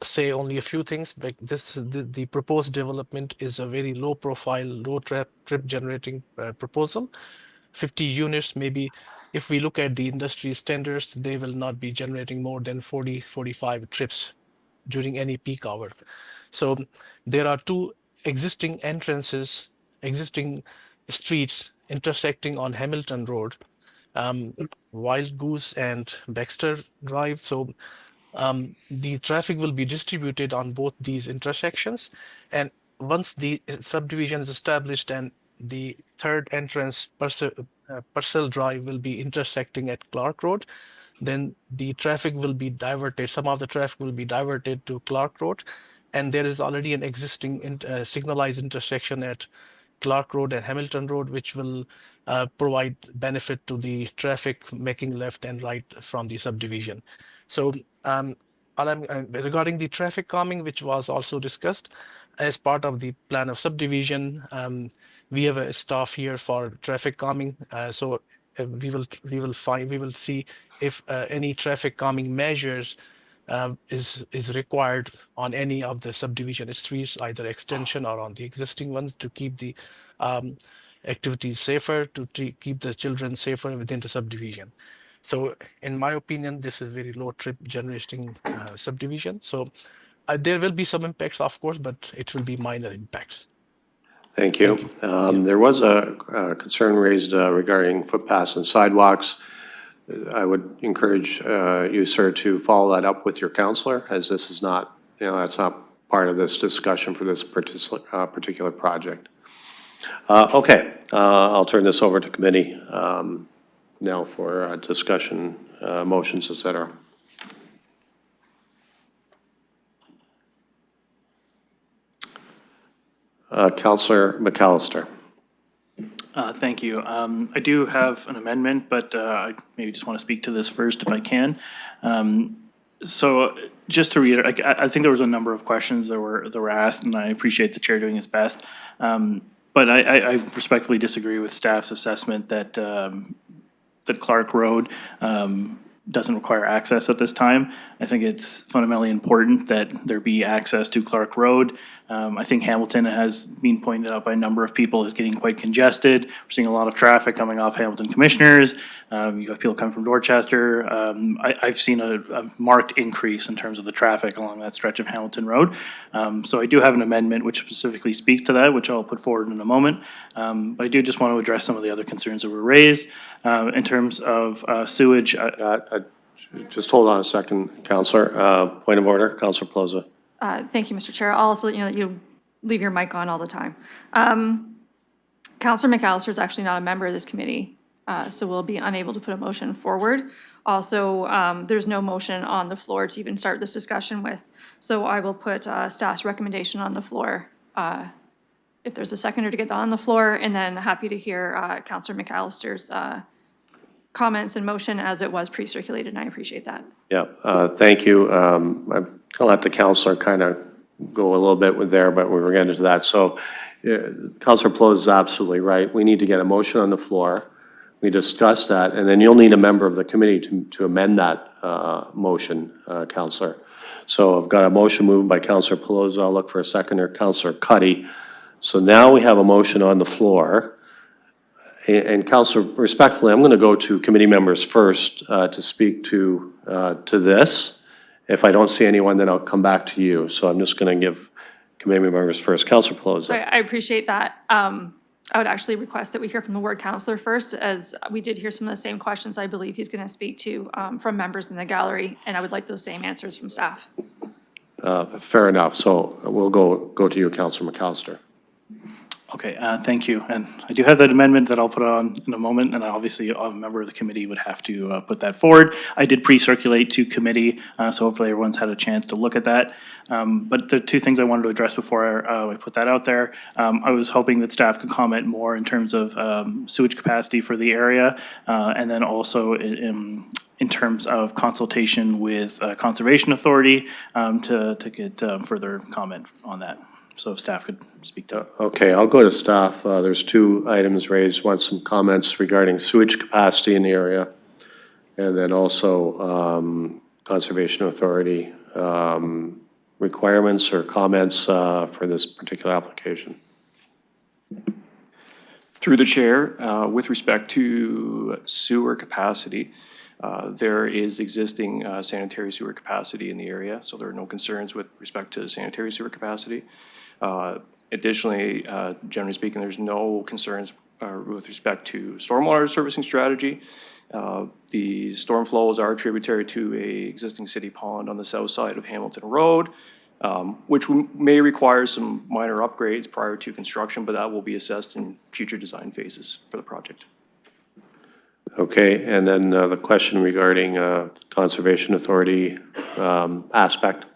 say only a few things. But the proposed development is a very low profile, low trip generating proposal. 50 units may be if we look at the industry standards, they will not be generating more than 45 trips during any peak hour. So there are two existing entrances, existing streets intersecting on Hamilton Road, Wild Goose and Baxter Drive. So the traffic will be distributed on both these intersections. And once the subdivision is established and the third entrance, Purcell Drive, will be intersecting at Clark Road, then the traffic will be diverted. Some of the traffic will be diverted to Clark Road. And there is already an existing signalized intersection at Clark Road and Hamilton Road, which will provide benefit to the traffic making left and right from the subdivision. So regarding the traffic calming, which was also discussed as part of the plan of subdivision, we have a staff here for traffic calming. So we will see if any traffic calming measures is required on any of the subdivision streets, either extension or on the existing ones, to keep the activities safer, to keep the children safer within the subdivision. So in my opinion, this is very low trip generating subdivision. So there will be some impacts, of course, but it will be minor impacts. Thank you. There was a concern raised regarding footpaths and sidewalks. I would encourage you, sir, to follow that up with your counselor, as this is not, that's not part of this discussion for this particular project. Okay, I'll turn this over to committee now for discussion, motions, et cetera. Councillor McAllister. Thank you. I do have an amendment, but I maybe just want to speak to this first if I can. So just to reiterate, I think there was a number of questions that were asked, and I appreciate the chair doing his best. But I respectfully disagree with staff's assessment that that Clark Road doesn't require access at this time. I think it's fundamentally important that there be access to Clark Road. I think Hamilton has been pointed out by a number of people is getting quite congested. We're seeing a lot of traffic coming off Hamilton Commissioners. You have people coming from Dorchester. I've seen a marked increase in terms of the traffic along that stretch of Hamilton Road. So I do have an amendment which specifically speaks to that, which I'll put forward in a moment. But I do just want to address some of the other concerns that were raised in terms of sewage. Just hold on a second, Councillor. Point of order, Councillor Plaza. Thank you, Mr. Chair. I'll also let you know that you leave your mic on all the time. Councillor McAllister is actually not a member of this committee, so we'll be unable to put a motion forward. Also, there's no motion on the floor to even start this discussion with, so I will put staff's recommendation on the floor. If there's a seconder to get that on the floor, and then happy to hear Councillor McAllister's comments and motion as it was pre-circulated, and I appreciate that. Yeah, thank you. I'll let the councillor kind of go a little bit with there, but we were getting into that. So Councillor Ploz is absolutely right. We need to get a motion on the floor. We discussed that, and then you'll need a member of the committee to amend that motion, Councillor. So I've got a motion moved by Councillor Pelosi. I'll look for a seconder, Councillor Cuddy. So now we have a motion on the floor. And Councillor, respectfully, I'm going to go to committee members first to speak to this. If I don't see anyone, then I'll come back to you. So I'm just going to give committee members first. Councillor Pelosi. So I appreciate that. I would actually request that we hear from the ward councillor first, as we did hear some of the same questions I believe he's going to speak to from members in the gallery, and I would like those same answers from staff. Fair enough. So we'll go to you, Councillor McAllister. Okay, thank you. And I do have that amendment that I'll put on in a moment, and obviously a member of the committee would have to put that forward. I did pre-circulate to committee, so hopefully everyone's had a chance to look at that. But the two things I wanted to address before I put that out there, I was hoping that staff could comment more in terms of sewage capacity for the area, and then also in terms of consultation with Conservation Authority to get further comment on that. So if staff could speak to it. Okay, I'll go to staff. There's two items raised. One, some comments regarding sewage capacity in the area, and then also Conservation Authority requirements or comments for this particular application. Through the chair, with respect to sewer capacity, there is existing sanitary sewer capacity in the area, so there are no concerns with respect to sanitary sewer capacity. Additionally, generally speaking, there's no concerns with respect to stormwater servicing strategy. The storm flows are tributary to a existing city pond on the south side of Hamilton Road, which may require some minor upgrades prior to construction, but that will be assessed in future design phases for the project. Okay, and then the question regarding Conservation Authority aspect.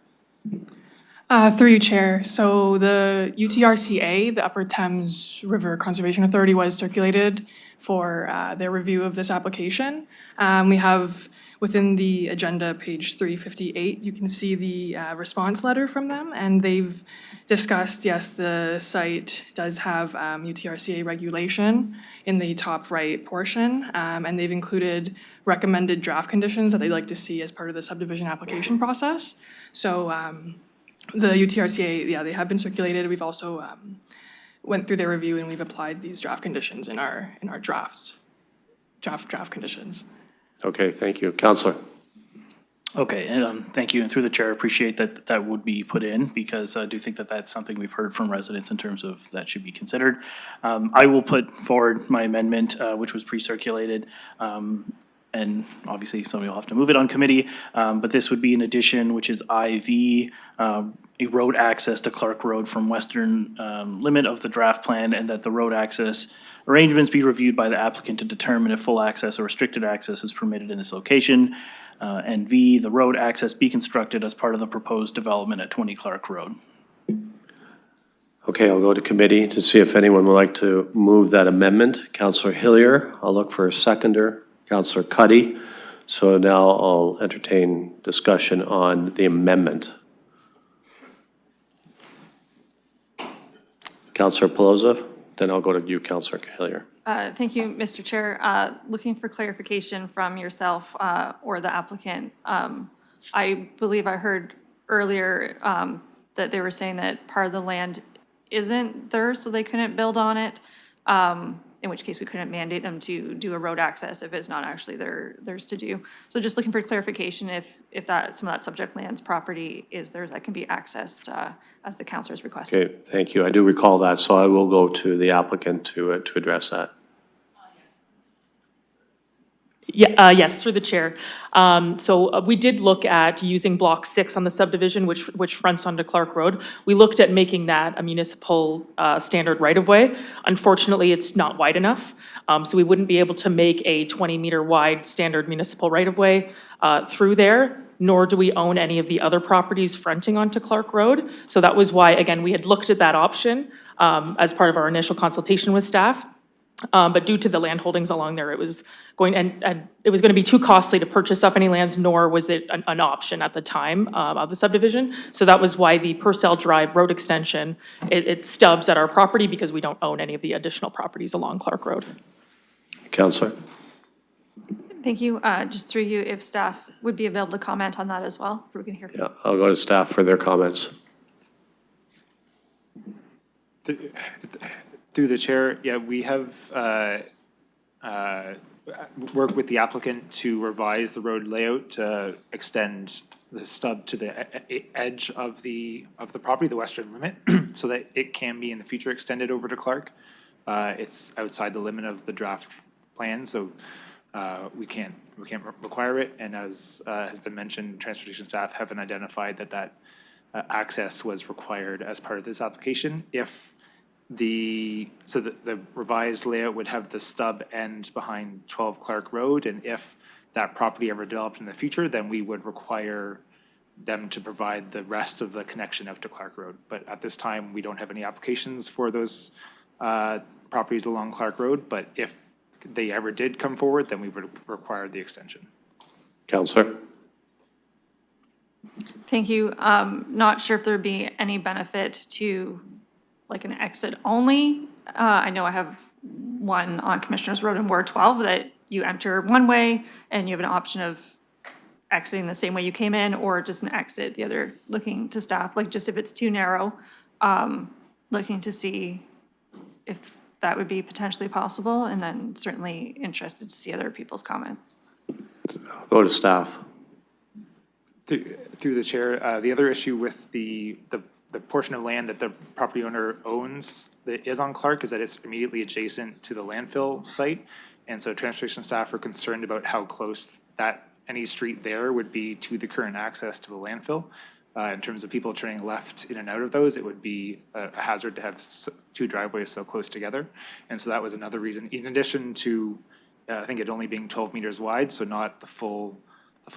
Through you, Chair. So the UTRCA, the Upper Thames River Conservation Authority, was circulated for their review of this application. We have within the agenda, page 358, you can see the response letter from them, and they've discussed, yes, the site does have UTRCA regulation in the top right portion, and they've included recommended draft conditions that they'd like to see as part of the subdivision application process. So the UTRCA, yeah, they have been circulated. We've also went through their review, and we've applied these draft conditions in our draft conditions. Okay, thank you. Councillor. Okay, and thank you. And through the chair, I appreciate that that would be put in, because I do think that that's something we've heard from residents in terms of that should be considered. I will put forward my amendment, which was pre-circulated. And obviously somebody will have to move it on committee, but this would be an addition, which is IV, a road access to Clark Road from western limit of the draft plan, and that the road access arrangements be reviewed by the applicant to determine if full access or restricted access is permitted in this location. And V, the road access be constructed as part of the proposed development at 20 Clark Road. Okay, I'll go to committee to see if anyone would like to move that amendment. Councillor Hillier, I'll look for a seconder. Councillor Cuddy. So now I'll entertain discussion on the amendment. Councillor Pelosi, then I'll go to you, Councillor Hillier. Thank you, Mr. Chair. Looking for clarification from yourself or the applicant. I believe I heard earlier that they were saying that part of the land isn't theirs, so they couldn't build on it. In which case we couldn't mandate them to do a road access if it's not actually theirs to do. So just looking for clarification if that some of that subject land's property is theirs, that can be accessed as the councilors requested. Okay, thank you. I do recall that, so I will go to the applicant to address that. Yeah, yes, through the chair. So we did look at using block 6 on the subdivision, which fronts onto Clark Road. We looked at making that a municipal standard right-of-way. Unfortunately, it's not wide enough, so we wouldn't be able to make a 20-meter wide standard municipal right-of-way through there, nor do we own any of the other properties fronting onto Clark Road. So that was why, again, we had looked at that option as part of our initial consultation with staff. But due to the land holdings along there, it was going and it was going to be too costly to purchase up any lands, nor was it an option at the time of the subdivision. So that was why the Purcell Drive road extension, it stubs at our property because we don't own any of the additional properties along Clark Road. Councillor. Thank you. Just through you, if staff would be available to comment on that as well, if we can hear. Yeah, I'll go to staff for their comments. Through the chair, yeah, we have worked with the applicant to revise the road layout to extend the stub to the edge of the property, the western limit, so that it can be in the future extended over to Clark. It's outside the limit of the draft plan, so we can't require it. And as has been mentioned, transportation staff haven't identified that access was required as part of this application. If the revised layout would have the stub end behind 12 Clark Road, and if that property ever developed in the future, then we would require them to provide the rest of the connection out to Clark Road. But at this time, we don't have any applications for those properties along Clark Road, but if they ever did come forward, then we would require the extension. Councillor. Thank you. Not sure if there'd be any benefit to like an exit only. I know I have one on Commissioners Road in Ward 12 that you enter one way and you have an option of exiting the same way you came in, or just an exit the other, looking to staff, like just if it's too narrow, looking to see if that would be potentially possible, and then certainly interested to see other people's comments. Go to staff. Through the chair, the other issue with the portion of land that the property owner owns that is on Clark is that it's immediately adjacent to the landfill site. And so transportation staff are concerned about how close any street there would be to the current access to the landfill. In terms of people turning left in and out of those, it would be a hazard to have two driveways so close together. And so that was another reason, in addition to, I think it only being 12 meters wide, so not the full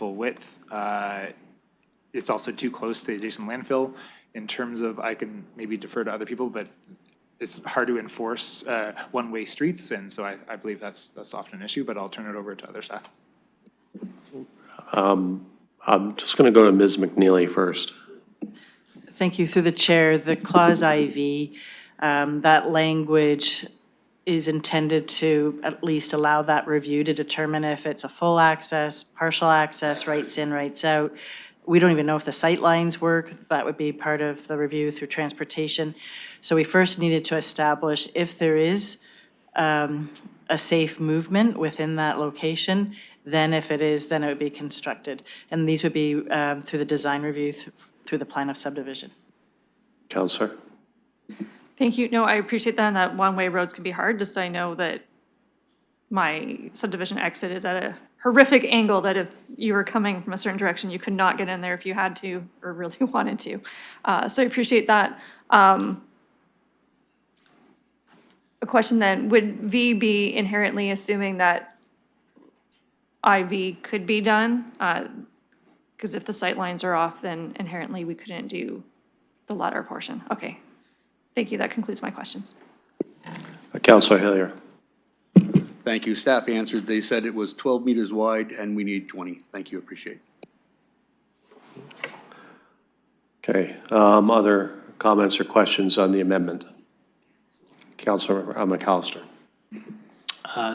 width. It's also too close to the adjacent landfill. In terms of, I can maybe defer to other people, but it's hard to enforce one-way streets, and so I believe that's often an issue, but I'll turn it over to other staff. I'm just going to go to Ms. McNeely first. Thank you. Through the chair, the clause IV, that language is intended to at least allow that review to determine if it's a full access, partial access, rights in, rights out. We don't even know if the sight lines work. That would be part of the review through transportation. So we first needed to establish if there is a safe movement within that location. Then if it is, then it would be constructed. And these would be through the design review through the plan of subdivision. Councillor. Thank you. No, I appreciate that, and that one-way roads can be hard. Just so I know that my subdivision exit is at a horrific angle that if you were coming from a certain direction, you could not get in there if you had to or really wanted to. So I appreciate that. A question then, would V be inherently assuming that IV could be done? Because if the sight lines are off, then inherently we couldn't do the latter portion. Okay. Thank you. That concludes my questions. Councillor Hillier. Thank you. Staff answered. They said it was 12 meters wide and we need 20. Thank you. Appreciate it. Okay. Other comments or questions on the amendment? Councillor McAllister.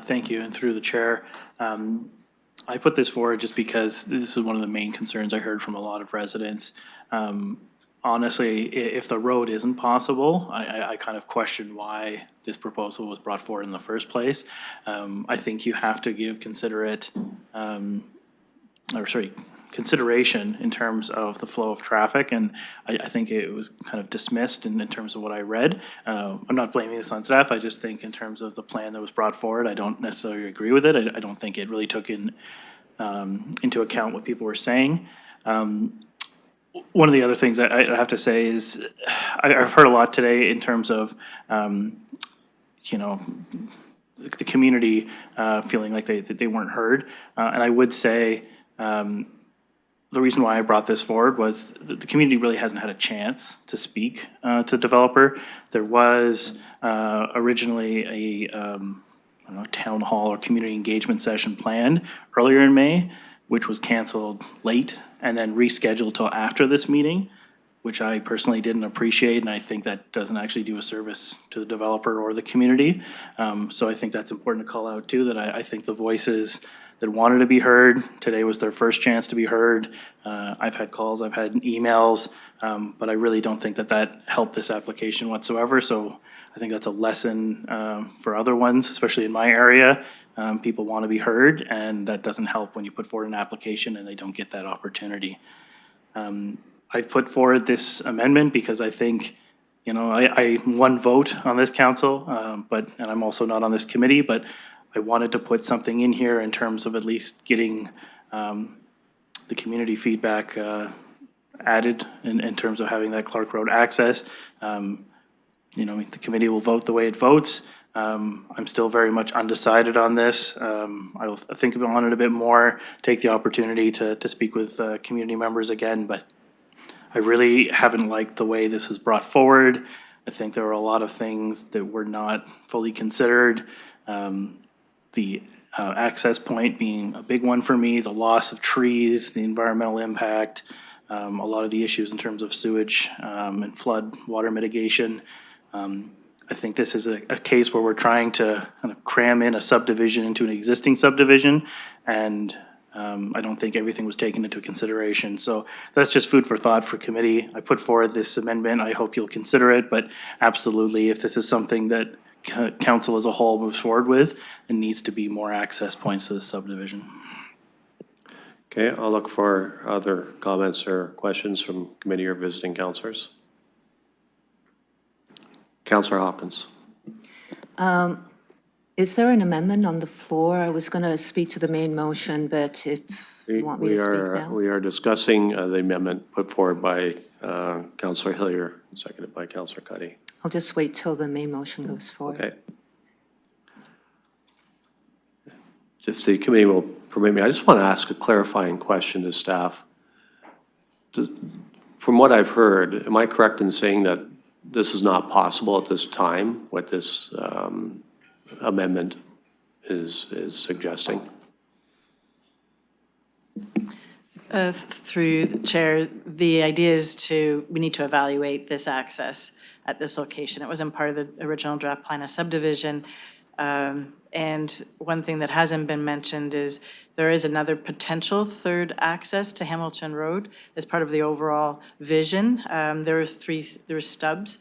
Thank you. And through the chair, I put this forward just because this is one of the main concerns I heard from a lot of residents. Honestly, if the road isn't possible, I kind of question why this proposal was brought forward in the first place. I think you have to give consideration in terms of the flow of traffic, and I think it was kind of dismissed in terms of what I read. I'm not blaming this on staff. I just think in terms of the plan that was brought forward, I don't necessarily agree with it. I don't think it really took into account what people were saying. One of the other things I have to say is I've heard a lot today in terms of, the community feeling like they weren't heard. And I would say the reason why I brought this forward was the community really hasn't had a chance to speak to the developer. There was originally a town hall or community engagement session planned earlier in May, which was canceled late and then rescheduled till after this meeting, which I personally didn't appreciate, and I think that doesn't actually do a service to the developer or the community. So I think that's important to call out too, that I think the voices that wanted to be heard, today was their first chance to be heard. I've had calls, I've had emails, but I really don't think that helped this application whatsoever. So I think that's a lesson for other ones, especially in my area. People want to be heard, and that doesn't help when you put forward an application and they don't get that opportunity. I've put forward this amendment because I think, I one vote on this council, and I'm also not on this committee, but I wanted to put something in here in terms of at least getting the community feedback added in terms of having that Clark Road access. The committee will vote the way it votes. I'm still very much undecided on this. I'll think on it a bit more, take the opportunity to speak with community members again, but I really haven't liked the way this is brought forward. I think there were a lot of things that were not fully considered. The access point being a big one for me, the loss of trees, the environmental impact, a lot of the issues in terms of sewage and flood water mitigation. I think this is a case where we're trying to kind of cram in a subdivision into an existing subdivision, and I don't think everything was taken into consideration. So that's just food for thought for committee. I put forward this amendment. I hope you'll consider it, but absolutely, if this is something that council as a whole moves forward with, and needs to be more access points to the subdivision. Okay, I'll look for other comments or questions from committee or visiting councilors. Councilor Hopkins. Is there an amendment on the floor? I was going to speak to the main motion, but if you want me to speak now. We are discussing the amendment put forward by Councilor Hillier, seconded by Councilor Cuddy. I'll just wait till the main motion goes forward. Okay. If the committee will permit me, I just want to ask a clarifying question to staff. From what I've heard, am I correct in saying that this is not possible at this time, what this amendment is suggesting? Through the chair, the idea is we need to evaluate this access at this location. It wasn't part of the original draft plan of subdivision. And one thing that hasn't been mentioned is there is another potential third access to Hamilton Road as part of the overall vision. There were stubs.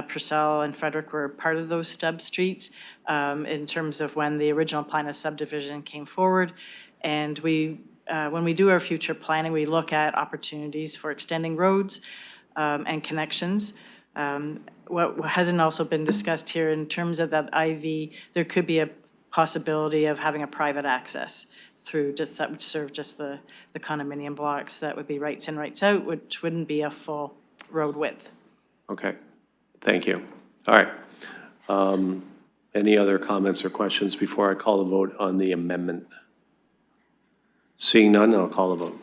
Purcell and Frederick were part of those stub streets in terms of when the original plan of subdivision came forward. And when we do our future planning, we look at opportunities for extending roads and connections. What hasn't also been discussed here in terms of that IV, there could be a possibility of having a private access through that would serve just the condominium blocks. That would be rights in, rights out, which wouldn't be a full road width. Okay, thank you. All right. Any other comments or questions before I call the vote on the amendment? Seeing none, I'll call the vote.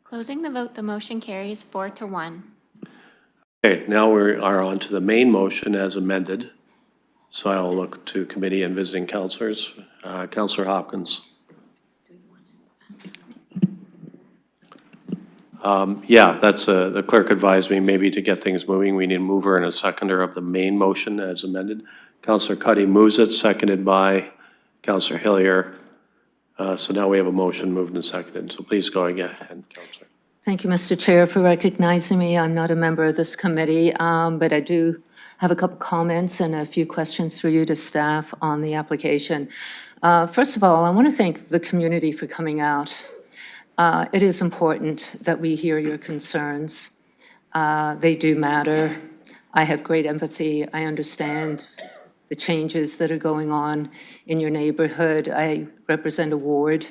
Closing the vote, the motion carries 4-1. Okay, now we are on to the main motion as amended. So I'll look to committee and visiting councilors. Councilor Hopkins. Yeah, that's the clerk advised me maybe to get things moving. We need a mover and a seconder of the main motion as amended. Councilor Cuddy moves it, seconded by Councilor Hillier. So now we have a motion moved and seconded. So please go ahead, Councilor. Thank you, Mr. Chair, for recognizing me. I'm not a member of this committee, but I do have a couple comments and a few questions for you to staff on the application. First of all, I want to thank the community for coming out. It is important that we hear your concerns. They do matter. I have great empathy. I understand the changes that are going on in your neighborhood. I represent a ward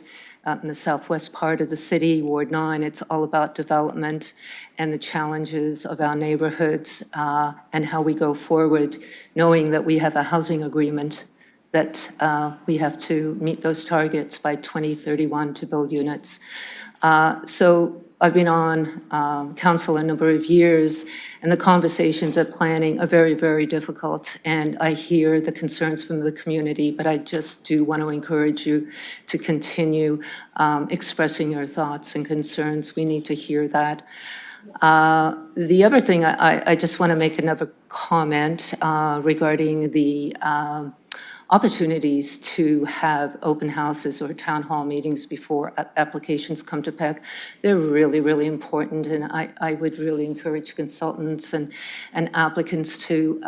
in the southwest part of the city, Ward 9. It's all about development and the challenges of our neighborhoods and how we go forward, knowing that we have a housing agreement that we have to meet those targets by 2031 to build units. So I've been on council a number of years, and the conversations at planning are very, very difficult. And I hear the concerns from the community, but I just do want to encourage you to continue expressing your thoughts and concerns. We need to hear that. The other thing, I just want to make another comment regarding the opportunities to have open houses or town hall meetings before applications come to PEC. They're really, really important, and I would really encourage consultants and applicants to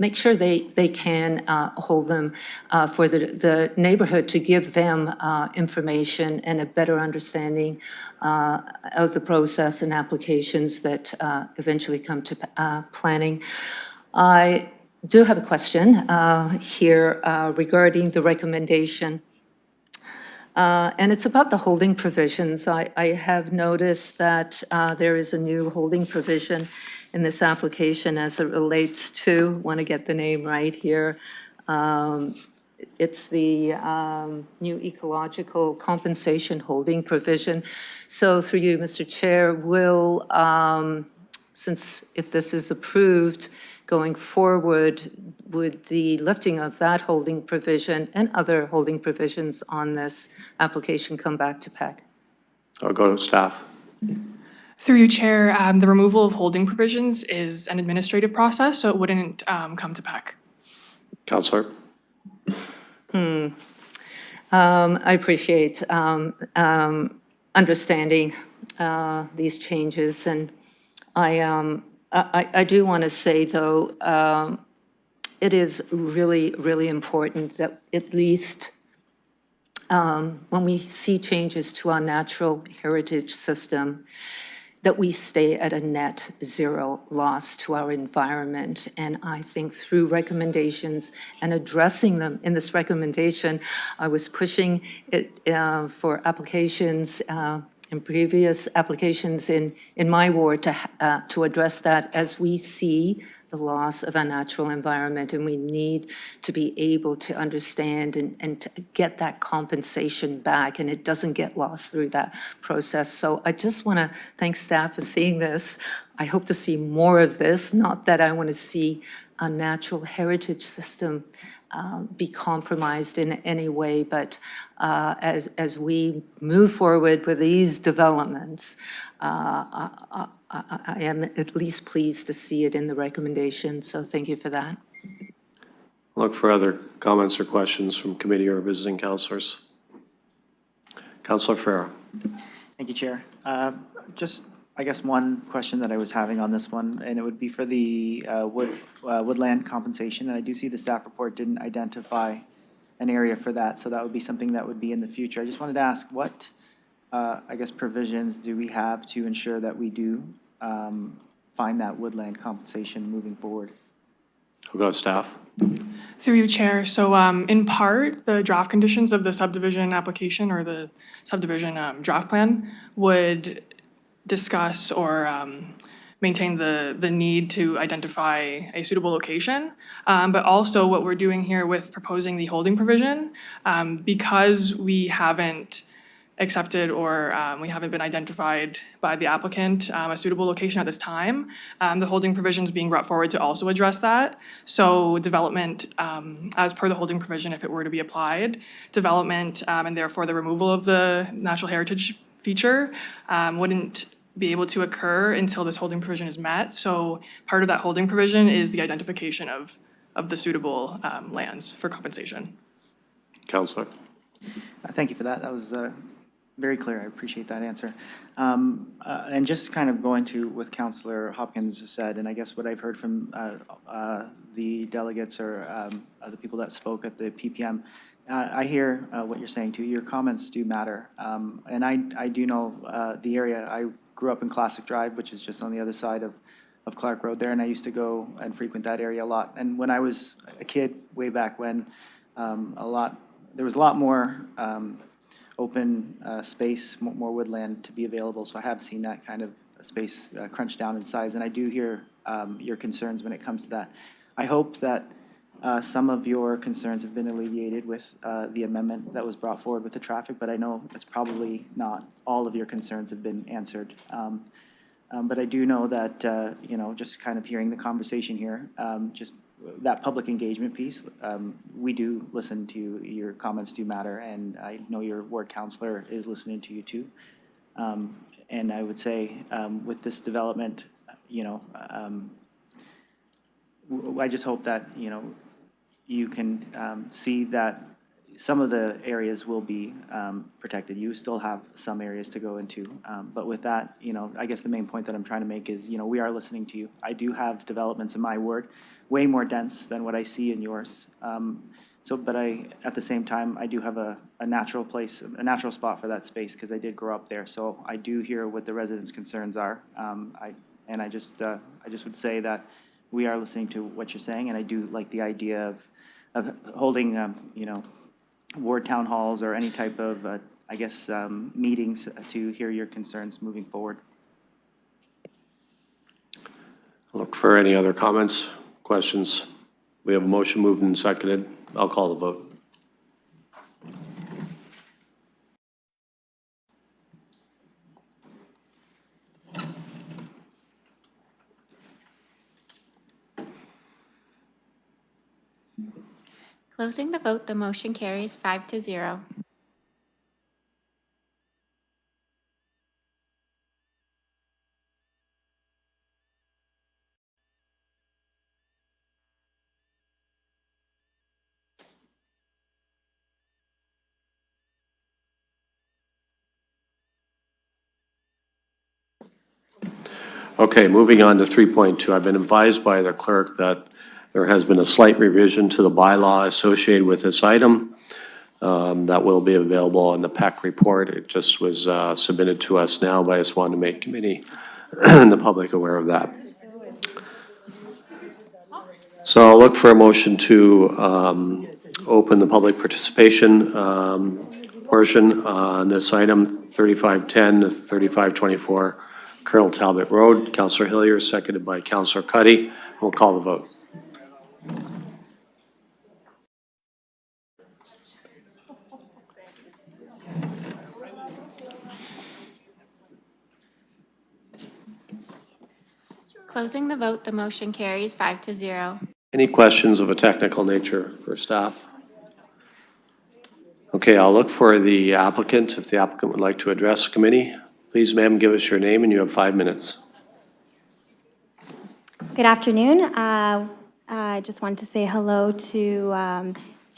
make sure they can hold them for the neighborhood, to give them information and a better understanding of the process and applications that eventually come to planning. I do have a question here regarding the recommendation, and it's about the holding provisions. I have noticed that there is a new holding provision in this application as it relates to, want to get the name right here, it's the new ecological compensation holding provision. So through you, Mr. Chair, will, since if this is approved, going forward, would the lifting of that holding provision and other holding provisions on this application come back to PEC? I'll go to staff. Through you, Chair, the removal of holding provisions is an administrative process, so it wouldn't come to PEC. Councillor. I appreciate understanding these changes, and I do want to say, though, it is really, really important that at least when we see changes to our natural heritage system, that we stay at a net zero loss to our environment. And I think through recommendations and addressing them in this recommendation, I was pushing it for applications in previous applications in my ward to address that as we see the loss of our natural environment, and we need to be able to understand and to get that compensation back, and it doesn't get lost through that process. So I just want to thank staff for seeing this. I hope to see more of this, not that I want to see a natural heritage system be compromised in any way, but as we move forward with these developments, I am at least pleased to see it in the recommendation, so thank you for that. Look for other comments or questions from committee or visiting councilors. Councilor Farrell. Thank you, Chair. Just, I guess, one question that I was having on this one, and it would be for the woodland compensation. And I do see the staff report didn't identify an area for that, so that would be something that would be in the future. I just wanted to ask what, I guess, provisions do we have to ensure that we do find that woodland compensation moving forward? We'll go staff. Through you, Chair. So in part, the draft conditions of the subdivision application or the subdivision draft plan would discuss or maintain the need to identify a suitable location. But also what we're doing here with proposing the holding provision, because we haven't accepted or we haven't been identified by the applicant a suitable location at this time, the holding provision is being brought forward to also address that. So development, as per the holding provision, if it were to be applied, development and therefore the removal of the natural heritage feature wouldn't be able to occur until this holding provision is met. So part of that holding provision is the identification of the suitable lands for compensation. Councilor. Thank you for that. That was very clear. I appreciate that answer. And just kind of going to what Councillor Hopkins said, and I guess what I've heard from the delegates or the people that spoke at the PPM, I hear what you're saying too. Your comments do matter. And I do know the area. I grew up in Classic Drive, which is just on the other side of Clark Road there, and I used to go and frequent that area a lot. And when I was a kid, way back when, there was a lot more open space, more woodland to be available. So I have seen that kind of space crunched down in size, and I do hear your concerns when it comes to that. I hope that some of your concerns have been alleviated with the amendment that was brought forward with the traffic, but I know it's probably not all of your concerns have been answered. But I do know that, just kind of hearing the conversation here, just that public engagement piece, we do listen to your comments do matter, and I know your ward councillor is listening to you too. And I would say with this development, I just hope that, you can see that some of the areas will be protected. You still have some areas to go into. But with that, I guess the main point that I'm trying to make is, we are listening to you. I do have developments in my ward, way more dense than what I see in yours. But at the same time, I do have a natural place, a natural spot for that space because I did grow up there. So I do hear what the residents' concerns are. I just would say that we are listening to what you're saying, and I do like the idea of holding, ward town halls or any type of, meetings to hear your concerns moving forward. Look for any other comments, questions. We have a motion moved and seconded. I'll call the vote. Closing the vote, the motion carries 5-0. Okay, moving on to 3.2. I've been advised by the clerk that there has been a slight revision to the bylaw associated with this item. That will be available on the PAC report. It just was submitted to us now, but I just wanted to make committee and the public aware of that. So I'll look for a motion to open the public participation portion on this item, 3510 to 3524 Colonel Talbot Road. Councillor Hillier, seconded by Councillor Cuddy. We'll call the vote. Closing the vote, the motion carries 5-0. Any questions of a technical nature for staff? Okay, I'll look for the applicant. If the applicant would like to address the committee, please, ma'am, give us your name and you have 5 minutes. Good afternoon. I just wanted to say hello to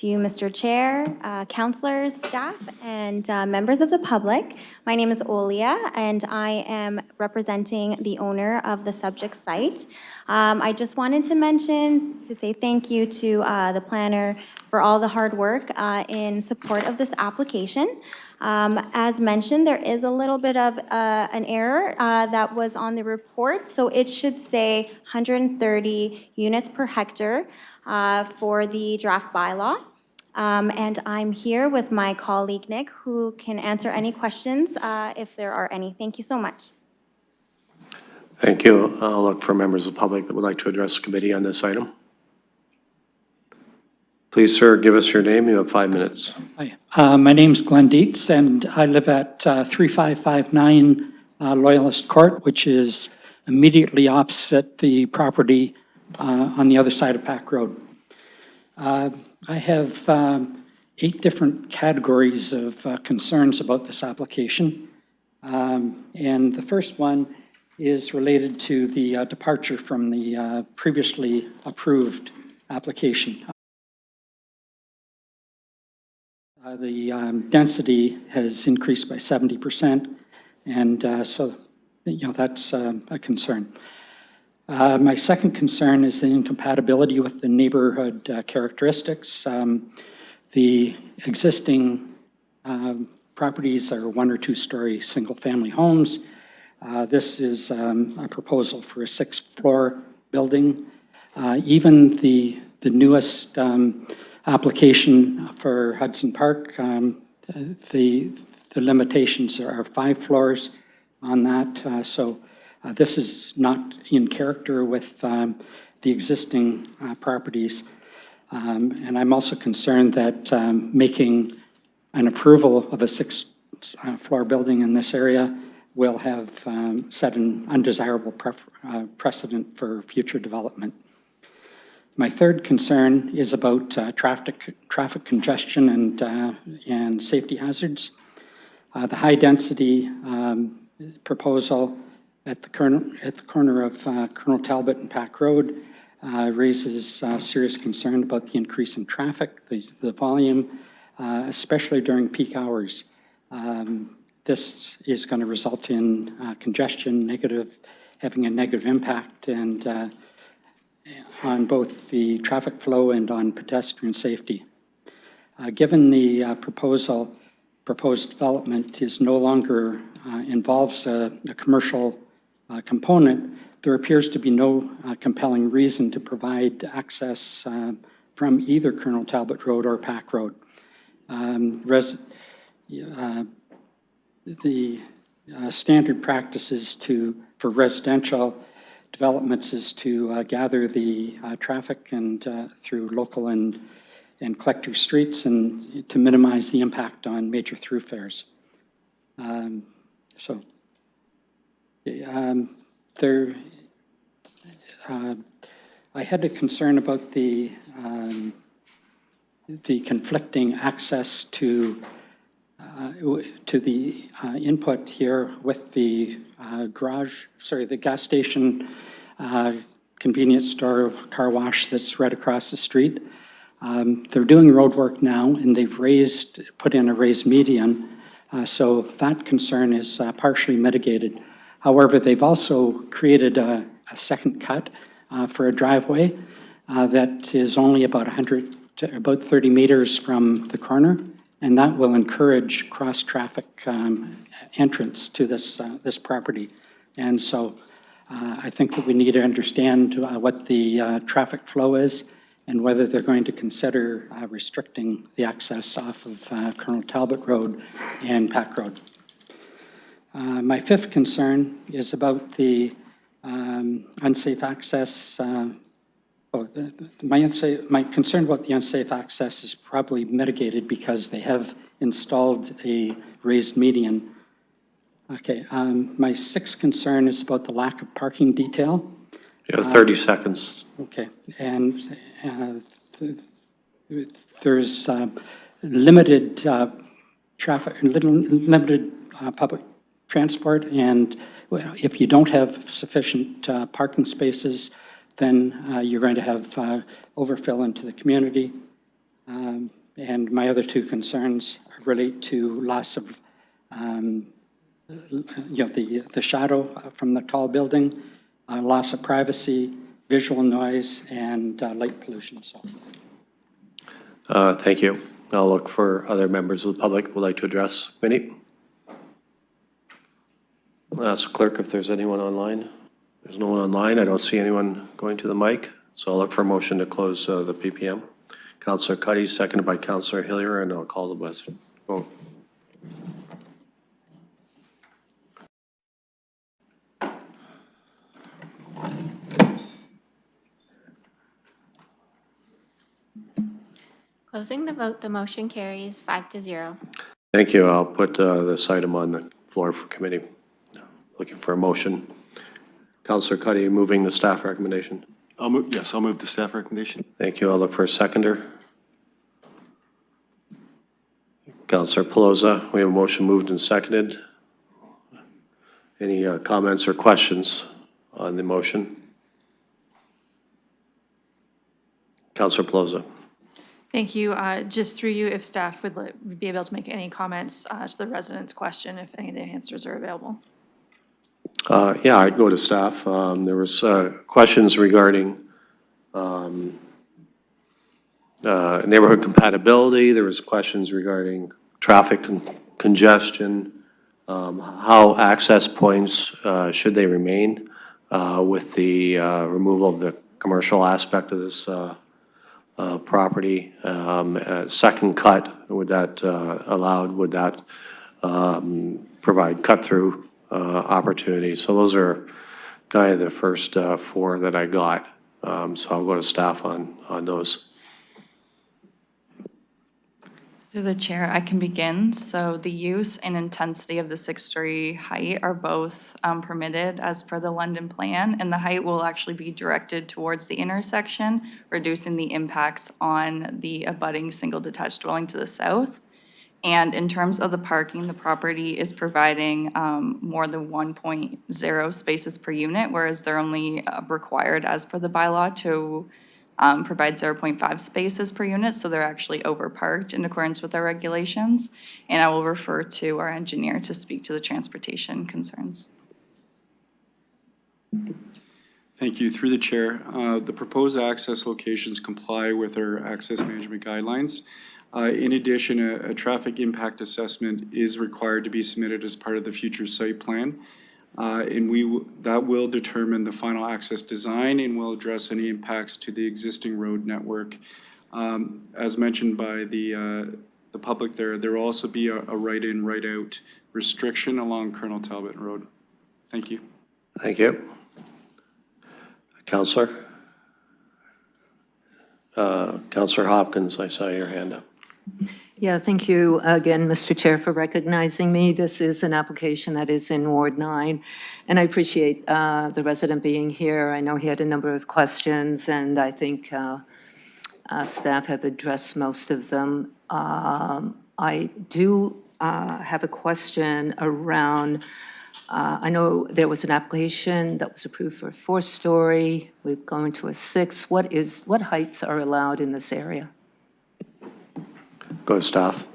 you, Mr. Chair, councilors, staff, and members of the public. My name is Olia, and I am representing the owner of the subject site. I just wanted to say thank you to the planner for all the hard work in support of this application. As mentioned, there is a little bit of an error that was on the report, so it should say 130 units per hectare for the draft bylaw. And I'm here with my colleague Nick, who can answer any questions if there are any. Thank you so much. Thank you. I'll look for members of the public that would like to address the committee on this item. Please, sir, give us your name. You have 5 minutes. Hi, my name's Glenn Dietz, and I live at 3559 Loyalist Court, which is immediately opposite the property on the other side of Pack Road. I have 8 different categories of concerns about this application. And the first one is related to the departure from the previously approved application. The density has increased by 70%, and so that's a concern. My second concern is the incompatibility with the neighborhood characteristics. The existing properties are 1- or 2-story single-family homes. This is a proposal for a 6th-floor building. Even the newest application for Hudson Park, the limitations are 5 floors on that. So this is not in character with the existing properties. And I'm also concerned that making an approval of a 6th-floor building in this area will have set an undesirable precedent for future development. My third concern is about traffic congestion and safety hazards. The high-density proposal at the corner of Colonel Talbot and Pack Road raises serious concern about the increase in traffic, the volume, especially during peak hours. This is going to result in congestion, having a negative impact and on both the traffic flow and on pedestrian safety. Given the proposed development is no longer involves a commercial component, there appears to be no compelling reason to provide access from either Colonel Talbot Road or Pack Road. The standard practices for residential developments is to gather the traffic and through local and collector streets and to minimize the impact on major thoroughfares. I had a concern about the conflicting access to the input here with the the gas station, convenience store, car wash that's right across the street. They're doing road work now, and they've put in a raised median, so that concern is partially mitigated. However, they've also created a second cut for a driveway that is only about 30 meters from the corner, and that will encourage cross-traffic entrance to this property. And so I think that we need to understand what the traffic flow is and whether they're going to consider restricting the access off of Colonel Talbot Road and Pack Road. My fifth concern is about the unsafe access. My concern about the unsafe access is probably mitigated because they have installed a raised median. Okay, my sixth concern is about the lack of parking detail. You have 30 seconds. Okay, and there's limited traffic, limited public transport, and if you don't have sufficient parking spaces, then you're going to have overfill into the community. And my other two concerns relate to loss of, the shadow from the tall building, loss of privacy, visual noise, and light pollution. So. Thank you. I'll look for other members of the public who would like to address the committee. I'll ask clerk if there's anyone online. There's no one online. I don't see anyone going to the mic, so I'll look for a motion to close the PPM. Councillor Cuddy, seconded by Councillor Hillier, and I'll call the vote. Closing the vote, the motion carries 5-0. Thank you. I'll put this item on the floor for committee. Looking for a motion. Councillor Cuddy, moving the staff recommendation. Yes, I'll move the staff recommendation. Thank you. I'll look for a seconder. Councillor Pelosa, we have a motion moved and seconded. Any comments or questions on the motion? Councillor Pelosa. Thank you. Just through you, if staff would be able to make any comments to the residents' question, if any of the answers are available. Yeah, I'd go to staff. There was questions regarding neighborhood compatibility. There was questions regarding traffic congestion, how access points should they remain with the removal of the commercial aspect of this property. Second cut, would that allowed? Would that provide cut-through opportunities? So those are kind of the first four that I got. So I'll go to staff on those. Through the chair, I can begin. So the use and intensity of the 6-story height are both permitted as per the London plan, and the height will actually be directed towards the intersection, reducing the impacts on the abutting single detached dwelling to the south. And in terms of the parking, the property is providing more than 1.0 spaces per unit, whereas they're only required as per the bylaw to provide 0.5 spaces per unit, so they're actually overparked in accordance with our regulations. And I will refer to our engineer to speak to the transportation concerns. Thank you. Through the chair, the proposed access locations comply with our access management guidelines. In addition, a traffic impact assessment is required to be submitted as part of the future site plan. And that will determine the final access design and will address any impacts to the existing road network. As mentioned by the public there will also be a right-in, right-out restriction along Colonel Talbot Road. Thank you. Thank you. Councillor? Councillor Hopkins, I saw your hand up. Yeah, thank you again, Mr. Chair, for recognizing me. This is an application that is in Ward 9, and I appreciate the resident being here. I know he had a number of questions, and I think staff have addressed most of them. I do have a question around, I know there was an application that was approved for a 4-story. We're going to a 6. What heights are allowed in this area? Go to staff.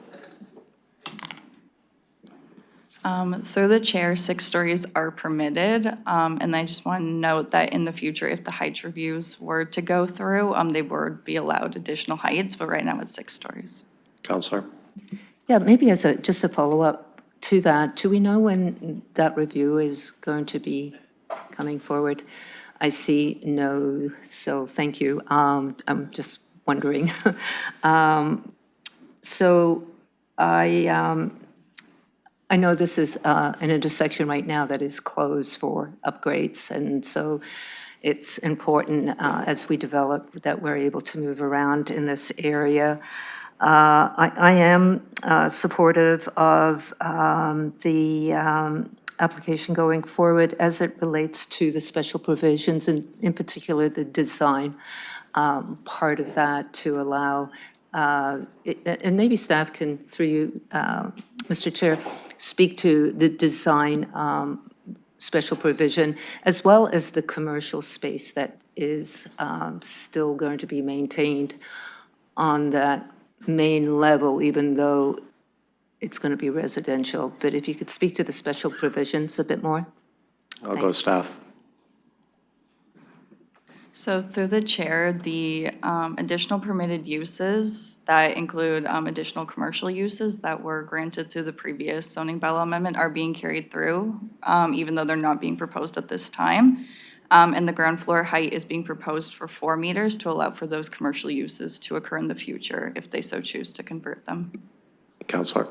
Through the chair, 6 stories are permitted. And I just want to note that in the future, if the height reviews were to go through, they would be allowed additional heights, but right now it's 6 stories. Counselor? Yeah, maybe as just a follow-up to that, do we know when that review is going to be coming forward? I see no, so thank you. I'm just wondering. So I know this is an intersection right now that is closed for upgrades, and so it's important as we develop that we're able to move around in this area. I am supportive of the application going forward as it relates to the special provisions, and in particular the design part of that to allow, and maybe staff can, through you, Mr. Chair, speak to the design special provision, as well as the commercial space that is still going to be maintained on that main level, even though it's going to be residential. But if you could speak to the special provisions a bit more. I'll go staff. So through the chair, the additional permitted uses that include additional commercial uses that were granted through the previous zoning bylaw amendment are being carried through, even though they're not being proposed at this time. And the ground floor height is being proposed for 4 meters to allow for those commercial uses to occur in the future if they so choose to convert them. Counselor?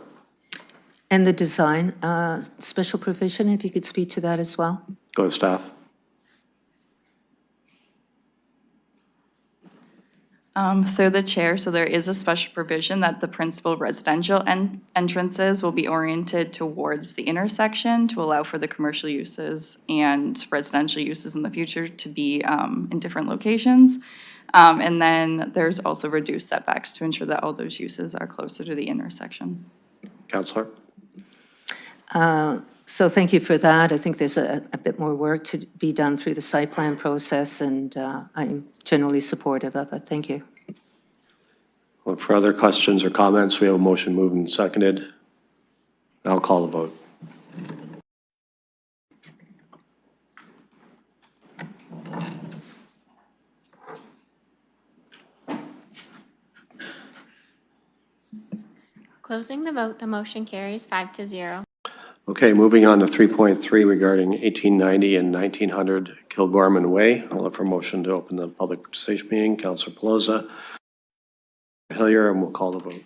And the design special provision, if you could speak to that as well. Go to staff. Through the chair, so there is a special provision that the principal residential entrances will be oriented towards the intersection to allow for the commercial uses and residential uses in the future to be in different locations. And then there's also reduced setbacks to ensure that all those uses are closer to the intersection. Counselor? So thank you for that. I think there's a bit more work to be done through the site plan process, and I'm generally supportive of it. Thank you. Well, for other questions or comments, we have a motion moved and seconded. I'll call the vote. Closing the vote, the motion carries 5-0. Okay, moving on to 3.3 regarding 1890 and 1900 Kilgorman Way. I'll look for a motion to open the public participation meeting. Councilor Pelosa, Hillier, and we'll call the vote.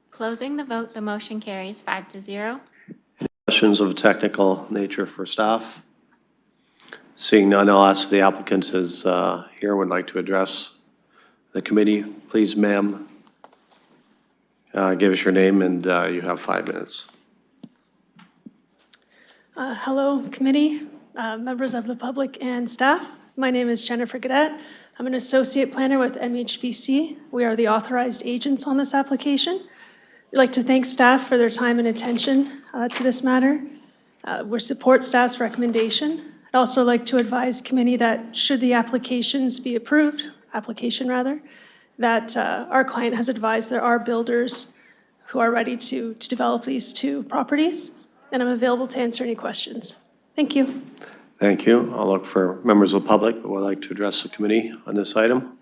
Closing the vote, the motion carries 5-0. Questions of a technical nature for staff? Seeing none, I'll ask the applicant is here, would like to address the committee. Please, ma'am, give us your name, and you have 5 minutes. Hello, committee, members of the public, and staff. My name is Jennifer Gadet. I'm an associate planner with MHBC. We are the authorized agents on this application. I'd like to thank staff for their time and attention to this matter. We support staff's recommendation. I'd also like to advise committee that should the application rather, that our client has advised there are builders who are ready to develop these 2 properties, and I'm available to answer any questions. Thank you. Thank you. I'll look for members of the public that would like to address the committee on this item.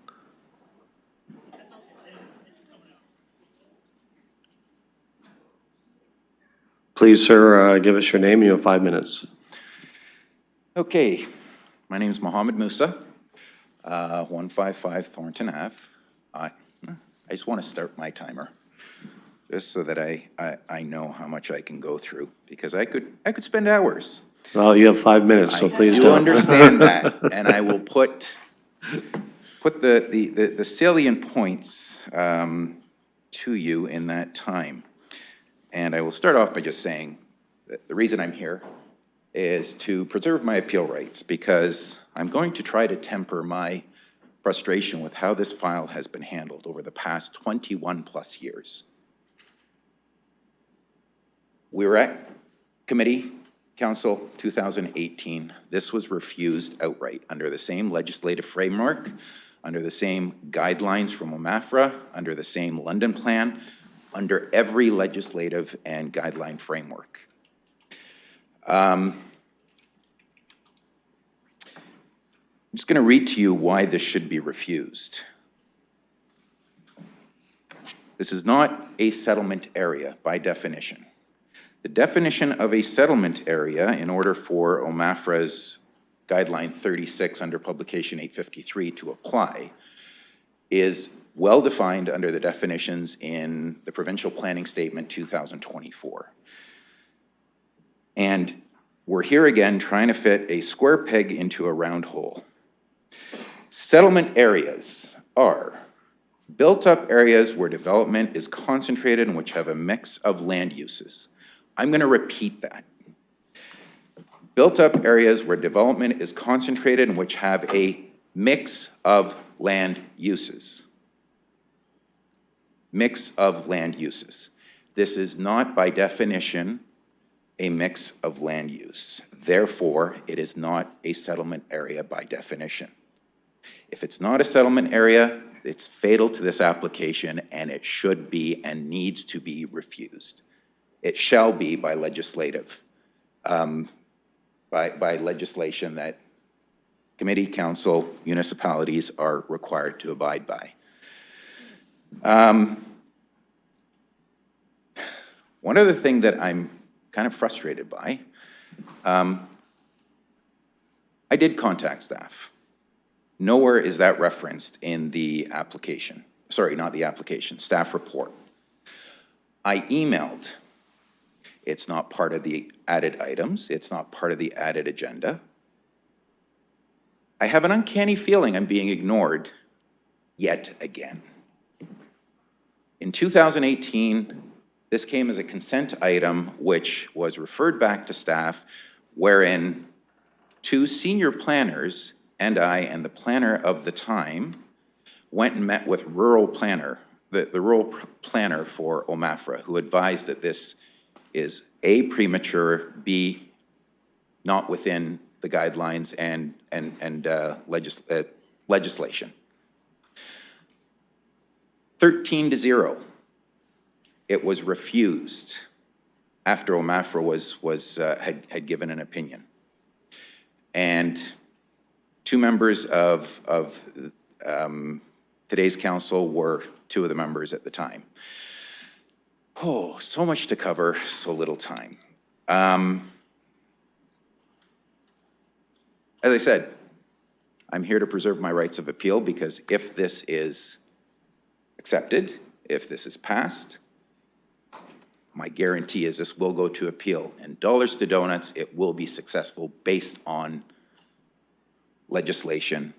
Please, sir, give us your name. You have 5 minutes. Okay, my name is Mohammed Musa, 155 Thornton Ave. I just want to start my timer, just so that I know how much I can go through, because I could spend hours. Well, you have 5 minutes, so please don't. I understand that, and I will put the salient points to you in that time. And I will start off by just saying that the reason I'm here is to preserve my appeal rights, because I'm going to try to temper my frustration with how this file has been handled over the past 21 plus years. We were at committee Council, 2018, this was refused outright under the same legislative framework, under the same guidelines from OMAFRA, under the same London plan, under every legislative and guideline framework. I'm just going to read to you why this should be refused. This is not a settlement area by definition. The definition of a settlement area, in order for OMAFRA's Guideline 36 under Publication 853 to apply, is well defined under the definitions in the Provincial Planning Statement 2024. And we're here again trying to fit a square peg into a round hole. Settlement areas are built-up areas where development is concentrated and which have a mix of land uses. I'm going to repeat that. Built-up areas where development is concentrated and which have a mix of land uses. Mix of land uses. This is not, by definition, a mix of land use. Therefore, it is not a settlement area by definition. If it's not a settlement area, it's fatal to this application, and it should be and needs to be refused. It shall be by legislative, by legislation that committee, council, municipalities are required to abide by. One other thing that I'm kind of frustrated by, I did contact staff. Nowhere is that referenced in the application. Sorry, not the application, staff report. I emailed. It's not part of the added items. It's not part of the added agenda. I have an uncanny feeling I'm being ignored yet again. In 2018, this came as a consent item which was referred back to staff, wherein two senior planners and I and the planner of the time went and met with rural planner, the rural planner for OMAFRA, who advised that this is A, premature, B, not within the guidelines and legislation. 13-0. It was refused after OMAFRA had given an opinion. And two members of today's council were two of the members at the time. Oh, so much to cover, so little time. As I said, I'm here to preserve my rights of appeal, because if this is accepted, if this is passed, my guarantee is this will go to appeal. And dollars to donuts, it will be successful based on legislation,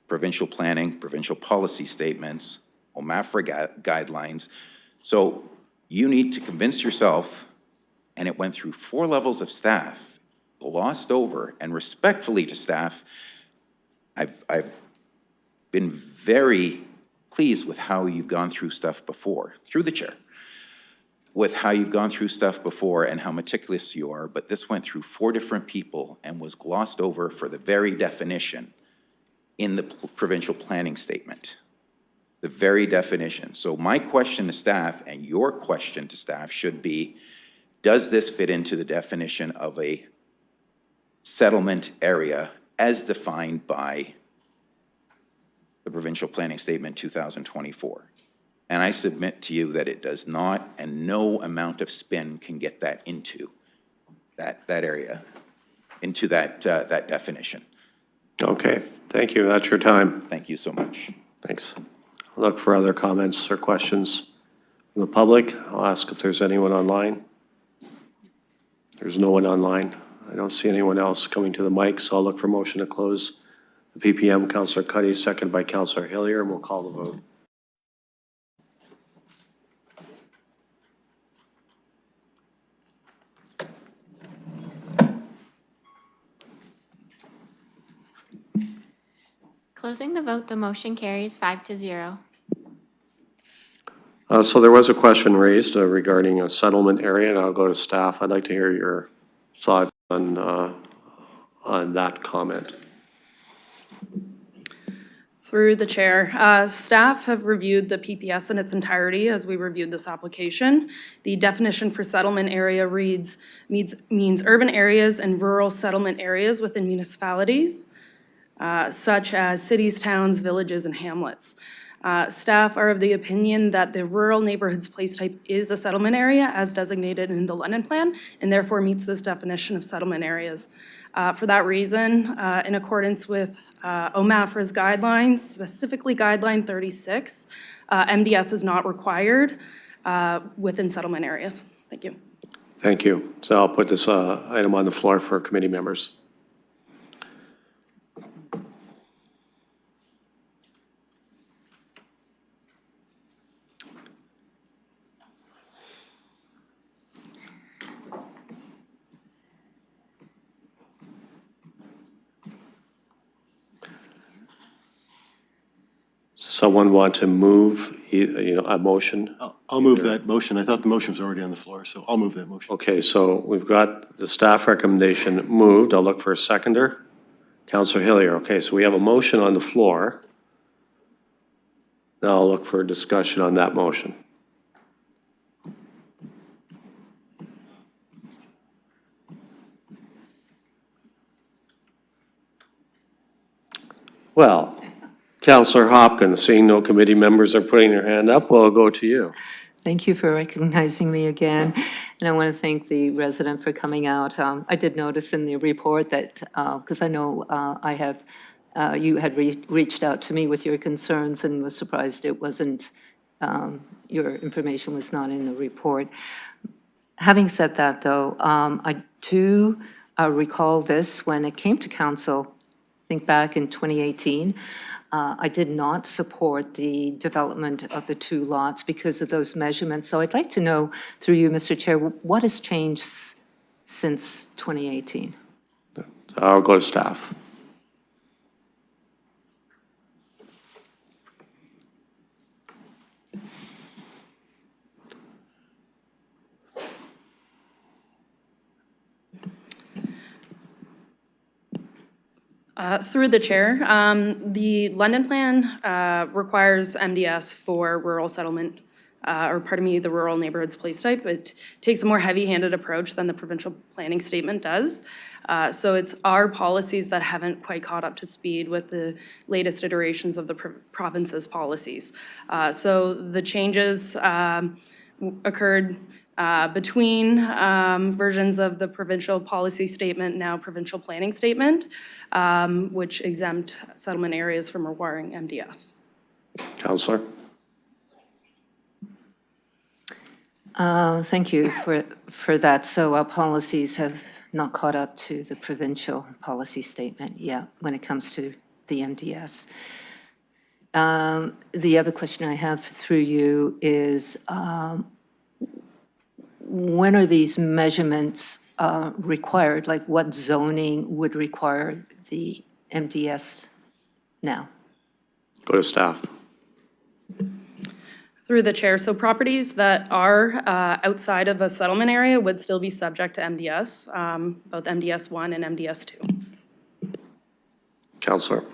provincial planning, provincial policy statements, OMAFRA guidelines. So you need to convince yourself, and it went through 4 levels of staff, glossed over, and respectfully to staff, I've been very pleased with how you've gone through stuff before, through the chair, with how you've gone through stuff before and how meticulous you are, but this went through 4 different people and was glossed over for the very definition in the provincial planning statement. The very definition. So my question to staff and your question to staff should be, does this fit into the definition of a settlement area as defined by the Provincial Planning Statement 2024? And I submit to you that it does not, and no amount of spin can get that into that area, into that definition. Okay, thank you. That's your time. Thank you so much. Thanks. I'll look for other comments or questions from the public. I'll ask if there's anyone online. There's no one online. I don't see anyone else coming to the mic, so I'll look for motion to close the PPM. Councillor Cuddy, second by Councillor Hillier, and we'll call the vote. Closing the vote, the motion carries 5-0. So there was a question raised regarding a settlement area, and I'll go to staff. I'd like to hear your thoughts. on that comment? Through the chair, staff have reviewed the PPS in its entirety as we reviewed this application. The definition for settlement area means urban areas and rural settlement areas within municipalities, such as cities, towns, villages, and hamlets. Staff are of the opinion that the rural neighborhoods place type is a settlement area as designated in the London Plan and therefore meets this definition of settlement areas. For that reason, in accordance with OMAFRA's guidelines, specifically Guideline 36, MDS is not required within settlement areas. Thank you. Thank you. So I'll put this item on the floor for committee members. Someone want to move a motion? I'll move that motion. I thought the motion was already on the floor, so I'll move that motion. Okay, so we've got the staff recommendation moved. I'll look for a seconder. Councillor Hillier. Okay, so we have a motion on the floor. Now I'll look for a discussion on that motion. Well, Councillor Hopkins, seeing no committee members are putting their hand up, we'll go to you. Thank you for recognizing me again. And I want to thank the resident for coming out. I did notice in the report that, because I know you had reached out to me with your concerns and was surprised it wasn't, your information was not in the report. Having said that, though, I do recall this when it came to council, I think back in 2018. I did not support the development of the two lots because of those measurements. So I'd like to know, through you, Mr. Chair, what has changed since 2018? I'll go to staff. Through the chair, the London Plan requires MDS for rural settlement, the rural neighborhoods place type. It takes a more heavy-handed approach than the provincial planning statement does. So it's our policies that haven't quite caught up to speed with the latest iterations of the province's policies. So the changes occurred between versions of the provincial policy statement, now provincial planning statement, which exempt settlement areas from requiring MDS. Councillor. Thank you for that. So our policies have not caught up to the provincial policy statement yet when it comes to the MDS. The other question I have through you is, when are these measurements required? Like what zoning would require the MDS now? Go to staff. Through the chair, so properties that are outside of a settlement area would still be subject to MDS, both MDS 1 and MDS 2. Councillor.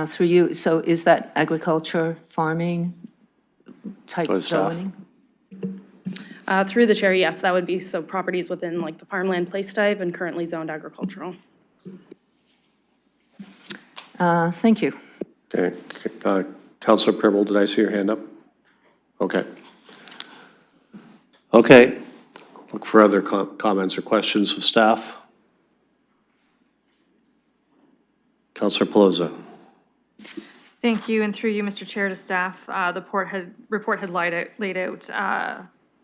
Through you, so is that agriculture, farming type zoning? Through the chair, yes, that would be so properties within like the farmland place type and currently zoned agricultural. Thank you. Okay, Councillor Purble, did I see your hand up? Okay. Okay, look for other comments or questions of staff. Councillor Pelosi. Thank you, and through you, Mr. Chair, to staff, the report had laid out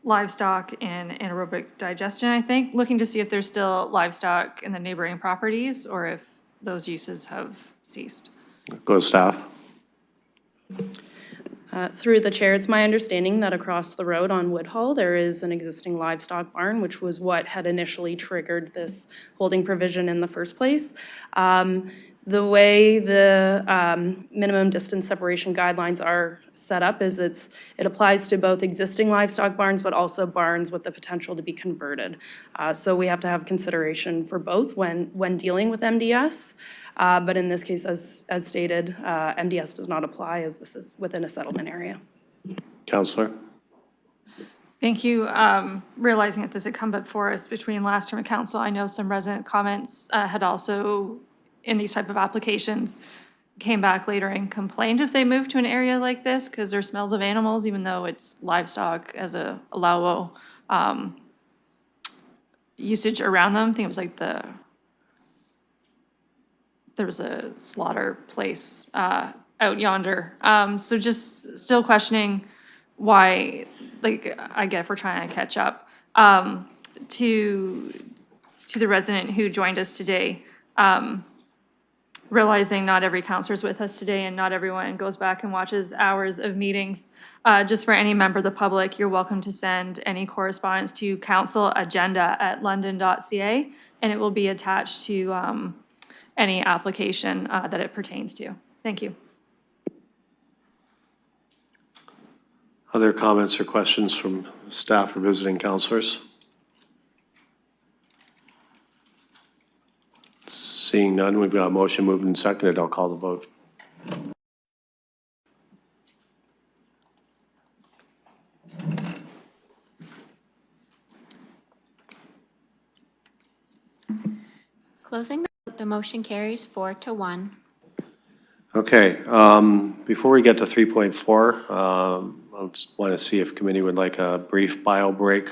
livestock and anaerobic digestion, I think, looking to see if there's still livestock in the neighboring properties or if those uses have ceased. Go to staff. Through the chair, it's my understanding that across the road on Woodhull, there is an existing livestock barn, which was what had initially triggered this holding provision in the first place. The way the minimum distance separation guidelines are set up is it applies to both existing livestock barns, but also barns with the potential to be converted. So we have to have consideration for both when dealing with MDS. But in this case, as stated, MDS does not apply as this is within a settlement area. Counselor? Thank you. Realizing that this had come before us between last term of council, I know some resident comments had also, in these type of applications, came back later and complained if they moved to an area like this because there smells of animals, even though it's livestock as a allowable usage around them. I think it was like there was a slaughter place out yonder. So just still questioning why, like, I get if we're trying to catch up, to the resident who joined us today, realizing not every counselor is with us today and not everyone goes back and watches hours of meetings. Just for any member of the public, you're welcome to send any correspondence to councilagenda@london.ca, and it will be attached to any application that it pertains to. Thank you. Other comments or questions from staff or visiting counselors? Seeing none, we've got a motion moved and seconded. I'll call the vote. Closing the motion carries 4-1. Okay, before we get to 3.4, I just want to see if committee would like a brief bio break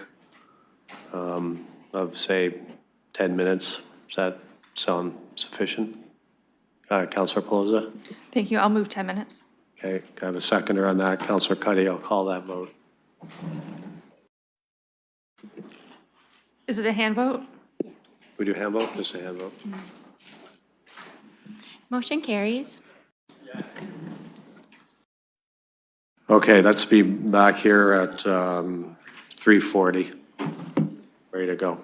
of, say, 10 minutes. Does that sound sufficient? Councilor Pelosi? Thank you. I'll move 10 minutes. Okay, can I have a seconder on that? Councilor Cuddy, I'll call that vote. Is it a hand vote? We do hand vote? Just a hand vote. Motion carries. Okay, let's be back here at 3:40. Ready to go.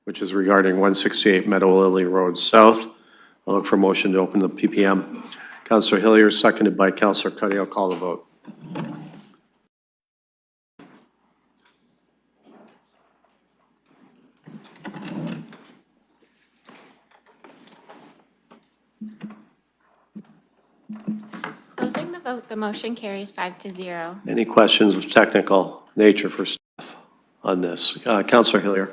which is regarding 168 Meadow Lily Road South. I'll look for a motion to open the PPM. Councillor Hillier, seconded by Councillor Cuddy. I'll call the vote. Closing the vote, the motion carries 5-0. Any questions of technical nature for staff on this? Councillor Hillier.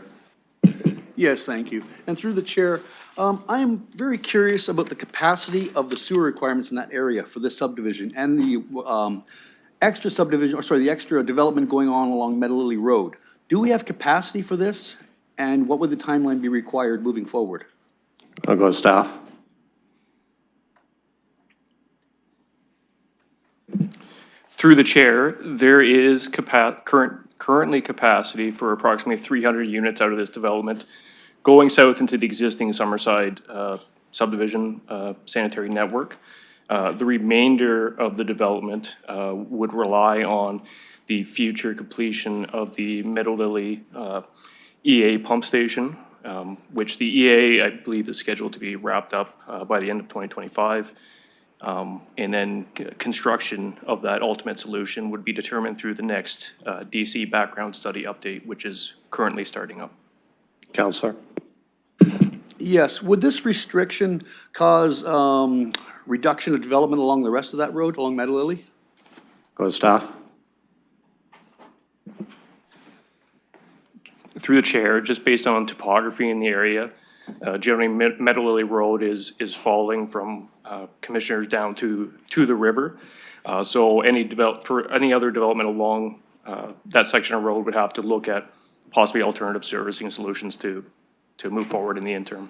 Yes, thank you. And through the chair, I am very curious about the capacity of the sewer requirements in that area for this subdivision and the extra subdivision, or sorry, the extra development going on along Meadow Lily Road. Do we have capacity for this? And what would the timeline be required moving forward? I'll go to staff. Through the chair, there is currently capacity for approximately 300 units out of this development going south into the existing Summerside subdivision sanitary network. The remainder of the development would rely on the future completion of the Meadow Lily EA pump station, which the EA, I believe, is scheduled to be wrapped up by the end of 2025. And then construction of that ultimate solution would be determined through the next DC background study update, which is currently starting up. Councillor. Yes, would this restriction cause reduction of development along the rest of that road, along Meadow Lily? Go to staff. Through the chair, just based on topography in the area, generally Meadow Lily Road is falling from Commissioners down to the river. So for any other development along that section of road would have to look at possibly alternative servicing solutions to move forward in the interim.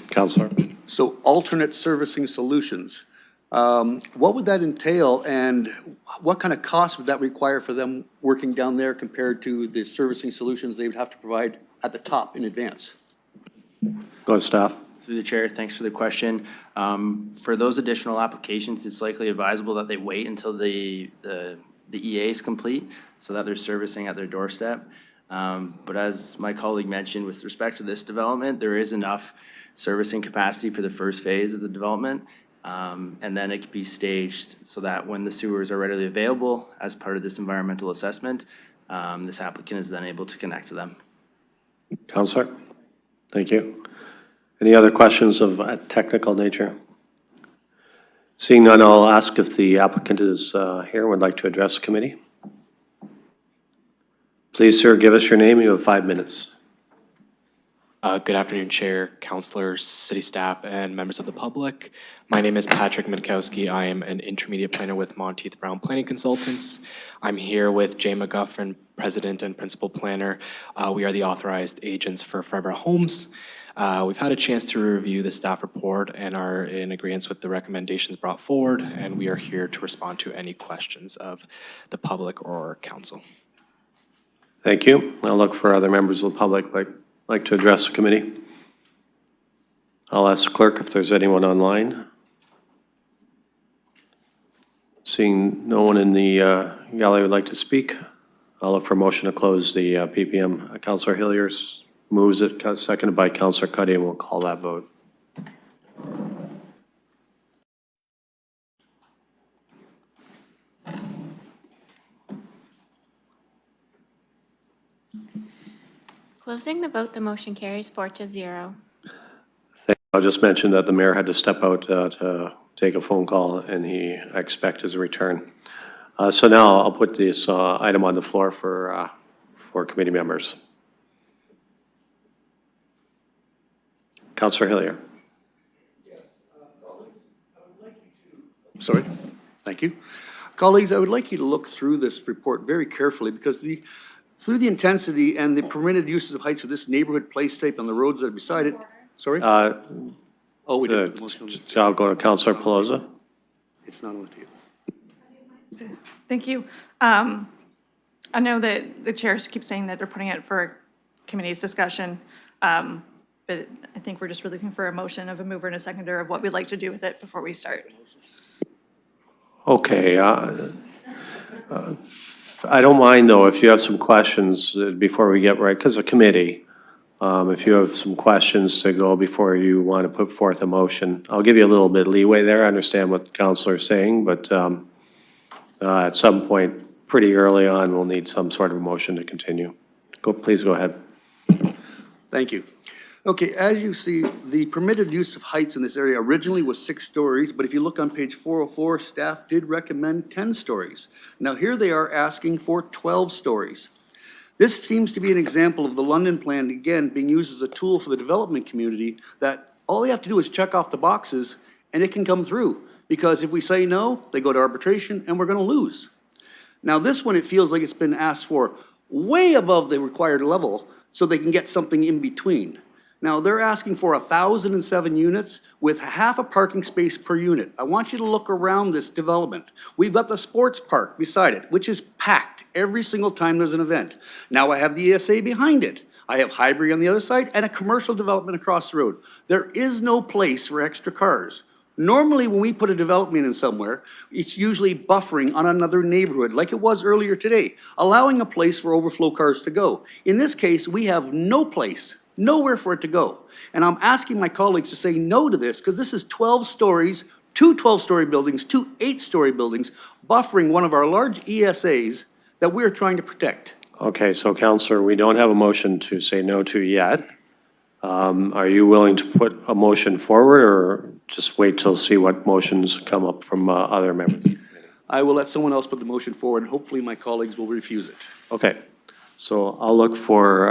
Councillor. So alternate servicing solutions. What would that entail, and what kind of cost would that require for them working down there compared to the servicing solutions they would have to provide at the top in advance? Go to staff. Through the chair, thanks for the question. For those additional applications, it's likely advisable that they wait until the EA is complete so that they're servicing at their doorstep. But as my colleague mentioned, with respect to this development, there is enough servicing capacity for the first phase of the development. And then it could be staged so that when the sewers are readily available as part of this environmental assessment, this applicant is then able to connect to them. Councillor. Thank you. Any other questions of a technical nature? Seeing none, I'll ask if the applicant is here and would like to address the committee. Please, sir, give us your name. You have 5 minutes. Good afternoon, Chair, councilors, city staff, and members of the public. My name is Patrick Mitkowski. I am an intermediate planner with Monteith Brown Planning Consultants. I'm here with Jay McGuffin, President and Principal Planner. We are the authorized agents for Forever Homes. We've had a chance to review the staff report and are in agreement with the recommendations brought forward, and we are here to respond to any questions of the public or council. Thank you. I'll look for other members of the public like to address the committee. I'll ask the clerk if there's anyone online. Seeing no one in the gallery would like to speak, I'll look for a motion to close the PPM. Councillor Hillier moves it, seconded by Councillor Cuddy, and we'll call that vote. Closing the vote, the motion carries 4-0. I'll just mention that the mayor had to step out to take a phone call, and I expect his return. So now I'll put this item on the floor for committee members. Councillor Hillier. Yes, colleagues, I would like you to. Sorry, thank you. Colleagues, I would like you to look through this report very carefully because through the intensity and the permitted uses of heights of this neighborhood place type on the roads that are beside it. Sorry? We did. I'll go to Councillor Pelosi. It's not on the table. Thank you. I know that the chairs keep saying that they're putting it for committee's discussion, but I think we're just really looking for a motion of a mover and a seconder of what we'd like to do with it before we start. Okay. I don't mind, though, if you have some questions before we get right, because a committee, If you have some questions to go before you want to put forth a motion, I'll give you a little bit leeway there. I understand what the counselor is saying, but at some point, pretty early on, we'll need some sort of motion to continue. Please go ahead. Thank you. Okay, as you see, the permitted use of heights in this area originally was 6 stories, but if you look on page 404, staff did recommend 10 stories. Now here they are asking for 12 stories. This seems to be an example of the London plan, again, being used as a tool for the development community, that all they have to do is check off the boxes and it can come through. Because if we say no, they go to arbitration and we're going to lose. Now this one, it feels like it's been asked for way above the required level so they can get something in between. Now they're asking for 1,007 units with half a parking space per unit. I want you to look around this development. We've got the sports park beside it, which is packed every single time there's an event. Now I have the ESA behind it. I have Highbury on the other side and a commercial development across the road. There is no place for extra cars. Normally, when we put a development in somewhere, it's usually buffering on another neighborhood, like it was earlier today, allowing a place for overflow cars to go. In this case, we have no place, nowhere for it to go. And I'm asking my colleagues to say no to this, because this is 12 stories, 2 12-story buildings, 2 8-story buildings, buffering one of our large ESAs that we're trying to protect. Okay, so Counselor, we don't have a motion to say no to yet. Are you willing to put a motion forward, or just wait till see what motions come up from other members? I will let someone else put the motion forward, and hopefully my colleagues will refuse it. Okay, so I'll look for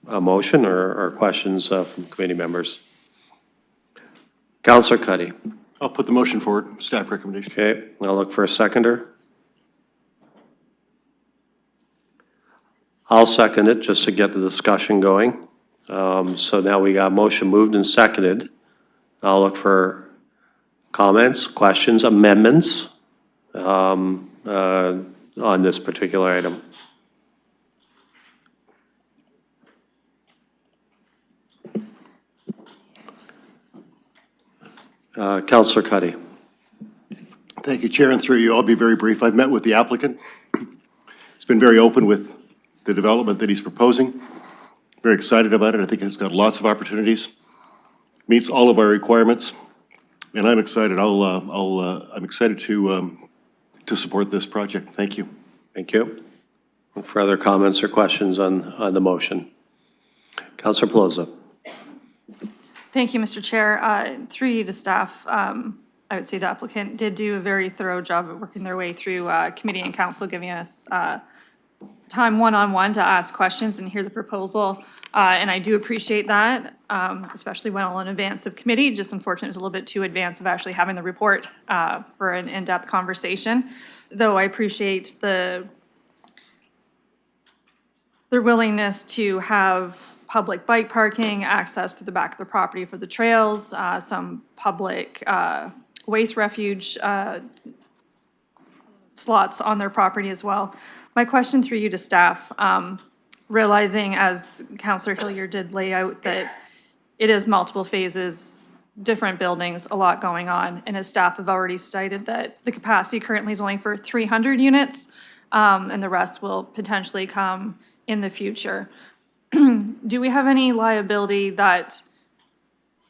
a motion or questions from committee members. Counselor Cuddy. I'll put the motion forward, staff recommendation. Okay, I'll look for a seconder. I'll second it just to get the discussion going. So now we got motion moved and seconded. I'll look for comments, questions, amendments on this particular item. Councillor Cuddy. Thank you, Chair, and through you, I'll be very brief. I've met with the applicant. He's been very open with the development that he's proposing. Very excited about it. I think it's got lots of opportunities, meets all of our requirements, and I'm excited. I'm excited to support this project. Thank you. Thank you. Further comments or questions on the motion? Councillor Pelosi. Thank you, Mr. Chair. Through you to staff, I would say the applicant did do a very thorough job of working their way through committee and council, giving us time one-on-one to ask questions and hear the proposal. And I do appreciate that, especially well in advance of committee. Just unfortunately, it was a little bit too advanced of actually having the report for an in-depth conversation. Though I appreciate their willingness to have public bike parking, access to the back of the property for the trails, some public waste refuge slots on their property as well. My question through you to staff, realizing as Councillor Hilliard did lay out that it is multiple phases, different buildings, a lot going on, and as staff have already cited that the capacity currently is only for 300 units, and the rest will potentially come in the future. Do we have any liability that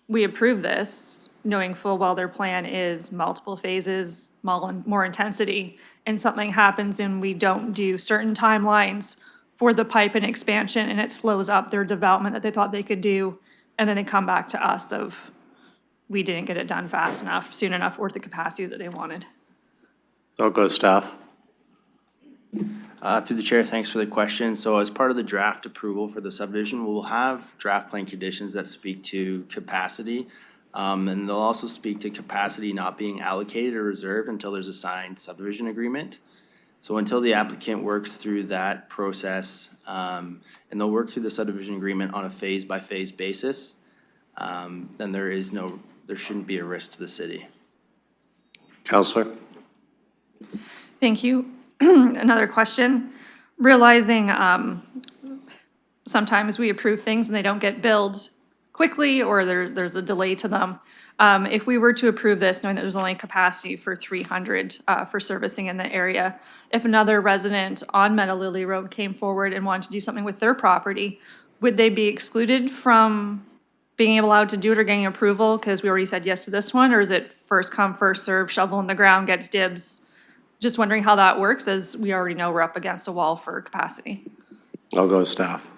we approve this, knowing full well their plan is multiple phases, more intensity, and something happens and we don't do certain timelines for the pipe and expansion and it slows up their development that they thought they could do, and then they come back to us of we didn't get it done fast enough, soon enough, or the capacity that they wanted? I'll go staff. Through the chair, thanks for the question. So as part of the draft approval for the subdivision, we'll have draft plan conditions that speak to capacity. And they'll also speak to capacity not being allocated or reserved until there's a signed subdivision agreement. So until the applicant works through that process, and they'll work through the subdivision agreement on a phase-by-phase basis, then there shouldn't be a risk to the city. Councillor. Thank you. Another question. Realizing sometimes we approve things and they don't get billed quickly or there's a delay to them. If we were to approve this, knowing that there's only capacity for 300 for servicing in the area, if another resident on Meadow Lily Road came forward and wanted to do something with their property, would they be excluded from being allowed to do it or getting approval? Because we already said yes to this one, or is it first come, first serve, shovel in the ground, gets dibs? Just wondering how that works, as we already know we're up against a wall for capacity. I'll go to staff.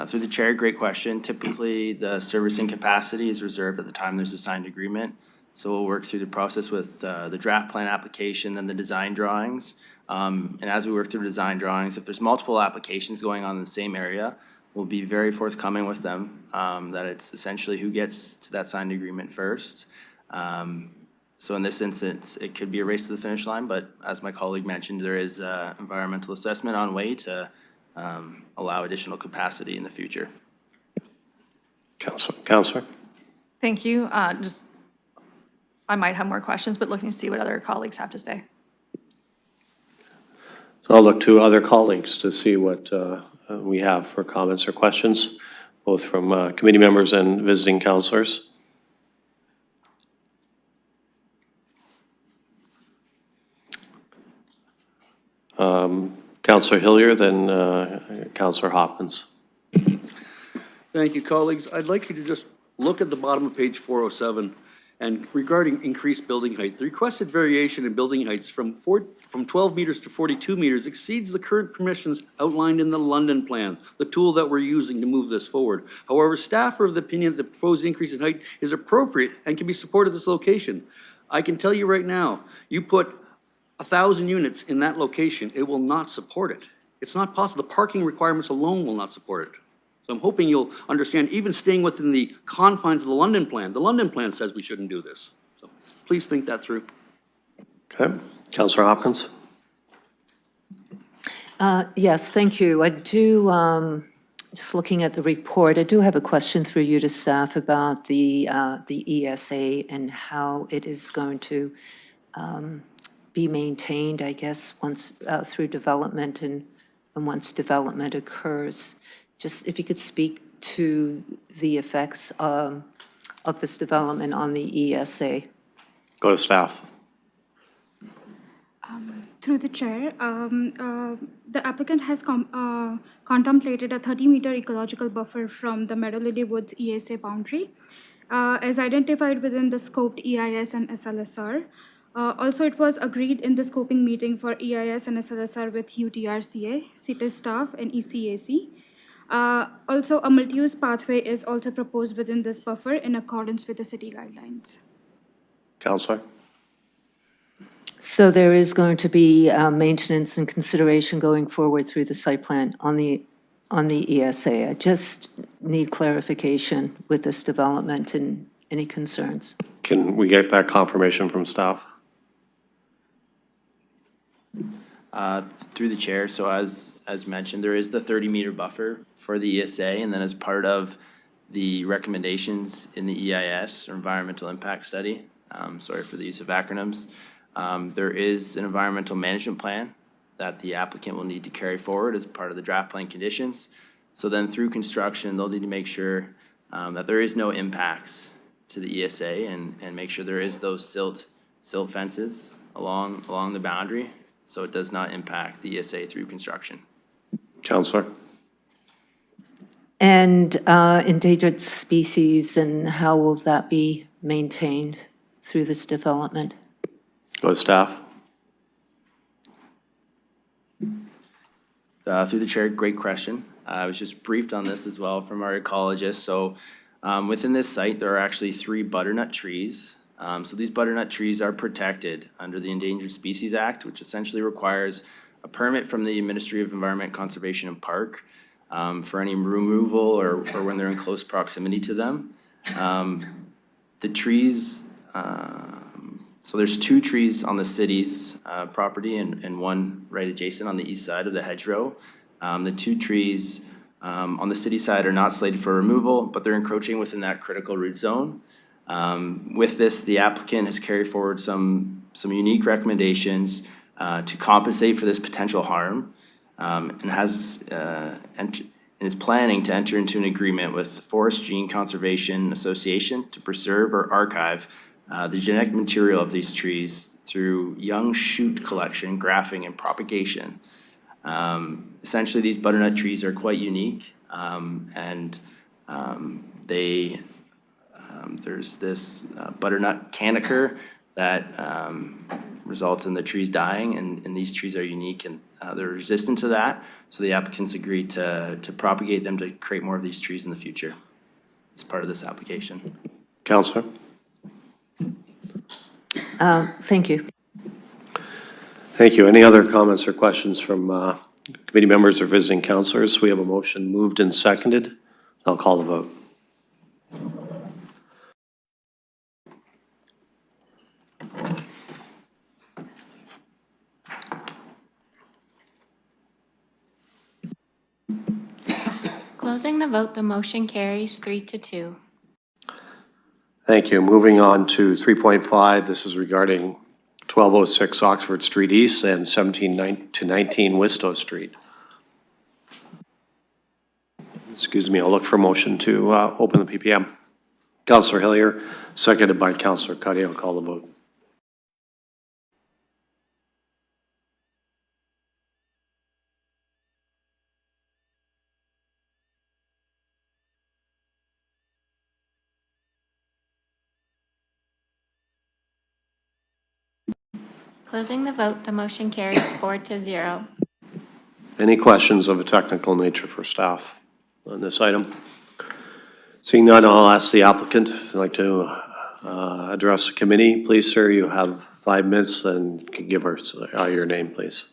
Through the chair, great question. Typically, the servicing capacity is reserved at the time there's a signed agreement. So we'll work through the process with the draft plan application and the design drawings. And as we work through design drawings, if there's multiple applications going on in the same area, we'll be very forthcoming with them that it's essentially who gets to that signed agreement first. So in this instance, it could be a race to the finish line, but as my colleague mentioned, there is environmental assessment on way to allow additional capacity in the future. Councillor. Thank you. I might have more questions, but looking to see what other colleagues have to say. So I'll look to other colleagues to see what we have for comments or questions, both from committee members and visiting councillors. Councillor Hillier, then Councillor Hopkins. Thank you, colleagues. I'd like you to just look at the bottom of page 407 and regarding increased building height. The requested variation in building heights from 12 meters to 42 meters exceeds the current permissions outlined in the London plan, the tool that we're using to move this forward. However, staff are of the opinion that the proposed increase in height is appropriate and can be supported at this location. I can tell you right now, you put 1,000 units in that location, it will not support it. It's not possible. The parking requirements alone will not support it. So I'm hoping you'll understand, even staying within the confines of the London plan says we shouldn't do this. So please think that through. Okay. Councillor Hopkins. Yes, thank you. I do, just looking at the report, I do have a question through you to staff about the ESA and how it is going to be maintained, I guess, once through development and once development occurs. Just if you could speak to the effects of this development on the ESA. Go to staff. Through the chair, the applicant has contemplated a 30-meter ecological buffer from the Meadow Lily Woods ESA boundary, as identified within the scoped EIS and SLSR. Also, it was agreed in the scoping meeting for EIS and SLSR with UTRCA, CITES staff, and ECAC. Also, a multi-use pathway is also proposed within this buffer in accordance with the city guidelines. Councillor. So there is going to be maintenance and consideration going forward through the site plan on the ESA. I just need clarification with this development and any concerns. Can we get that confirmation from staff? Through the chair, so as mentioned, there is the 30-meter buffer for the ESA, and then as part of the recommendations in the EIS, or Environmental Impact Study, sorry for the use of acronyms, there is an environmental management plan that the applicant will need to carry forward as part of the draft plan conditions. So then through construction, they'll need to make sure that there is no impacts to the ESA and make sure there is those silt fences along the boundary, so it does not impact the ESA through construction. Councillor. And endangered species, and how will that be maintained through this development? Go to staff. Through the chair, great question. I was just briefed on this as well from our ecologist. So within this site, there are actually 3 butternut trees. So these butternut trees are protected under the Endangered Species Act, which essentially requires a permit from the Ministry of Environment, Conservation and Park for any removal or when they're in close proximity to them. The trees, so there's 2 trees on the city's property and 1 right adjacent on the east side of the hedgerow. The 2 trees on the city side are not slated for removal, but they're encroaching within that critical root zone. With this, the applicant has carried forward some unique recommendations to compensate for this potential harm, and is planning to enter into an agreement with the Forest Gene Conservation Association to preserve or archive the genetic material of these trees through young shoot collection, grafting, and propagation. Essentially, these butternut trees are quite unique. And there's this butternut canister that results in the trees dying, and these trees are unique and they're resistant to that. So the applicants agreed to propagate them to create more of these trees in the future as part of this application. Councillor? Thank you. Thank you. Any other comments or questions from committee members or visiting councillors? We have a motion moved and seconded. I'll call the vote. Closing the vote, the motion carries 3-2. Thank you. Moving on to 3.5. This is regarding 1206 Oxford Street East and 17 to 19 Wistow Street. Excuse me, I'll look for a motion to open the PPM. Councillor Hillier, seconded by Councillor Cuddy. I'll call the vote. Closing the vote, the motion carries 4-0. Any questions of a technical nature for staff on this item? Seeing none, I'll ask the applicant if they'd like to address the committee. Please, sir, you have 5 minutes and can give us your name, please.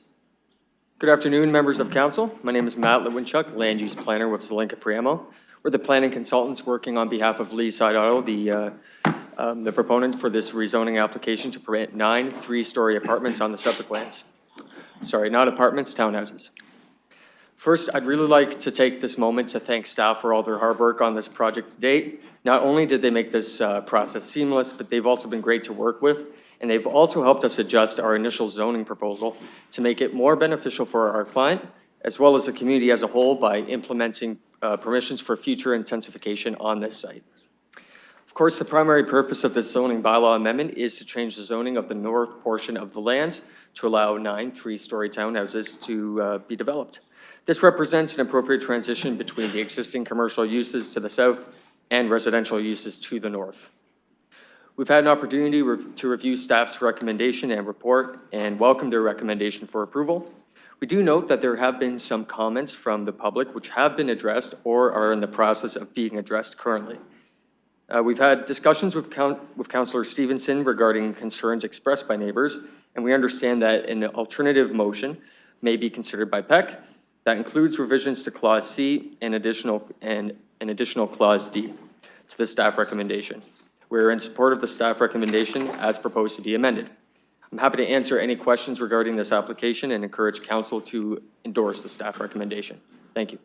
Good afternoon, members of council. My name is Matt Lewinchuk, land use planner with Zelenka Priamo. We're the planning consultants working on behalf of Lee Side Auto, the proponent for this rezoning application to permit 9 3-story apartments on the subject lands. Sorry, not apartments, townhouses. First, I'd really like to take this moment to thank staff for all their hard work on this project to date. Not only did they make this process seamless, but they've also been great to work with, and they've also helped us adjust our initial zoning proposal to make it more beneficial for our client, as well as the community as a whole, by implementing permissions for future intensification on this site. Of course, the primary purpose of this zoning bylaw amendment is to change the zoning of the north portion of the lands to allow 9 3-story townhouses to be developed. This represents an appropriate transition between the existing commercial uses to the south and residential uses to the north. We've had an opportunity to review staff's recommendation and report and welcome their recommendation for approval. We do note that there have been some comments from the public which have been addressed or are in the process of being addressed currently. We've had discussions with Councillor Stevenson regarding concerns expressed by neighbors, and we understand that an alternative motion may be considered by PEC that includes revisions to Clause C and an additional Clause D to the staff recommendation. We're in support of the staff recommendation as proposed to be amended. I'm happy to answer any questions regarding this application and encourage council to endorse the staff recommendation. Thank you.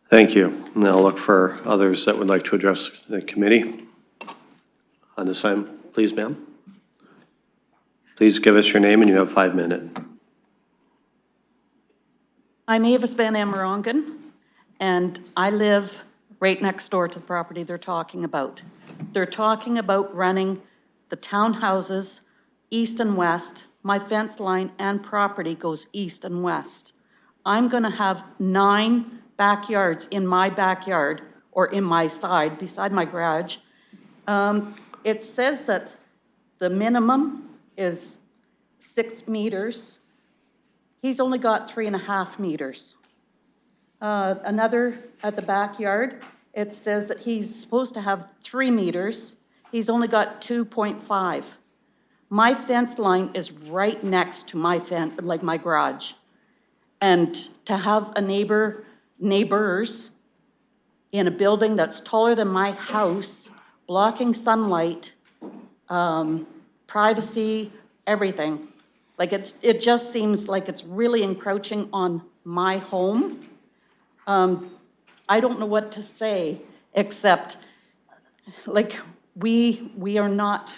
Thank you. Now I'll look for others that would like to address the committee on this item. Please, ma'am. Please give us your name and you have 5 minutes. I'm Avis Van Amerongen, and I live right next door to the property they're talking about. They're talking about running the townhouses east and west. My fence line and property goes east and west. I'm going to have 9 backyards in my backyard or in my side, beside my garage. It says that the minimum is 6 meters. He's only got 3.5 meters. Another at the backyard, it says that he's supposed to have 3 meters. He's only got 2.5. My fence line is right next to my fence, like my garage. And to have a neighbors in a building that's taller than my house, blocking sunlight, privacy, everything. Like it just seems like it's really encroaching on my home. I don't know what to say, except like we are not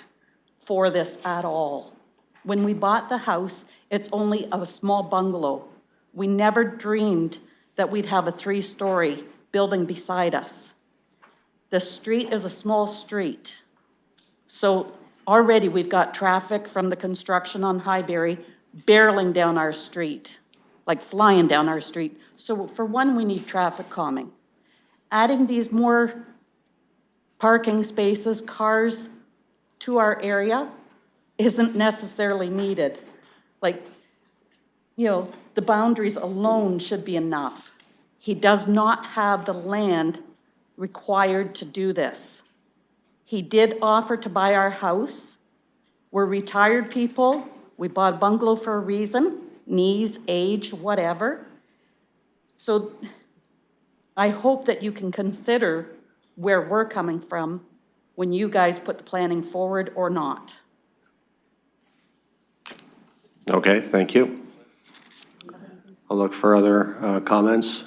for this at all. When we bought the house, it's only a small bungalow. We never dreamed that we'd have a 3-story building beside us. The street is a small street. So already we've got traffic from the construction on Highbury barreling down our street, like flying down our street. So for one, we need traffic calming. adding these more parking spaces, cars to our area isn't necessarily needed. Like, the boundaries alone should be enough. He does not have the land required to do this. He did offer to buy our house. We're retired people. We bought a bungalow for a reason, needs, age, whatever. So I hope that you can consider where we're coming from when you guys put the planning forward or not. Okay, thank you. I'll look for other comments.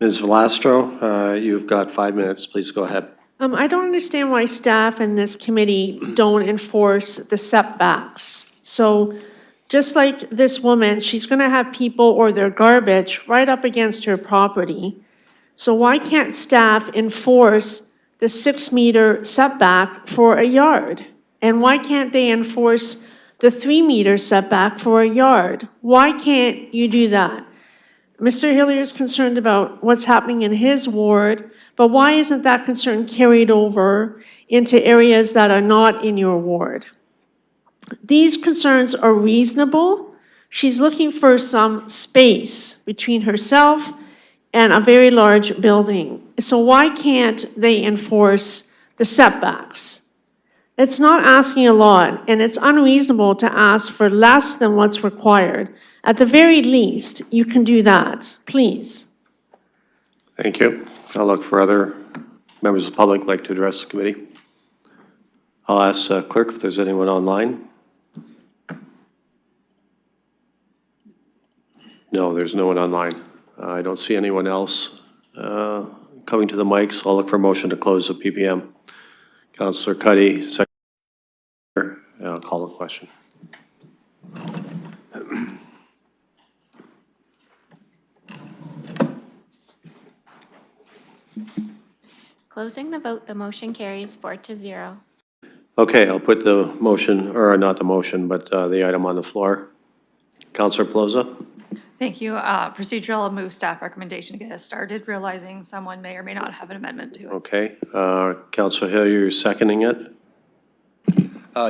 Ms. Velastro, you've got 5 minutes. Please go ahead. I don't understand why staff and this committee don't enforce the setbacks. So just like this woman, she's going to have people or their garbage right up against her property. So why can't staff enforce the 6-meter setback for a yard? And why can't they enforce the 3-meter setback for a yard? Why can't you do that? Mr. Hillier is concerned about what's happening in his ward, but why isn't that concern carried over into areas that are not in your ward? These concerns are reasonable. She's looking for some space between herself and a very large building. So why can't they enforce the setbacks? It's not asking a lot, and it's unreasonable to ask for less than what's required. At the very least, you can do that, please. Thank you. I'll look for other members of the public who'd like to address the committee. I'll ask clerk if there's anyone online. No, there's no one online. I don't see anyone else coming to the mic, so I'll look for a motion to close the PPM. Councillor Cuddy, second. I'll call the question. Closing the vote, the motion carries 4-0. Okay, I'll put the motion, or not the motion, but the item on the floor. Councillor Pelosa? Thank you. Procedural, I'll move staff recommendation to get us started, realizing someone may or may not have an amendment to it. Okay. Councillor Hill, you're seconding it?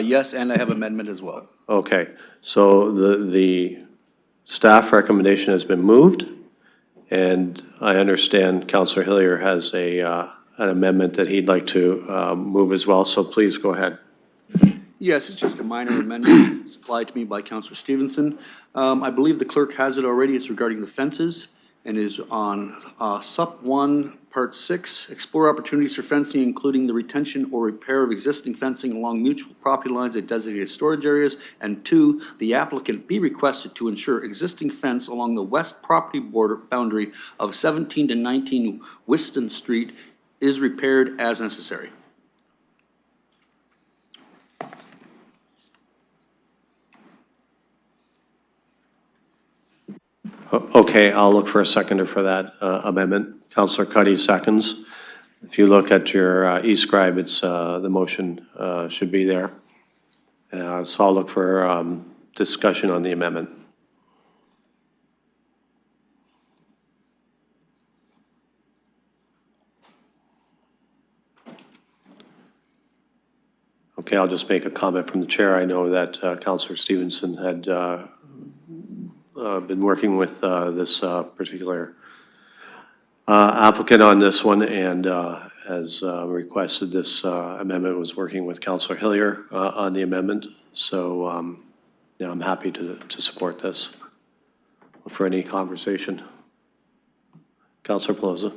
Yes, and I have amendment as well. Okay, so the staff recommendation has been moved, and I understand Councillor Hillier has an amendment that he'd like to move as well, so please go ahead. Yes, it's just a minor amendment supplied to me by Councillor Stevenson. I believe the clerk has it already. It's regarding the fences and is on Sup 1, Part 6, explore opportunities for fencing, including the retention or repair of existing fencing along mutual property lines at designated storage areas. And 2, the applicant be requested to ensure existing fence along the west property border boundary of 17 to 19 Whiston Street is repaired as necessary. Okay, I'll look for a seconder for that amendment. Councillor Cuddy seconds. If you look at your e-scribe, it's the motion should be there. So I'll look for discussion on the amendment. Okay, I'll just make a comment from the chair. I know that Councillor Stevenson had been working with this particular applicant on this one, and as requested, this amendment was working with Councillor Hillier on the amendment. So yeah, I'm happy to support this. For any conversation. Councillor Pelosa.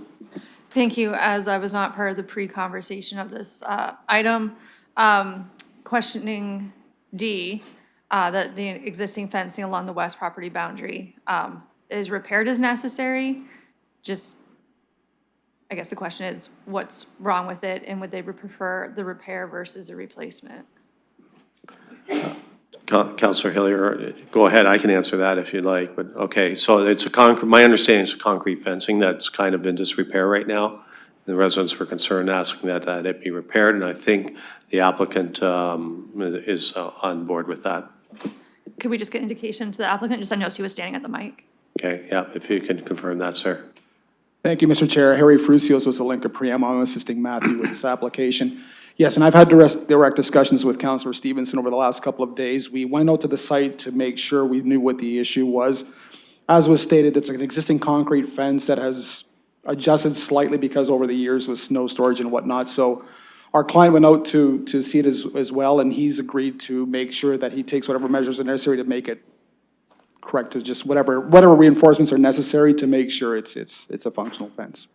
Thank you. As I was not part of the pre-conversation of this item, questioning D, that the existing fencing along the west property boundary is repaired as necessary. Just, I guess the question is, what's wrong with it, and would they prefer the repair versus a replacement? Councillor Hillier, go ahead. I can answer that if you'd like. But okay, so it's a concrete. My understanding is concrete fencing that's kind of in disrepair right now. The residents were concerned, asking that it be repaired, and I think the applicant is on board with that. Could we just get indication to the applicant? Just I noticed he was standing at the mic. Okay, yeah, if you can confirm that, sir. Thank you, Mr. Chair. Harry Frucios with Zelenka Priamo. I'm assisting Matthew with this application. Yes, and I've had direct discussions with Councilor Stevenson over the last couple of days. We went out to the site to make sure we knew what the issue was. As was stated, it's an existing concrete fence that has adjusted slightly because over the years with snow storage and whatnot. So our client went out to see it as well, and he's agreed to make sure that he takes whatever measures are necessary to make it correct, to just whatever reinforcements are necessary to make sure it's a functional fence.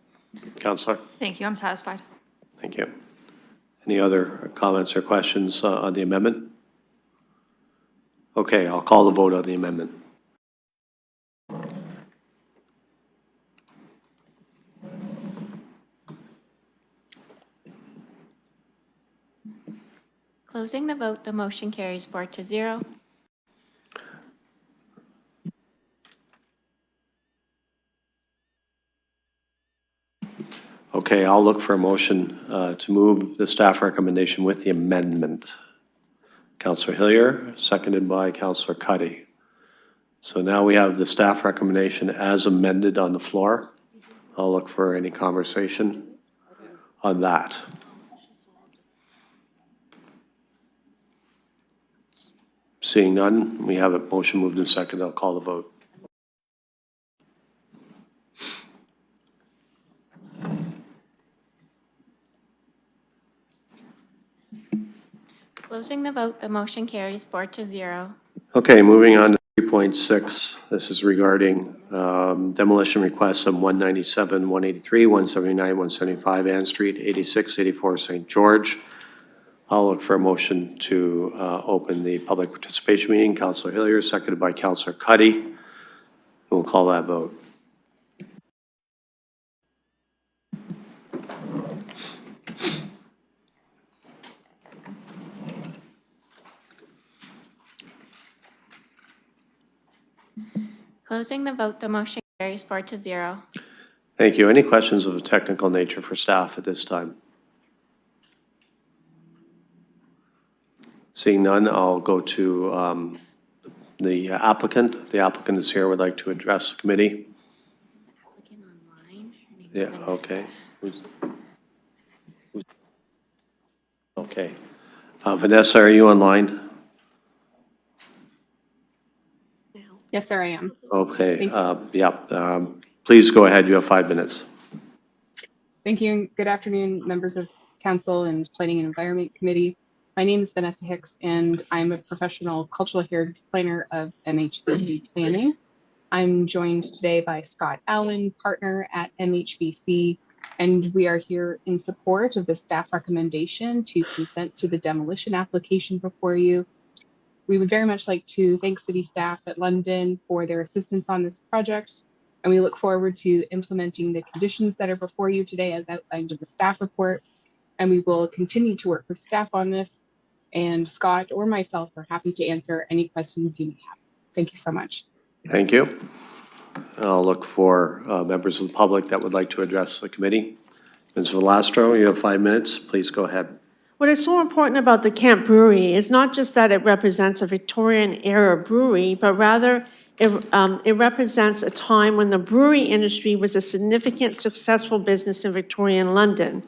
Councillor? Thank you, I'm satisfied. Thank you. Any other comments or questions on the amendment? Okay, I'll call the vote on the amendment. Closing the vote, the motion carries 4-0. Okay, I'll look for a motion to move the staff recommendation with the amendment. Councillor Hillier, seconded by Councillor Cuddy. So now we have the staff recommendation as amended on the floor. I'll look for any conversation on that. Seeing none, we have a motion moved and seconded. I'll call the vote. Closing the vote, the motion carries 4-0. Okay, moving on to 3.6. This is regarding demolition requests of 197, 183, 179, 175 Ann Street, 86, 84 St. George. I'll look for a motion to open the public participation meeting. Councillor Hillier, seconded by Councillor Cuddy. We'll call that vote. Closing the vote, the motion carries 4-0. Thank you. Any questions of a technical nature for staff at this time? Seeing none, I'll go to the applicant. If the applicant is here, would like to address the committee. Applicant online. Yeah, okay. Okay. Vanessa, are you online? Yes, sir, I am. Okay, please go ahead. You have 5 minutes. Thank you, and good afternoon, members of council and Planning and Environment Committee. My name is Vanessa Hicks, and I'm a professional cultural heritage planner of MHBC Planning. I'm joined today by Scott Allen, partner at MHBC, and we are here in support of the staff recommendation to consent to the demolition application before you. We would very much like to thank city staff at London for their assistance on this project, and we look forward to implementing the conditions that are before you today as outlined in the staff report, and we will continue to work with staff on this, and Scott or myself are happy to answer any questions you may have. Thank you so much. Thank you. I'll look for members of the public that would like to address the committee. Ms. Velastro, you have 5 minutes. Please go ahead. What is so important about the Camp Brewery is not just that it represents a Victorian-era brewery, but rather it represents a time when the brewery industry was a significant, successful business in Victorian London.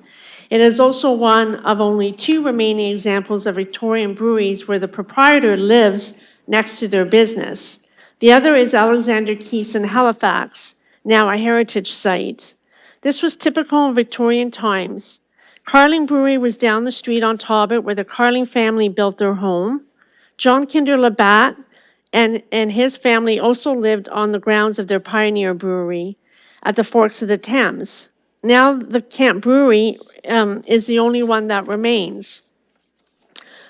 It is also one of only 2 remaining examples of Victorian breweries where the proprietor lives next to their business. The other is Alexander Keith's in Halifax, now a heritage site. This was typical in Victorian times. Carling Brewery was down the street on Talbot where the Carling family built their home. John Kinder Labatt and his family also lived on the grounds of their Pioneer Brewery at the Forks of the Thames. Now the Camp Brewery is the only one that remains.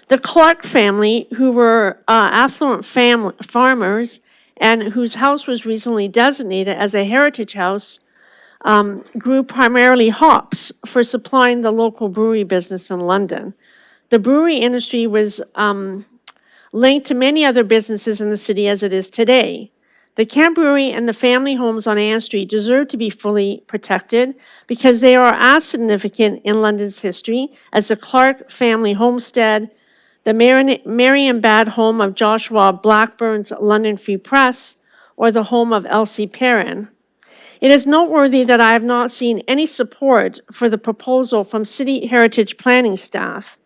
The Clark family, who were affluent farmers and whose house was recently designated as a heritage house, grew primarily hops for supplying the local brewery business in London. The brewery industry was linked to many other businesses in the city as it is today. The Camp Brewery and the family homes on Ann Street deserve to be fully protected because they are as significant in London's history as the Clark family homestead, the Marienbad home of Joshua Blackburn's London Free Press, or the home of Elsie Perrin. It is noteworthy that I have not seen any support for the proposal from City Heritage Planning staff.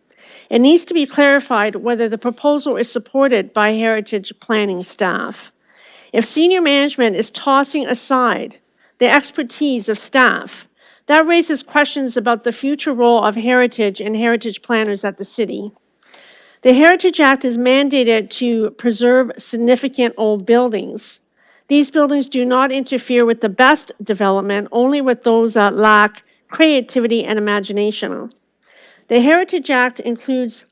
It needs to be clarified whether the proposal is supported by Heritage Planning staff. If senior management is tossing aside the expertise of staff, that raises questions about the future role of heritage and heritage planners at the city. The Heritage Act is mandated to preserve significant old buildings. These buildings do not interfere with the best development, only with those that lack creativity and imagination. The Heritage Act includes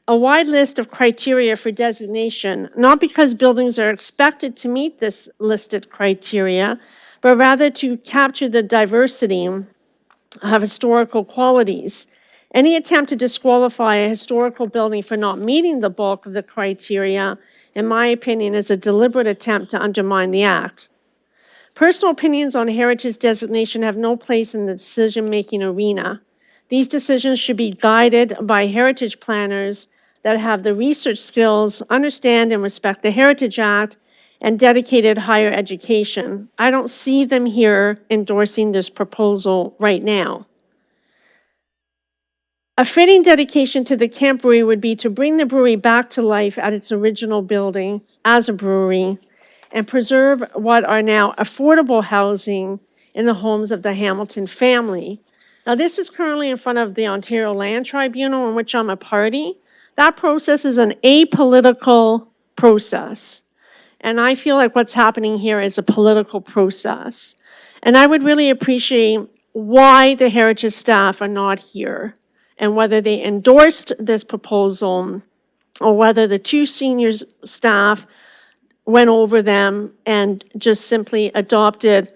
a wide list of criteria for designation, not because buildings are expected to meet this listed criteria, but rather to capture the diversity of historical qualities. Any attempt to disqualify a historical building for not meeting the bulk of the criteria, in my opinion, is a deliberate attempt to undermine the Act. Personal opinions on heritage designation have no place in the decision-making arena. These decisions should be guided by heritage planners that have the research skills, understand and respect the Heritage Act, and dedicated higher education. I don't see them here endorsing this proposal right now. A fitting dedication to the Camp Brewery would be to bring the brewery back to life at its original building as a brewery and preserve what are now affordable housing in the homes of the Hamilton family. Now, this is currently in front of the Ontario Land Tribunal, in which I'm a party. That process is an apolitical process. And I feel like what's happening here is a political process. And I would really appreciate why the Heritage staff are not here and whether they endorsed this proposal or whether the two senior staff went over them and just simply adopted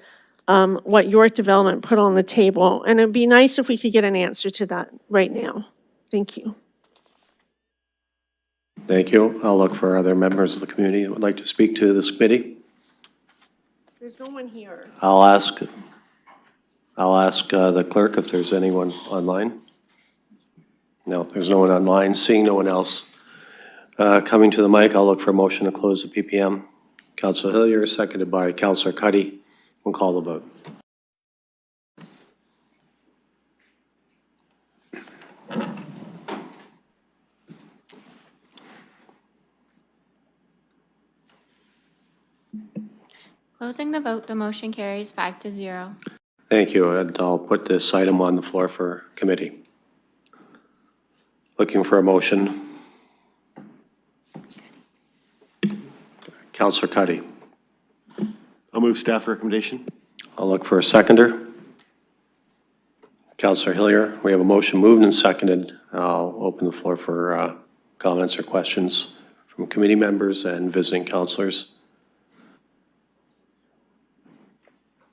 what York Development put on the table. And it'd be nice if we could get an answer to that right now. Thank you. Thank you. I'll look for other members of the community that would like to speak to this committee. There's no one here. I'll ask the clerk if there's anyone online. No, there's no one online. Seeing no one else coming to the mic, I'll look for a motion to close the PPM. Councillor Hillier, seconded by Councillor Cuddy. We'll call the vote. Closing the vote, the motion carries 5-0. Thank you, and I'll put this item on the floor for committee. Looking for a motion. Councillor Cuddy. I'll move staff recommendation. I'll look for a seconder. Councillor Hillier, we have a motion moved and seconded. I'll open the floor for comments or questions from committee members and visiting councillors.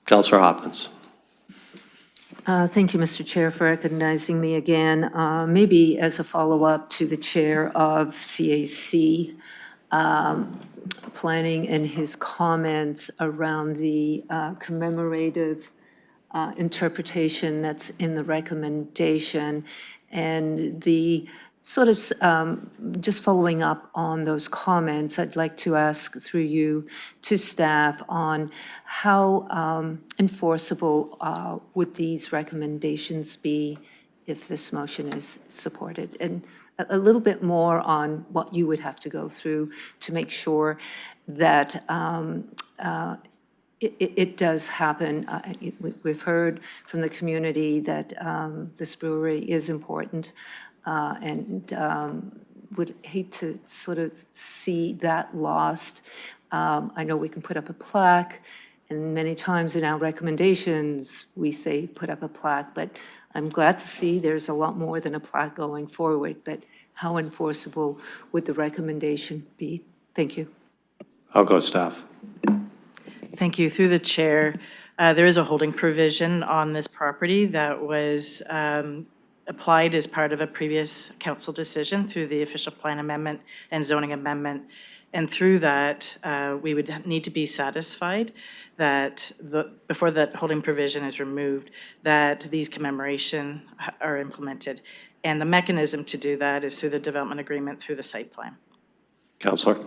Councillor Hopkins. Thank you, Mr. Chair, for recognizing me again. Maybe as a follow-up to the chair of CAC planning and his comments around the commemorative interpretation that's in the recommendation and the sort of just following up on those comments, I'd like to ask through you to staff on how enforceable would these recommendations be if this motion is supported? And a little bit more on what you would have to go through to make sure that it does happen. We've heard from the community that this brewery is important. And would hate to sort of see that lost. I know we can put up a plaque, and many times in our recommendations, we say put up a plaque, but I'm glad to see there's a lot more than a plaque going forward, but how enforceable would the recommendation be? Thank you. I'll go staff. Thank you. Through the chair, there is a holding provision on this property that was applied as part of a previous council decision through the official plan amendment and zoning amendment. And through that, we would need to be satisfied that before that holding provision is removed, that these commemoration are implemented. And the mechanism to do that is through the development agreement through the site plan. Councillor.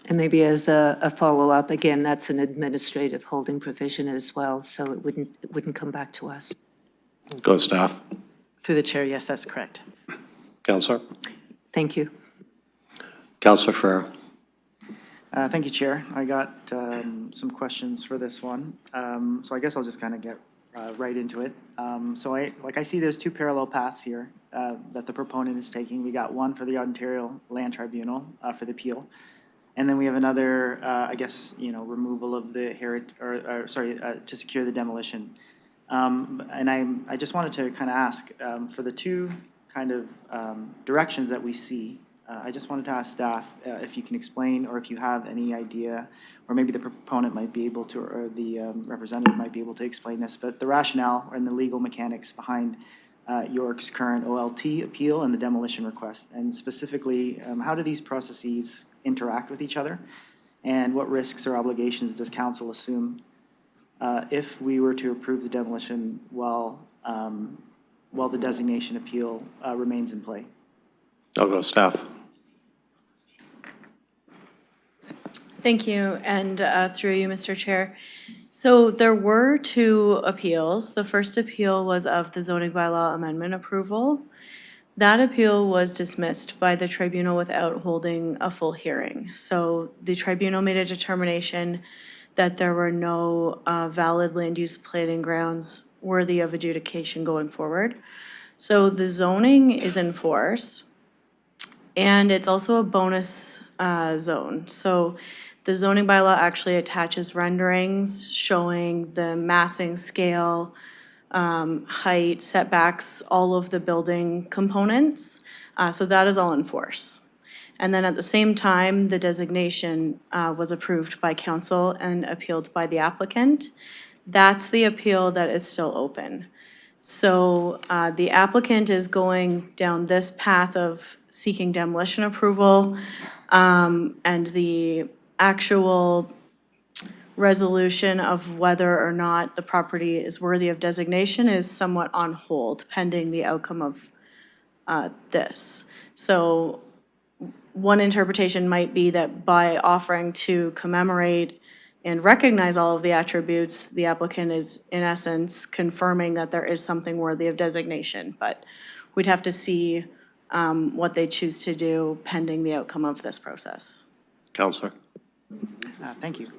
And maybe as a follow-up, again, that's an administrative holding provision as well, so it wouldn't come back to us. Go staff. Through the chair, yes, that's correct. Counselor. Thank you. Counselor Ferrer. Thank you, Chair. I got some questions for this one. So I guess I'll just kind of get right into it. So I see there's two parallel paths here that the proponent is taking. We got one for the Ontario Land Tribunal for the appeal. And then we have another, I guess, removal of the to secure the demolition. And I just wanted to kind of ask, for the two kind of directions that we see, I just wanted to ask staff if you can explain, or if you have any idea, or maybe the proponent might be able to, or the representative might be able to explain this, but the rationale and the legal mechanics behind York's current OLT appeal and the demolition request, and specifically, how do these processes interact with each other, and what risks or obligations does council assume if we were to approve the demolition while the designation appeal remains in play? I'll go staff. Thank you, and through you, Mr. Chair. So there were two appeals. The first appeal was of the zoning bylaw amendment approval. That appeal was dismissed by the tribunal without holding a full hearing. So the tribunal made a determination that there were no valid land use planning grounds worthy of adjudication going forward. So the zoning is in force, and it's also a bonus zone. So the zoning bylaw actually attaches renderings showing the massing scale, height, setbacks, all of the building components. So that is all in force. And then at the same time, the designation was approved by council and appealed by the applicant. That's the appeal that is still open. So the applicant is going down this path of seeking demolition approval, and the actual resolution of whether or not the property is worthy of designation is somewhat on hold pending the outcome of this. So one interpretation might be that by offering to commemorate and recognize all of the attributes, the applicant is in essence confirming that there is something worthy of designation, but we'd have to see what they choose to do pending the outcome of this process. Counselor. Thank you.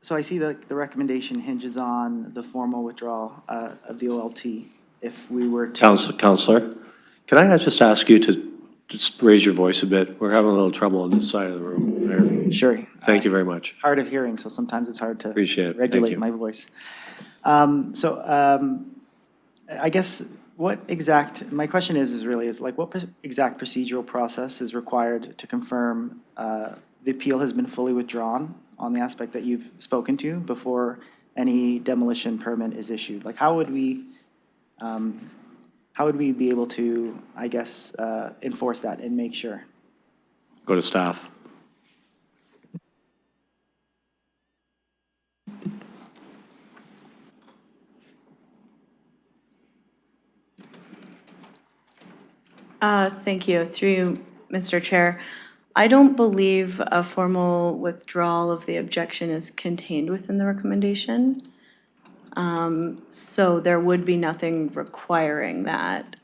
So I see that the recommendation hinges on the formal withdrawal of the OLT. If we were to... Counselor, can I just ask you to just raise your voice a bit? We're having a little trouble on this side of the room there. Sure. Thank you very much. Hard of hearing, so sometimes it's hard to Appreciate it. regulate my voice. I guess my question is really like what exact procedural process is required to confirm the appeal has been fully withdrawn on the aspect that you've spoken to before any demolition permit is issued? Like how would we be able to, I guess, enforce that and make sure? Go to staff. Thank you. Through you, Mr. Chair. I don't believe a formal withdrawal of the objection is contained within the recommendation. So there would be nothing requiring that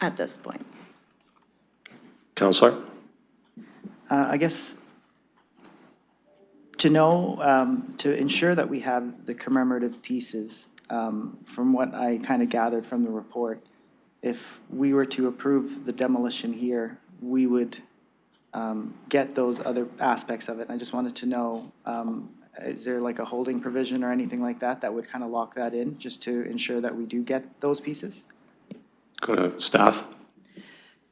at this point. Counselor? I guess to know, to ensure that we have the commemorative pieces, from what I kind of gathered from the report, if we were to approve the demolition here, we would get those other aspects of it. And I just wanted to know, is there like a holding provision or anything like that that would kind of lock that in, just to ensure that we do get those pieces? Go to staff.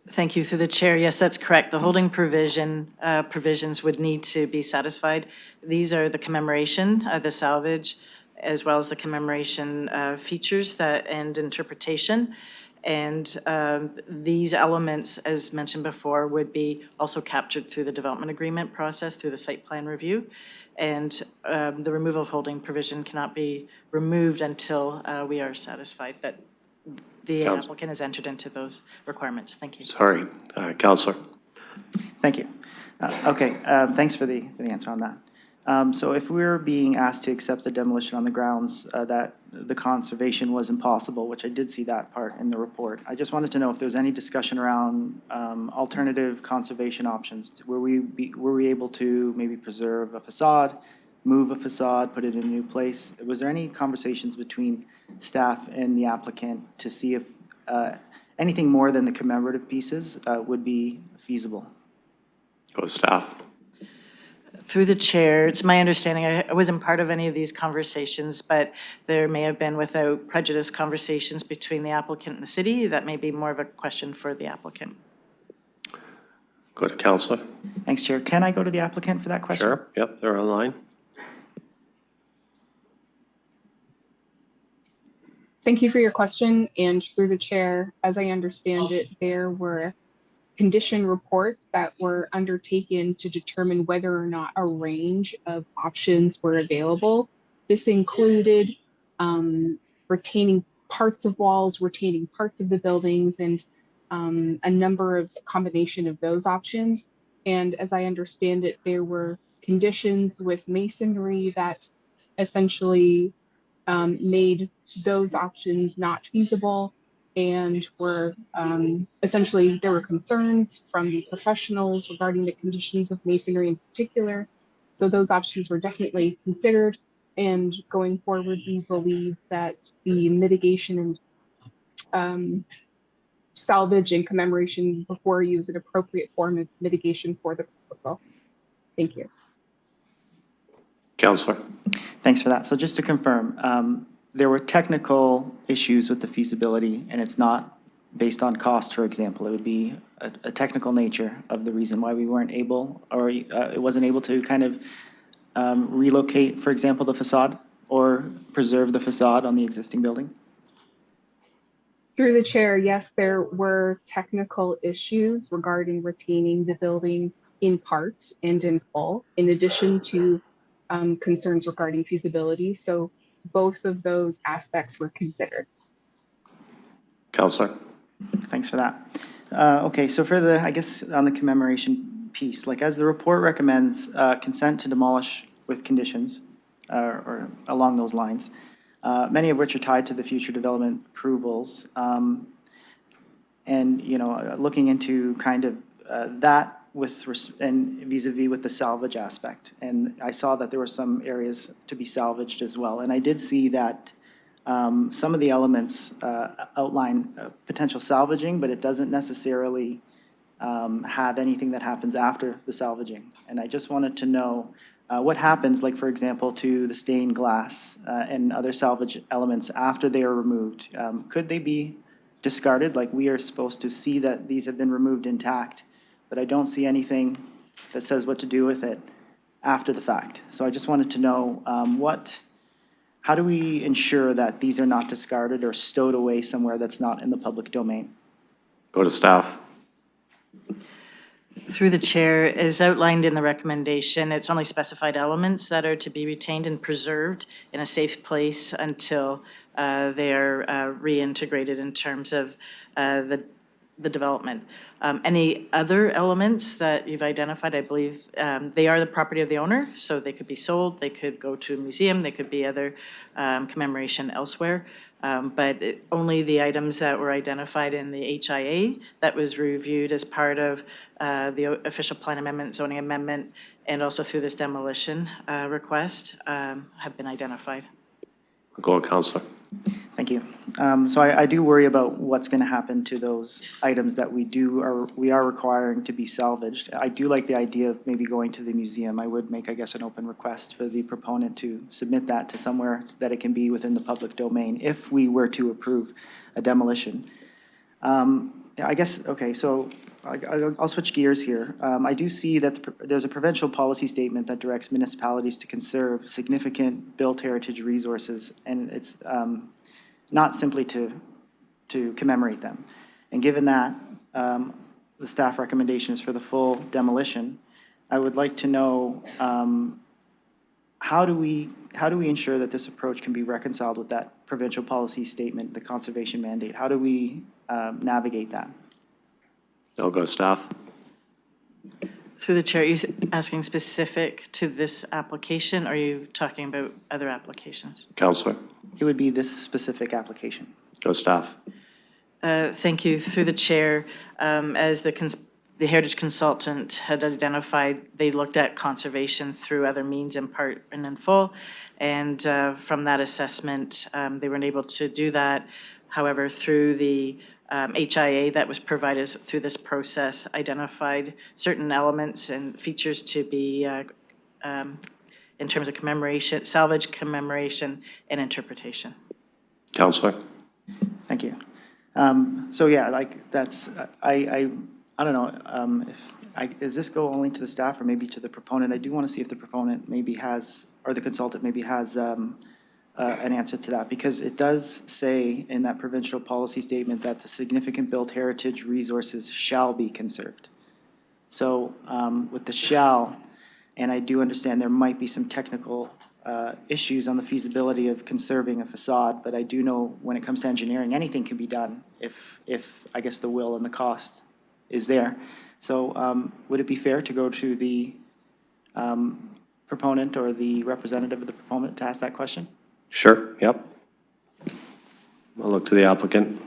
Thank you. Through the chair, yes, that's correct. The holding provisions would need to be satisfied. These are the commemoration, the salvage, as well as the commemoration features and interpretation. And these elements, as mentioned before, would be also captured through the development agreement process, through the site plan review. And the removal of holding provision cannot be removed until we are satisfied that the applicant has entered into those requirements. Thank you. Sorry. Counselor. Thank you. Okay, thanks for the answer on that. So if we're being asked to accept the demolition on the grounds that the conservation was impossible, which I did see that part in the report, I just wanted to know if there's any discussion around alternative conservation options. Were we able to maybe preserve a facade, move a facade, put it in a new place? Was there any conversations between staff and the applicant to see if anything more than the commemorative pieces would be feasible? Go to staff. Through the chair, it's my understanding, I wasn't part of any of these conversations, but there may have been without prejudice conversations between the applicant and the city. That may be more of a question for the applicant. Go to Councillor. Thanks, Chair. Can I go to the applicant for that question? Sure, yep, they're online. Thank you for your question. And through the chair, as I understand it, there were condition reports that were undertaken to determine whether or not a range of options were available. This included retaining parts of walls, retaining parts of the buildings, and a number of combination of those options. And as I understand it, there were conditions with masonry that essentially made those options not feasible, and were essentially, there were concerns from the professionals regarding the conditions of masonry in particular. So those options were definitely considered, and going forward, we believe that the mitigation and salvage and commemoration before you is an appropriate form of mitigation for the proposal. Thank you. Councillor. Thanks for that. So just to confirm, there were technical issues with the feasibility, and it's not based on cost, for example. It would be a technical nature of the reason why we weren't able, or it wasn't able to kind of relocate, for example, the facade or preserve the facade on the existing building? Through the chair, yes, there were technical issues regarding retaining the building in part and in full, in addition to concerns regarding feasibility. So both of those aspects were considered. Councillor. Thanks for that. Okay, so for the, I guess, on the commemoration piece, like as the report recommends, consent to demolish with conditions, or along those lines, many of which are tied to the future development approvals. And, you know, looking into kind of that with, and vis-a-vis with the salvage aspect. And I saw that there were some areas to be salvaged as well. And I did see that some of the elements outline potential salvaging, but it doesn't necessarily have anything that happens after the salvaging. And I just wanted to know what happens, like, for example, to the stained glass and other salvage elements after they are removed. Could they be discarded? Like, we are supposed to see that these have been removed intact, but I don't see anything that says what to do with it after the fact. So I just wanted to know how do we ensure that these are not discarded or stowed away somewhere that's not in the public domain? Go to staff. Through the chair, as outlined in the recommendation, it's only specified elements that are to be retained and preserved in a safe place until they are reintegrated in terms of the development. Any other elements that you've identified, I believe they are the property of the owner, so they could be sold, they could go to a museum, they could be other commemoration elsewhere. But only the items that were identified in the HIA that was reviewed as part of the official plan amendment, zoning amendment, and also through this demolition request have been identified. Go on, Councillor. Thank you. So I do worry about what's going to happen to those items that we are requiring to be salvaged. I do like the idea of maybe going to the museum. I would make, I guess, an open request for the proponent to submit that to somewhere that it can be within the public domain if we were to approve a demolition. I guess, okay, so I'll switch gears here. I do see that there's a provincial policy statement that directs municipalities to conserve significant built heritage resources, and it's not simply to commemorate them. And given that the staff recommendation is for the full demolition, I would like to know how do we ensure that this approach can be reconciled with that provincial policy statement, the conservation mandate? How do we navigate that? I'll go to staff. Through the chair, are you asking specific to this application, or are you talking about other applications? Counselor. It would be this specific application. Go staff. Thank you. Through the chair, as the heritage consultant had identified, they looked at conservation through other means in part and in full. And from that assessment, they weren't able to do that. However, through the HIA that was provided through this process, identified certain elements and features to be in terms of commemoration, salvage, commemoration, and interpretation. Counselor. Thank you. So yeah, like that's, I don't know, does this go only to the staff or maybe to the proponent? I do want to see if the proponent maybe has, or the consultant maybe has an answer to that, because it does say in that provincial policy statement that the significant built heritage resources shall be conserved. So with the shall, and I do understand there might be some technical issues on the feasibility of conserving a facade, but I do know when it comes to engineering, anything can be done if I guess the will and the cost is there. So would it be fair to go to the proponent or the representative of the proponent to ask that question? Sure, yep. I'll look to the applicant.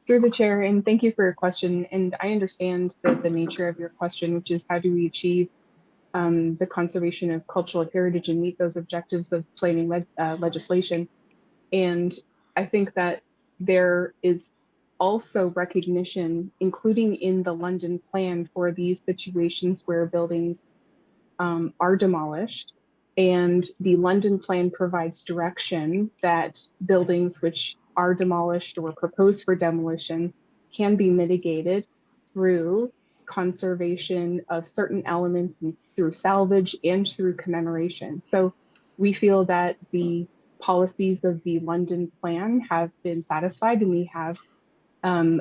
Through the chair, and thank you for your question. And I understand the nature of your question, which is how do we achieve the conservation of cultural heritage and meet those objectives of planning legislation. And I think that there is also recognition, including in the London plan, for these situations where buildings are demolished. And the London plan provides direction that buildings which are demolished or proposed for demolition can be mitigated through conservation of certain elements and through salvage and through commemoration. So we feel that the policies of the London plan have been satisfied, and we have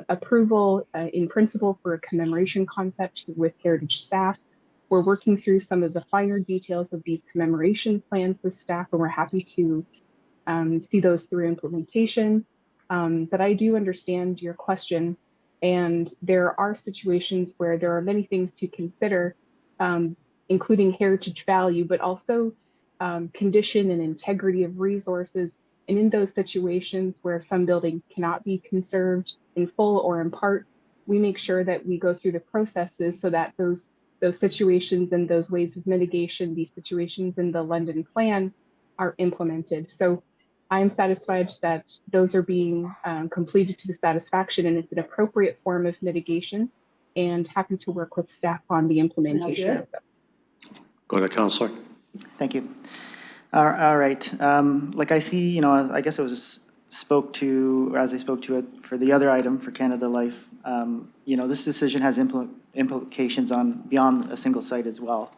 approval in principle for a commemoration concept with heritage staff. We're working through some of the finer details of these commemoration plans with staff, and we're happy to see those through implementation. But I do understand your question, and there are situations where there are many things to consider, including heritage value, but also condition and integrity of resources. And in those situations where some buildings cannot be conserved in full or in part, we make sure that we go through the processes so that those situations and those ways of mitigation, these situations in the London plan, are implemented. So I'm satisfied that those are being completed to the satisfaction, and it's an appropriate form of mitigation, and happy to work with staff on the implementation of those. Go to Counselor. Thank you. All right. Like I see, I guess it was just spoke to, or as I spoke to it for the other item for Canada Life, this decision has implications on beyond a single site as well.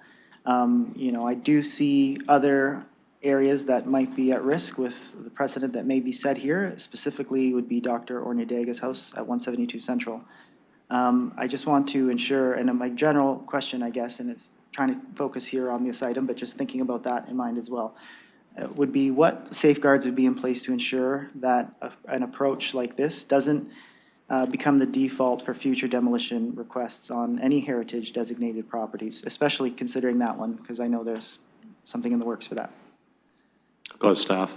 I do see other areas that might be at risk with the precedent that may be set here, specifically would be Dr. Ornidega's house at 172 Central. I just want to ensure, and my general question, I guess, and it's trying to focus here on this item, but just thinking about that in mind as well, would be what safeguards would be in place to ensure that an approach like this doesn't become the default for future demolition requests on any heritage designated properties, especially considering that one, because I know there's something in the works for that. Go to staff.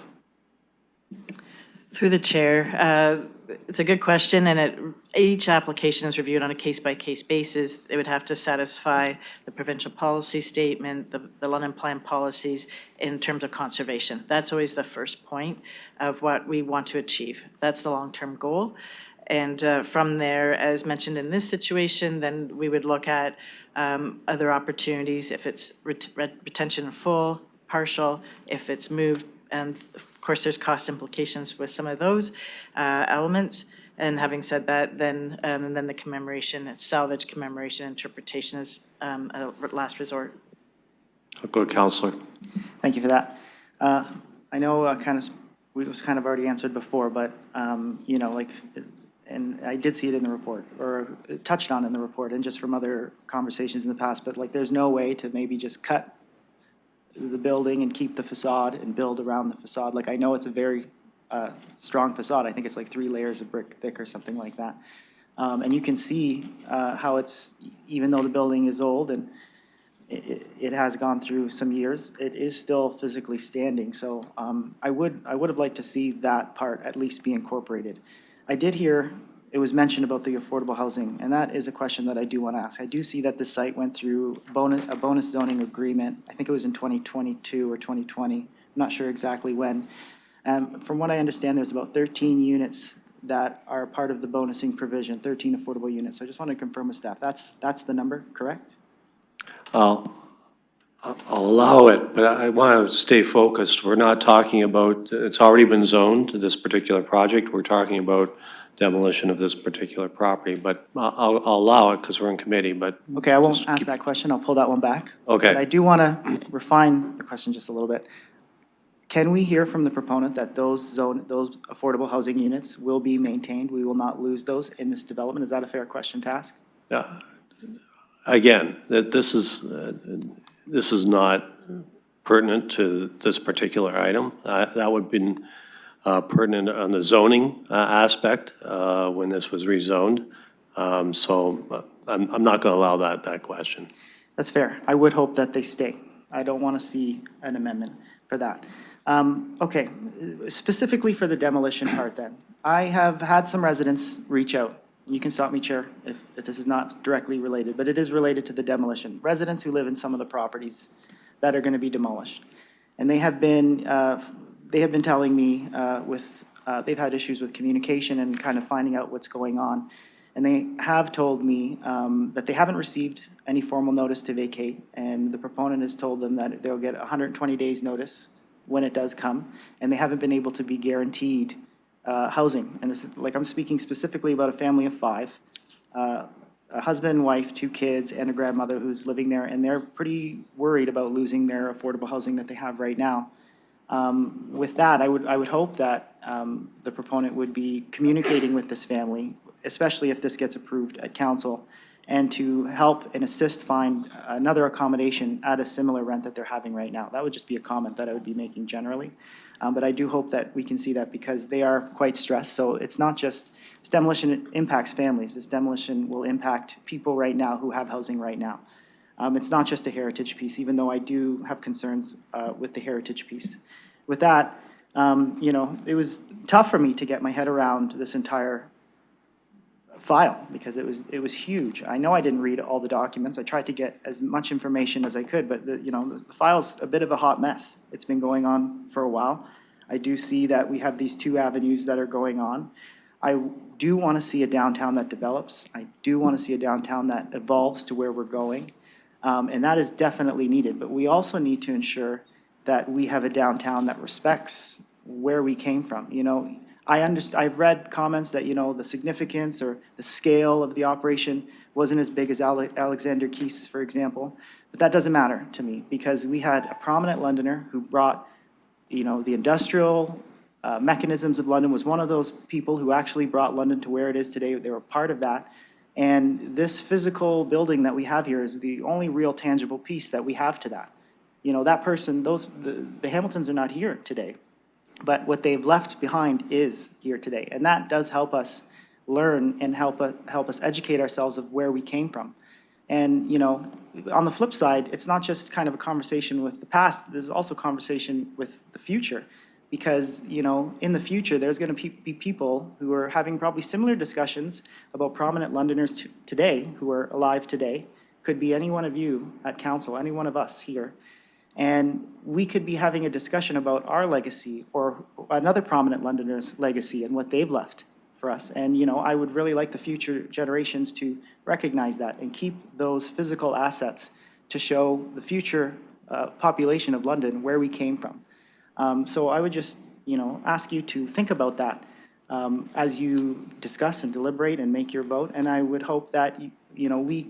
Through the chair, it's a good question, and each application is reviewed on a case-by-case basis. It would have to satisfy the provincial policy statement, the London plan policies in terms of conservation. That's always the first point of what we want to achieve. That's the long-term goal. And from there, as mentioned in this situation, then we would look at other opportunities, if it's retention in full, partial, if it's moved, and of course there's cost implications with some of those elements. And having said that, then the commemoration, salvage, commemoration, interpretation is a last resort. I'll go to Counselor. Thank you for that. I know it was kind of already answered before, but and I did see it in the report, or touched on in the report, and just from other conversations in the past, but there's no way to maybe just cut the building and keep the facade and build around the facade. I know it's a very strong facade. I think it's 3 layers of brick thick or something like that. And you can see how it's, even though the building is old and it has gone through some years. It is still physically standing, so I would have liked to see that part at least be incorporated. I did hear it was mentioned about the affordable housing, and that is a question that I do want to ask. I do see that the site went through a bonus zoning agreement. I think it was in 2022 or 2020. I'm not sure exactly when. From what I understand, there's about 13 units that are part of the bonusing provision, 13 affordable units. So I just want to confirm with staff, that's the number, correct? I'll allow it, but I want to stay focused. We're not talking about, it's already been zoned to this particular project. We're talking about demolition of this particular property, but I'll allow it because we're in committee, but. Okay, I won't ask that question. I'll pull that one back. Okay. But I do want to refine the question just a little bit. Can we hear from the proponent that those affordable housing units will be maintained? We will not lose those in this development? Is that a fair question to ask? Again, this is not pertinent to this particular item. That would have been pertinent on the zoning aspect when this was rezoned. So I'm not going to allow that question. That's fair. I would hope that they stay. I don't want to see an amendment for that. Okay, specifically for the demolition part then. I have had some residents reach out. You can stop me, Chair, if this is not directly related, but it is related to the demolition. Residents who live in some of the properties that are going to be demolished. And they have been telling me they've had issues with communication and kind of finding out what's going on. And they have told me that they haven't received any formal notice to vacate, and the proponent has told them that they'll get 120 days notice when it does come, and they haven't been able to be guaranteed housing. And this is, like, I'm speaking specifically about a family of 5, a husband, wife, 2 kids, and a grandmother who's living there, and they're pretty worried about losing their affordable housing that they have right now. With that, I would hope that the proponent would be communicating with this family, especially if this gets approved at council, and to help and assist find another accommodation at a similar rent that they're having right now. That would just be a comment that I would be making generally. But I do hope that we can see that because they are quite stressed. So it's not just, this demolition impacts families. This demolition will impact people right now who have housing right now. It's not just a heritage piece, even though I do have concerns with the heritage piece. With that, you know, it was tough for me to get my head around this entire file because it was huge. I know I didn't read all the documents. I tried to get as much information as I could, but the file's a bit of a hot mess. It's been going on for a while. I do see that we have these 2 avenues that are going on. I do want to see a downtown that develops. I do want to see a downtown that evolves to where we're going, and that is definitely needed. But we also need to ensure that we have a downtown that respects where we came from. I've read comments that, the significance or the scale of the operation wasn't as big as Alexander Keith's, for example. But that doesn't matter to me because we had a prominent Londoner who brought, the industrial mechanisms of London, was one of those people who actually brought London to where it is today. They were part of that. And this physical building that we have here is the only real tangible piece that we have to that. That person, the Hamiltons are not here today. But what they've left behind is here today. And that does help us learn and help us educate ourselves of where we came from. And, on the flip side, it's not just kind of a conversation with the past, there's also conversation with the future. Because, in the future, there's going to be people who are having probably similar discussions about prominent Londoners today, who are alive today. Could be any one of you at council, any one of us here. And we could be having a discussion about our legacy or another prominent Londoner's legacy and what they've left for us. And, I would really like the future generations to recognize that and keep those physical assets to show the future population of London where we came from. So I would just, ask you to think about that as you discuss and deliberate and make your vote. And I would hope that, we,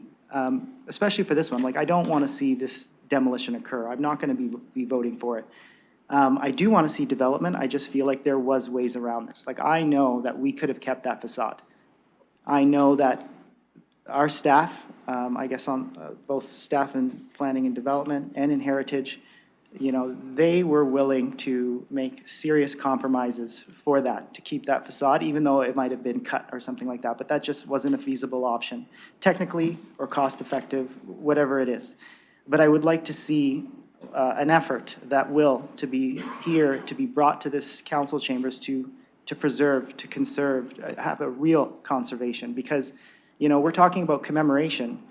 especially for this one, I don't want to see this demolition occur. I'm not going to be voting for it. I do want to see development. I just feel like there was ways around this. I know that we could have kept that facade. I know that our staff, I guess on both staff in planning and development and in heritage, they were willing to make serious compromises for that, to keep that facade, even though it might have been cut or something like that. But that just wasn't a feasible option, technically or cost effective, whatever it is. But I would like to see an effort, that will, to be here, to be brought to this council chambers to preserve, to conserve, have a real conservation. Because, you know, we're talking about commemoration,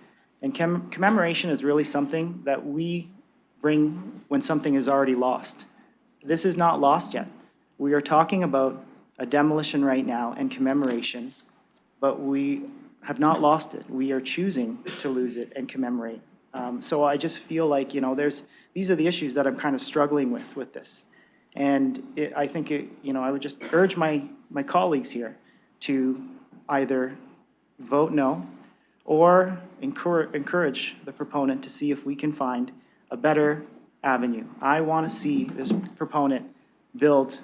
and commemoration is really something that we bring when something is already lost. This is not lost yet. We are talking about a demolition right now and commemoration, but we have not lost it. We are choosing to lose it and commemorate. So I just feel like, you know, these are the issues that I'm kind of struggling with this. And I think, you know, I would just urge my colleagues here to either vote no or encourage the proponent to see if we can find a better avenue. I want to see this proponent build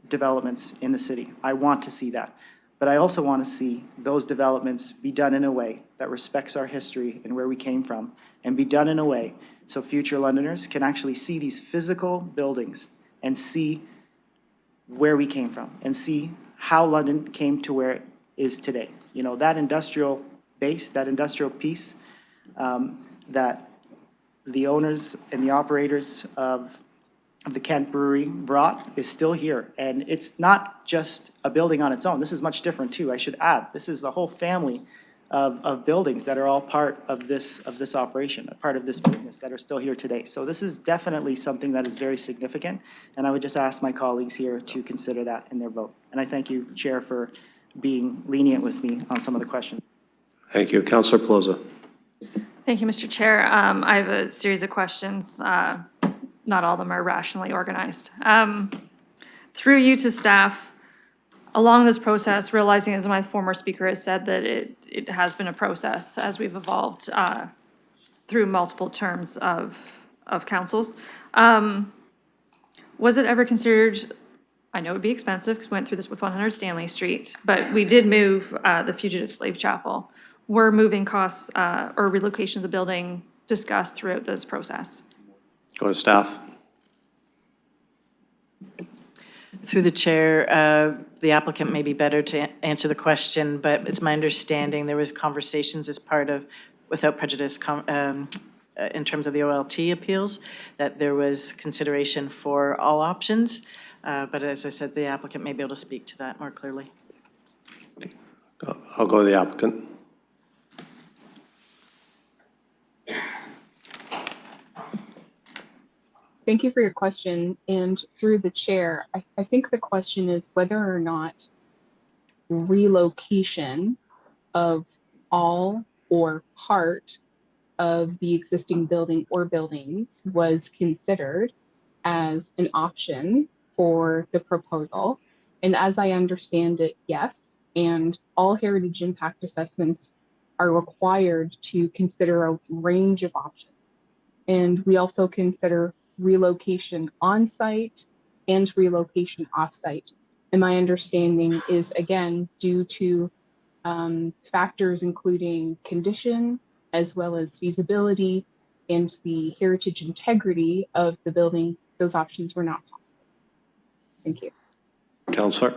developments in the city. I want to see that. But I also want to see those developments be done in a way that respects our history and where we came from, and be done in a way so future Londoners can actually see these physical buildings and see where we came from and see how London came to where it is today. You know, that industrial base, that industrial piece that the owners and the operators of the Kent Brewery brought is still here. And it's not just a building on its own. This is much different too, I should add. This is the whole family of buildings that are all part of this operation, a part of this business that are still here today. So this is definitely something that is very significant, and I would just ask my colleagues here to consider that in their vote. And I thank you, Chair, for being lenient with me on some of the questions. Thank you. Councillor Plaza. Thank you, Mr. Chair. I have a series of questions. Not all of them are rationally organized. Through you to staff, along this process, realizing, as my former speaker has said, that it has been a process as we've evolved through multiple terms of councils. Was it ever considered, I know it would be expensive because we went through this with 100 Stanley Street, but we did move the Fugitive Slave Chapel. Were moving costs or relocation of the building discussed throughout this process? Go to staff. Through the chair, the applicant may be better to answer the question, but it's my understanding there was conversations as part of, without prejudice, in terms of the OLT appeals, that there was consideration for all options. But as I said, the applicant may be able to speak to that more clearly. I'll go to the applicant. Thank you for your question. And through the chair, I think the question is whether or not relocation of all or part of the existing building or buildings was considered as an option for the proposal. And as I understand it, yes. And all heritage impact assessments are required to consider a range of options. And we also consider relocation on-site and relocation off-site. And my understanding is, again, due to factors including condition, as well as feasibility and the heritage integrity of the building, those options were not possible. Thank you. Councillor.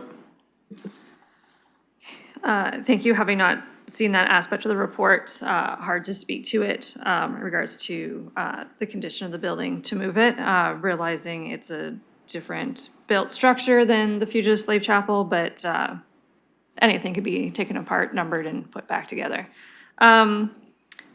Thank you. Having not seen that aspect of the report, hard to speak to it in regards to the condition of the building to move it, realizing it's a different built structure than the Fugitive Slave Chapel, but anything could be taken apart, numbered, and put back together.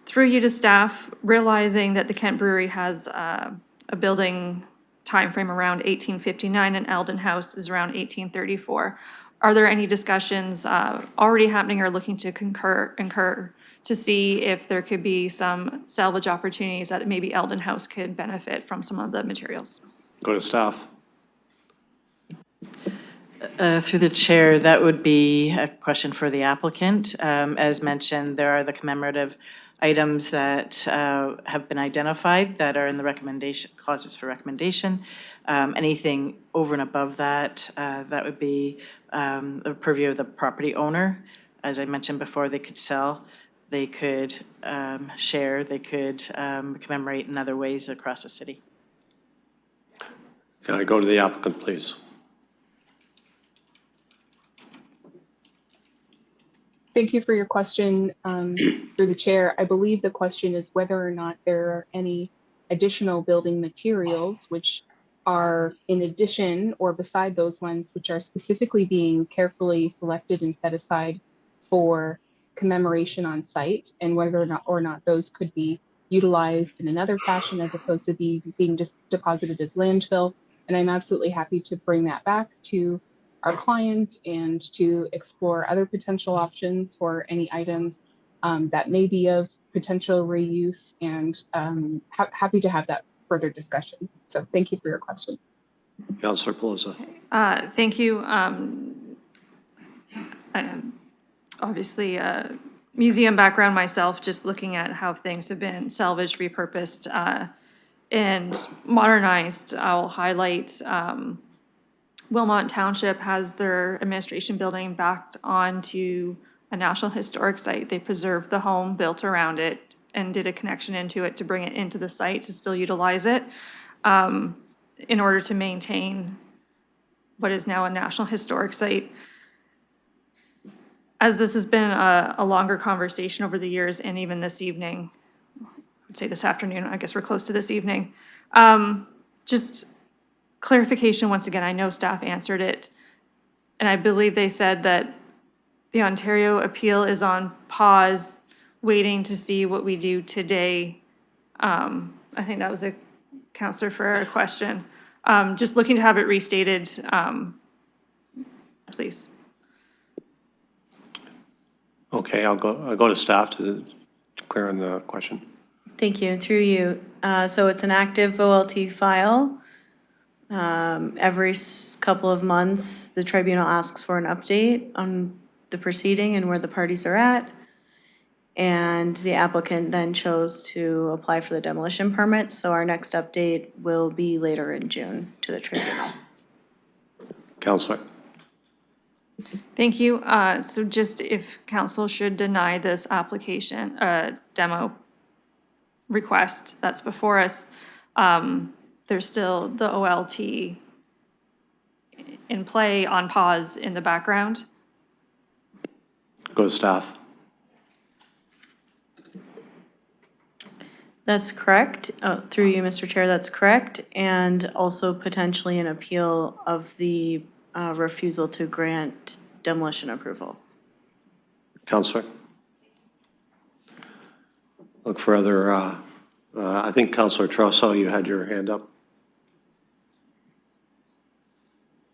Through you to staff, realizing that the Kent Brewery has a building timeframe around 1859 and Eldon House is around 1834. Are there any discussions already happening or looking to incur to see if there could be some salvage opportunities that maybe Eldon House could benefit from some of the materials? Go to staff. Through the chair, that would be a question for the applicant. As mentioned, there are the commemorative items that have been identified that are in the recommendation clauses for recommendation. Anything over and above that, that would be the purview of the property owner. As I mentioned before, they could sell, they could share, they could commemorate in other ways across the city. Can I go to the applicant, please? Thank you for your question. Through the chair, I believe the question is whether or not there are any additional building materials, which are in addition or beside those ones which are specifically being carefully selected and set aside for commemoration on site, and whether or not those could be utilized in another fashion as opposed to being just deposited as landfill. And I'm absolutely happy to bring that back to our client and to explore other potential options for any items that may be of potential reuse, and happy to have that further discussion. So thank you for your question. Councillor Pelosi. Thank you. I am obviously museum background myself, just looking at how things have been salvaged, repurposed, and modernized. I'll highlight Wilmot Township has their administration building backed onto a National Historic Site. They preserved the home, built around it, and did a connection into it to bring it into the site to still utilize it in order to maintain what is now a National Historic Site. As this has been a longer conversation over the years, and even this evening, I'd say this afternoon, I guess we're close to this evening, just clarification once again. I know staff answered it, and I believe they said that the Ontario appeal is on pause, waiting to see what we do today. I think that was a Councillor Ferrer question. Just looking to have it restated, please. Okay, I'll go to staff to clear on the question. Thank you. Through you. So it's an active OLT file. Every couple of months, the tribunal asks for an update on the proceeding and where the parties are at. And the applicant then chose to apply for the demolition permit. So our next update will be later in June to the tribunal. Councillor. Thank you. So just if council should deny this application, demo request that's before us, there's still the OLT in play, on pause in the background. Go to staff. That's correct. Through you, Mr. Chair, that's correct. And also potentially an appeal of the refusal to grant demolition approval. Councillor. Look for other, I think Councillor Trosso, you had your hand up.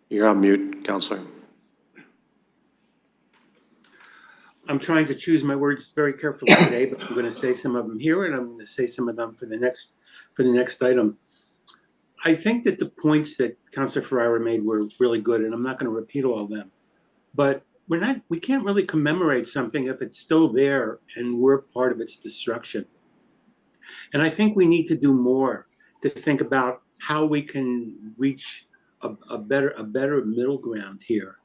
You're on mute, Councillor. I'm trying to choose my words very carefully today, but I'm going to say some of them here, and I'm going to say some of them for the next item. I think that the points that Councillor Ferrara made were really good, and I'm not going to repeat all of them. But we can't really commemorate something if it's still there and we're part of its destruction. And I think we need to do more to think about how we can reach a better middle ground here,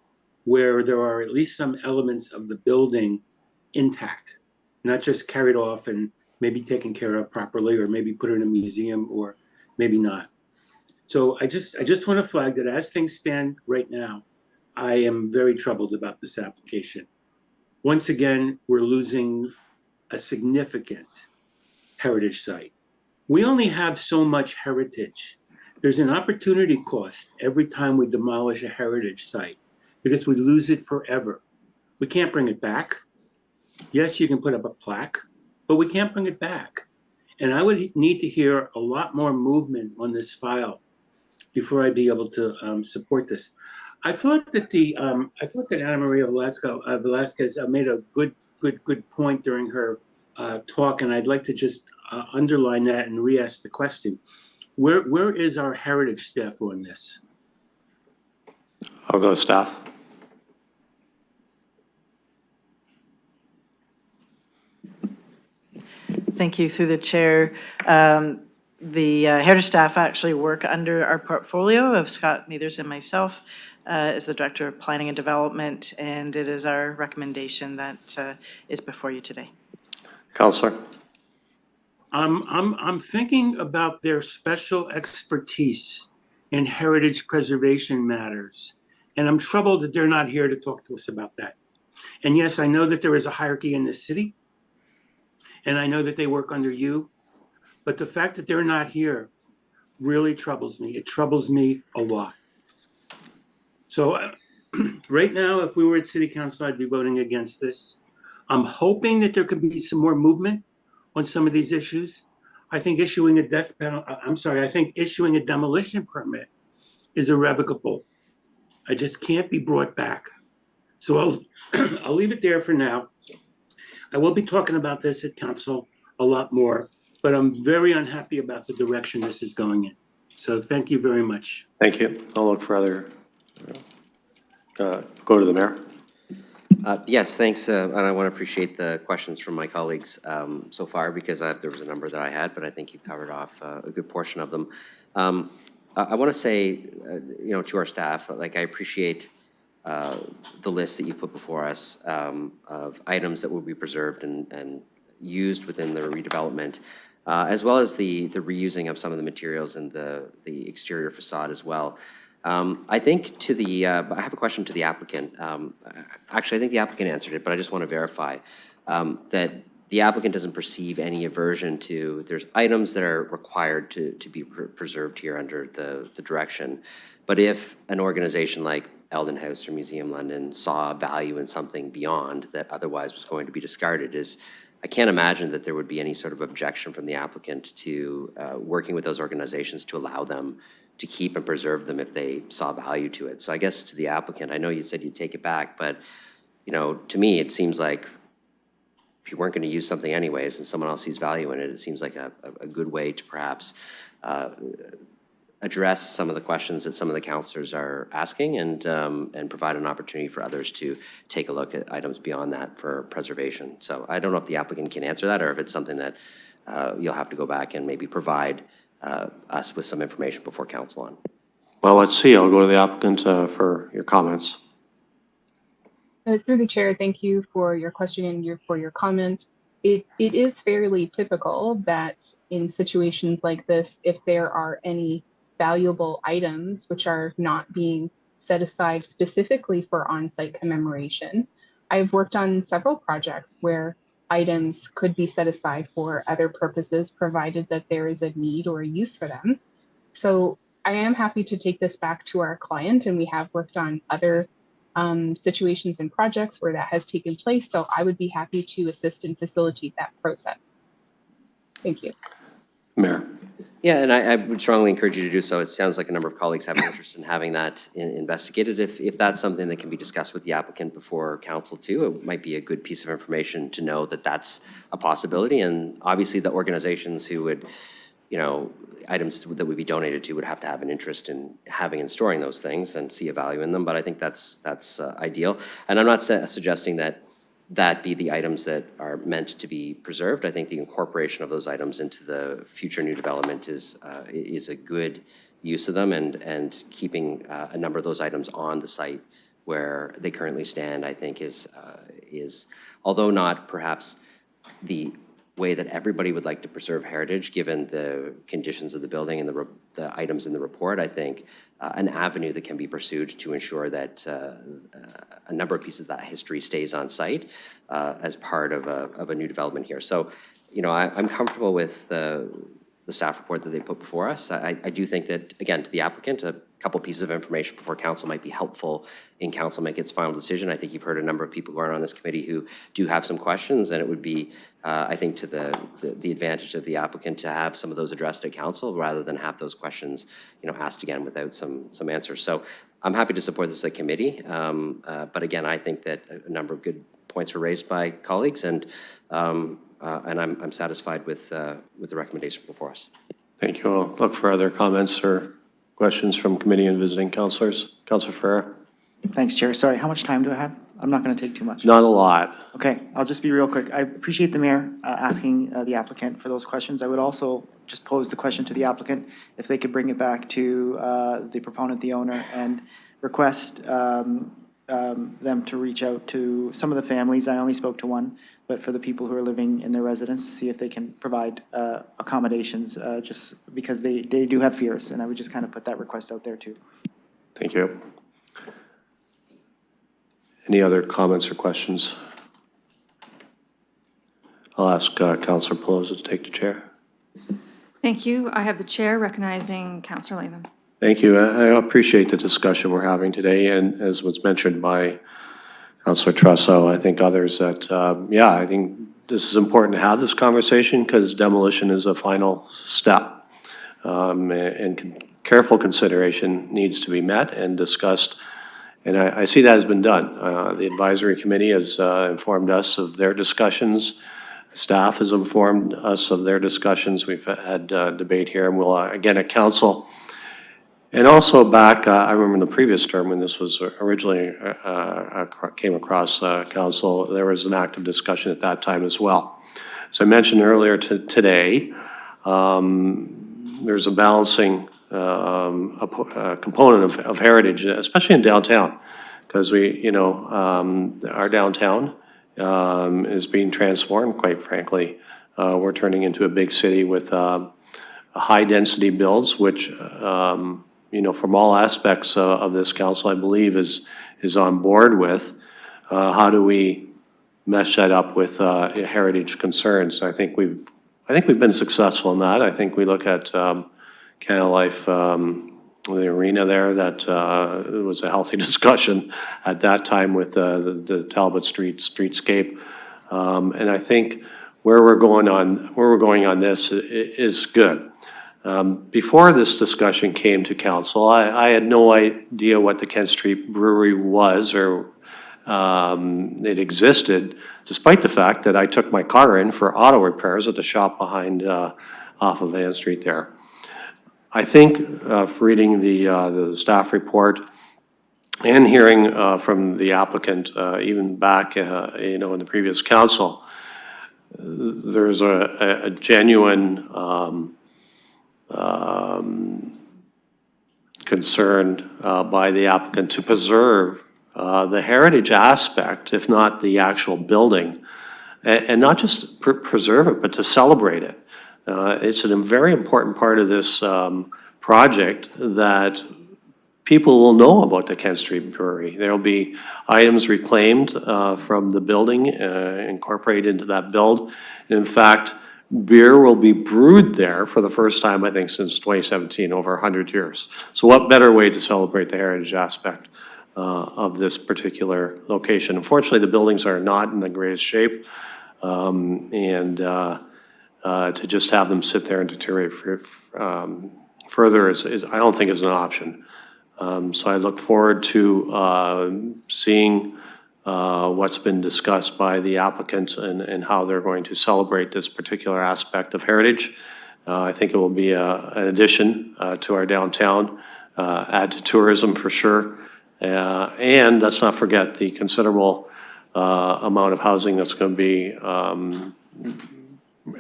where there are at least some elements of the building intact, not just carried off and maybe taken care of properly, or maybe put in a museum, or maybe not. So I just want to flag that as things stand right now, I am very troubled about this application. Once again, we're losing a significant heritage site. We only have so much heritage. There's an opportunity cost every time we demolish a heritage site, because we lose it forever. We can't bring it back. Yes, you can put up a plaque, but we can't bring it back. And I would need to hear a lot more movement on this file before I'd be able to support this. I thought that Ana Maria Velasquez made a good point during her talk, and I'd like to just underline that and re-ask the question. Where is our heritage staff on this? I'll go to staff. Thank you. Through the chair, the heritage staff actually work under our portfolio of Scott Mathers and myself as the Director of Planning and Development, and it is our recommendation that is before you today. Councillor. I'm thinking about their special expertise in heritage preservation matters, and I'm troubled that they're not here to talk to us about that. And yes, I know that there is a hierarchy in this city, and I know that they work under you, but the fact that they're not here really troubles me. It troubles me a lot. So right now, if we were at City Council, I'd be voting against this. I'm hoping that there could be some more movement on some of these issues. I think issuing a I think issuing a demolition permit is irrevocable. I just can't be brought back. So I'll leave it there for now. I will be talking about this at council a lot more, but I'm very unhappy about the direction this is going in. So thank you very much. Thank you. I'll look for other, go to the mayor. Yes, thanks. And I want to appreciate the questions from my colleagues so far, because there was a number that I had, but I think you covered off a good portion of them. I want to say, to our staff, like, I appreciate the list that you put before us of items that will be preserved and used within the redevelopment, as well as the reusing of some of the materials in the exterior facade as well. I think I have a question to the applicant. Actually, I think the applicant answered it, but I just want to verify that the applicant doesn't perceive any aversion to, there's items that are required to be preserved here under the direction. But if an organization like Eldon House or Museum London saw value in something beyond that otherwise was going to be discarded, I can't imagine that there would be any sort of objection from the applicant to working with those organizations to allow them to keep and preserve them if they saw value to it. So I guess to the applicant, I know you said you'd take it back, but to me, it seems like if you weren't going to use something anyways and someone else sees value in it, it seems like a good way to perhaps address some of the questions that some of the councillors are asking and provide an opportunity for others to take a look at items beyond that for preservation. So I don't know if the applicant can answer that or if it's something that you'll have to go back and maybe provide us with some information before council on. Well, let's see. I'll go to the applicant for your comments. Through the chair, thank you for your question and for your comment. It is fairly typical that in situations like this, if there are any valuable items which are not being set aside specifically for on-site commemoration, I've worked on several projects where items could be set aside for other purposes, provided that there is a need or a use for them. So I am happy to take this back to our client, and we have worked on other situations and projects where that has taken place. So I would be happy to assist and facilitate that process. Thank you. Mayor. Yeah, and I would strongly encourage you to do so. It sounds like a number of colleagues have an interest in having that investigated. If that's something that can be discussed with the applicant before council too, it might be a good piece of information to know that that's a possibility. And obviously the organizations who would, items that would be donated to would have to have an interest in having and storing those things and see a value in them. But I think that's ideal. And I'm not suggesting that be the items that are meant to be preserved. I think the incorporation of those items into the future new development is a good use of them, and keeping a number of those items on the site where they currently stand, I think is although not perhaps the way that everybody would like to preserve heritage, given the conditions of the building and the items in the report, I think an avenue that can be pursued to ensure that a number of pieces of that history stays on site as part of a new development here. So, I'm comfortable with the staff report that they put before us. I do think that, again, to the applicant, a couple pieces of information before council might be helpful in council make its final decision. I think you've heard a number of people who are on this committee who do have some questions, and it would be, I think, to the advantage of the applicant to have some of those addressed at council rather than have those questions, asked again without some answers. So I'm happy to support this at committee, but again, I think that a number of good points were raised by colleagues, and I'm satisfied with the recommendation before us. Thank you. I'll look for other comments or questions from committee and visiting councilors. Councilor Ferrer. Thanks, Chair. Sorry, how much time do I have? I'm not going to take too much. Not a lot. Okay, I'll just be real quick. I appreciate the mayor asking the applicant for those questions. I would also just pose the question to the applicant if they could bring it back to the proponent, the owner, and request them to reach out to some of the families. I only spoke to one, but for the people who are living in their residence, to see if they can provide accommodations, just because they do have fears, and I would just kind of put that request out there too. Thank you. Any other comments or questions? I'll ask Councillor Pelosi to take the chair. Thank you. I have the chair recognizing Councillor Lehman. Thank you. I appreciate the discussion we're having today, and as was mentioned by Councillor Trusso, I think others that, yeah, I think this is important to have this conversation because demolition is a final step. And careful consideration needs to be met and discussed, and I see that has been done. The advisory committee has informed us of their discussions. Staff has informed us of their discussions. We've had debate here, and we'll, again, at council. And also back, I remember in the previous term when this was originally came across council, there was an active discussion at that time as well. So I mentioned earlier today, there's a balancing component of heritage, especially in downtown, because we, you know, our downtown is being transformed, quite frankly. We're turning into a big city with high density builds, which, you know, from all aspects of this council, I believe is on board with. How do we mesh that up with heritage concerns? I think we've been successful in that. I think we look at Canada Life, the arena there, that it was a healthy discussion at that time with the Talbot streetscape. And I think where we're going on this is good. Before this discussion came to council, I had no idea what the Kent Street Brewery was or it existed, despite the fact that I took my car in for auto repairs at the shop behind off of Ann Street there. I think reading the staff report and hearing from the applicant, even back you know, in the previous council, there's a genuine concern by the applicant to preserve the heritage aspect, if not the actual building, and not just preserve it, but to celebrate it. It's a very important part of this project that people will know about the Kent Street Brewery. There will be items reclaimed from the building, incorporated into that build. In fact, beer will be brewed there for the first time, I think, since 2017, over 100 years. So what better way to celebrate the heritage aspect of this particular location? Unfortunately, the buildings are not in the greatest shape, and to just have them sit there and deteriorate further is I don't think is an option. So I look forward to seeing what's been discussed by the applicants and how they're going to celebrate this particular aspect of heritage. I think it will be an addition to our downtown, add to tourism for sure. And let's not forget the considerable amount of housing that's going to be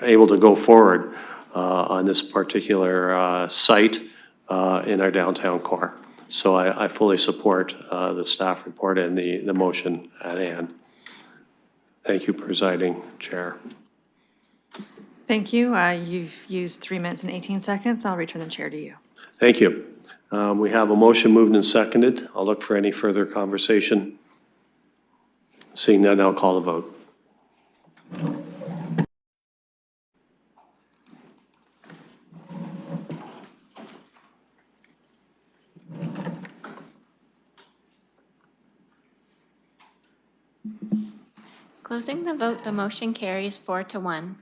able to go forward on this particular site in our downtown core. So I fully support the staff report and the motion at hand. Thank you, Presiding Chair. Thank you. You've used 3 minutes and 18 seconds. I'll return the chair to you. Thank you. We have a motion moved and seconded. I'll look for any further conversation. Seeing none, I'll call the vote. Closing the vote, the motion carries 4-1.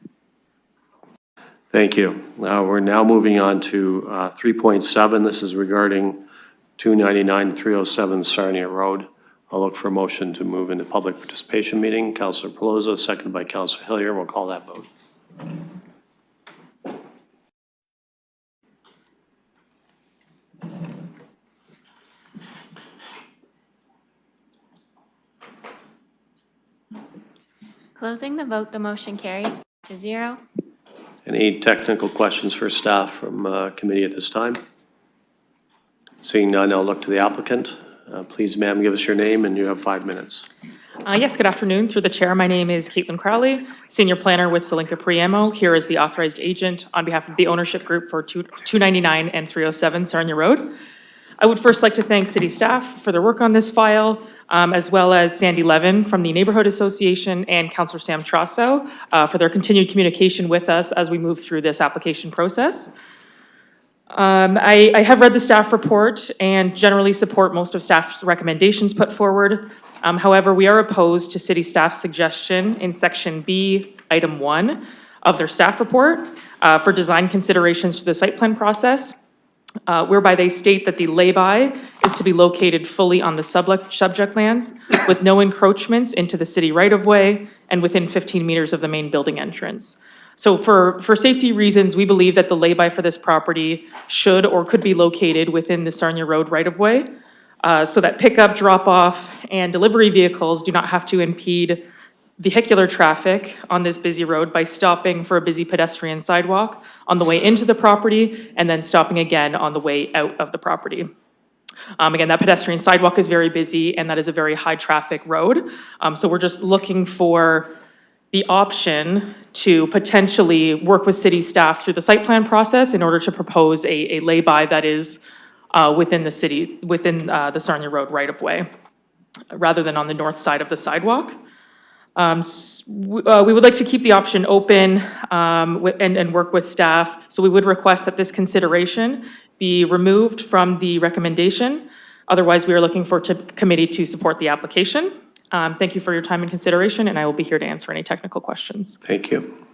Thank you. We're now moving on to 3.7. This is regarding 299-307 Sarnia Road. I'll look for a motion to move into public participation meeting. Councillor Pelosa, seconded by Councillor Hillier. We'll call that vote. Closing the vote, the motion carries 5-0. Any technical questions for staff from committee at this time? Seeing none, I'll look to the applicant. Please, ma'am, give us your name, and you have 5 minutes. Yes, good afternoon. Through the chair, my name is Caitlin Crowley, Senior Planner with Zelenka Priamo, here as the authorized agent on behalf of the ownership group for 299 and 307 Sarnia Road. I would first like to thank city staff for their work on this file. as well as Sandy Levin from the Neighborhood Association and Councillor Sam Trosso for their continued communication with us as we move through this application process. I have read the staff report and generally support most of staff's recommendations put forward. However, we are opposed to city staff's suggestion in section B, item 1 of their staff report for design considerations for the site plan process, whereby they state that the lay-by is to be located fully on the subject lands with no encroachments into the city right-of-way and within 15 meters of the main building entrance. So for safety reasons, we believe that the lay-by for this property should or could be located within the Sarnia Road right-of-way so that pickup, drop-off, and delivery vehicles do not have to impede vehicular traffic on this busy road by stopping for a busy pedestrian sidewalk on the way into the property and then stopping again on the way out of the property. Again, that pedestrian sidewalk is very busy and that is a very high traffic road. So we're just looking for the option to potentially work with city staff through the site plan process in order to propose a lay-by that is within the city, within the Sarnia Road right-of-way, rather than on the north side of the sidewalk. We would like to keep the option open and work with staff. So we would request that this consideration be removed from the recommendation. Otherwise, we are looking for committee to support the application. Thank you for your time and consideration, and I will be here to answer any technical questions. Thank you.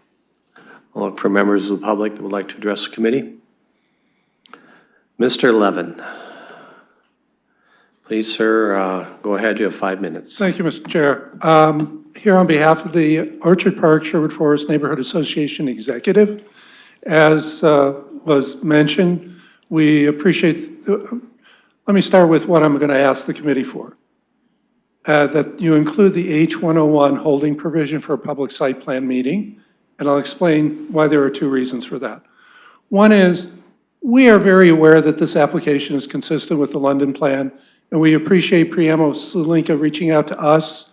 I'll look for members of the public that would like to address the committee. Mr. Levin. Please, sir, go ahead. You have 5 minutes. Thank you, Mr. Chair. Here on behalf of the Orchard Park Sherwood Forest Neighborhood Association Executive, as was mentioned, we appreciate, let me start with what I'm going to ask the committee for. That you include the H101 holding provision for a public site plan meeting, and I'll explain why there are 2 reasons for that. One is, we are very aware that this application is consistent with the London plan, and we appreciate Priamo Salinka reaching out to us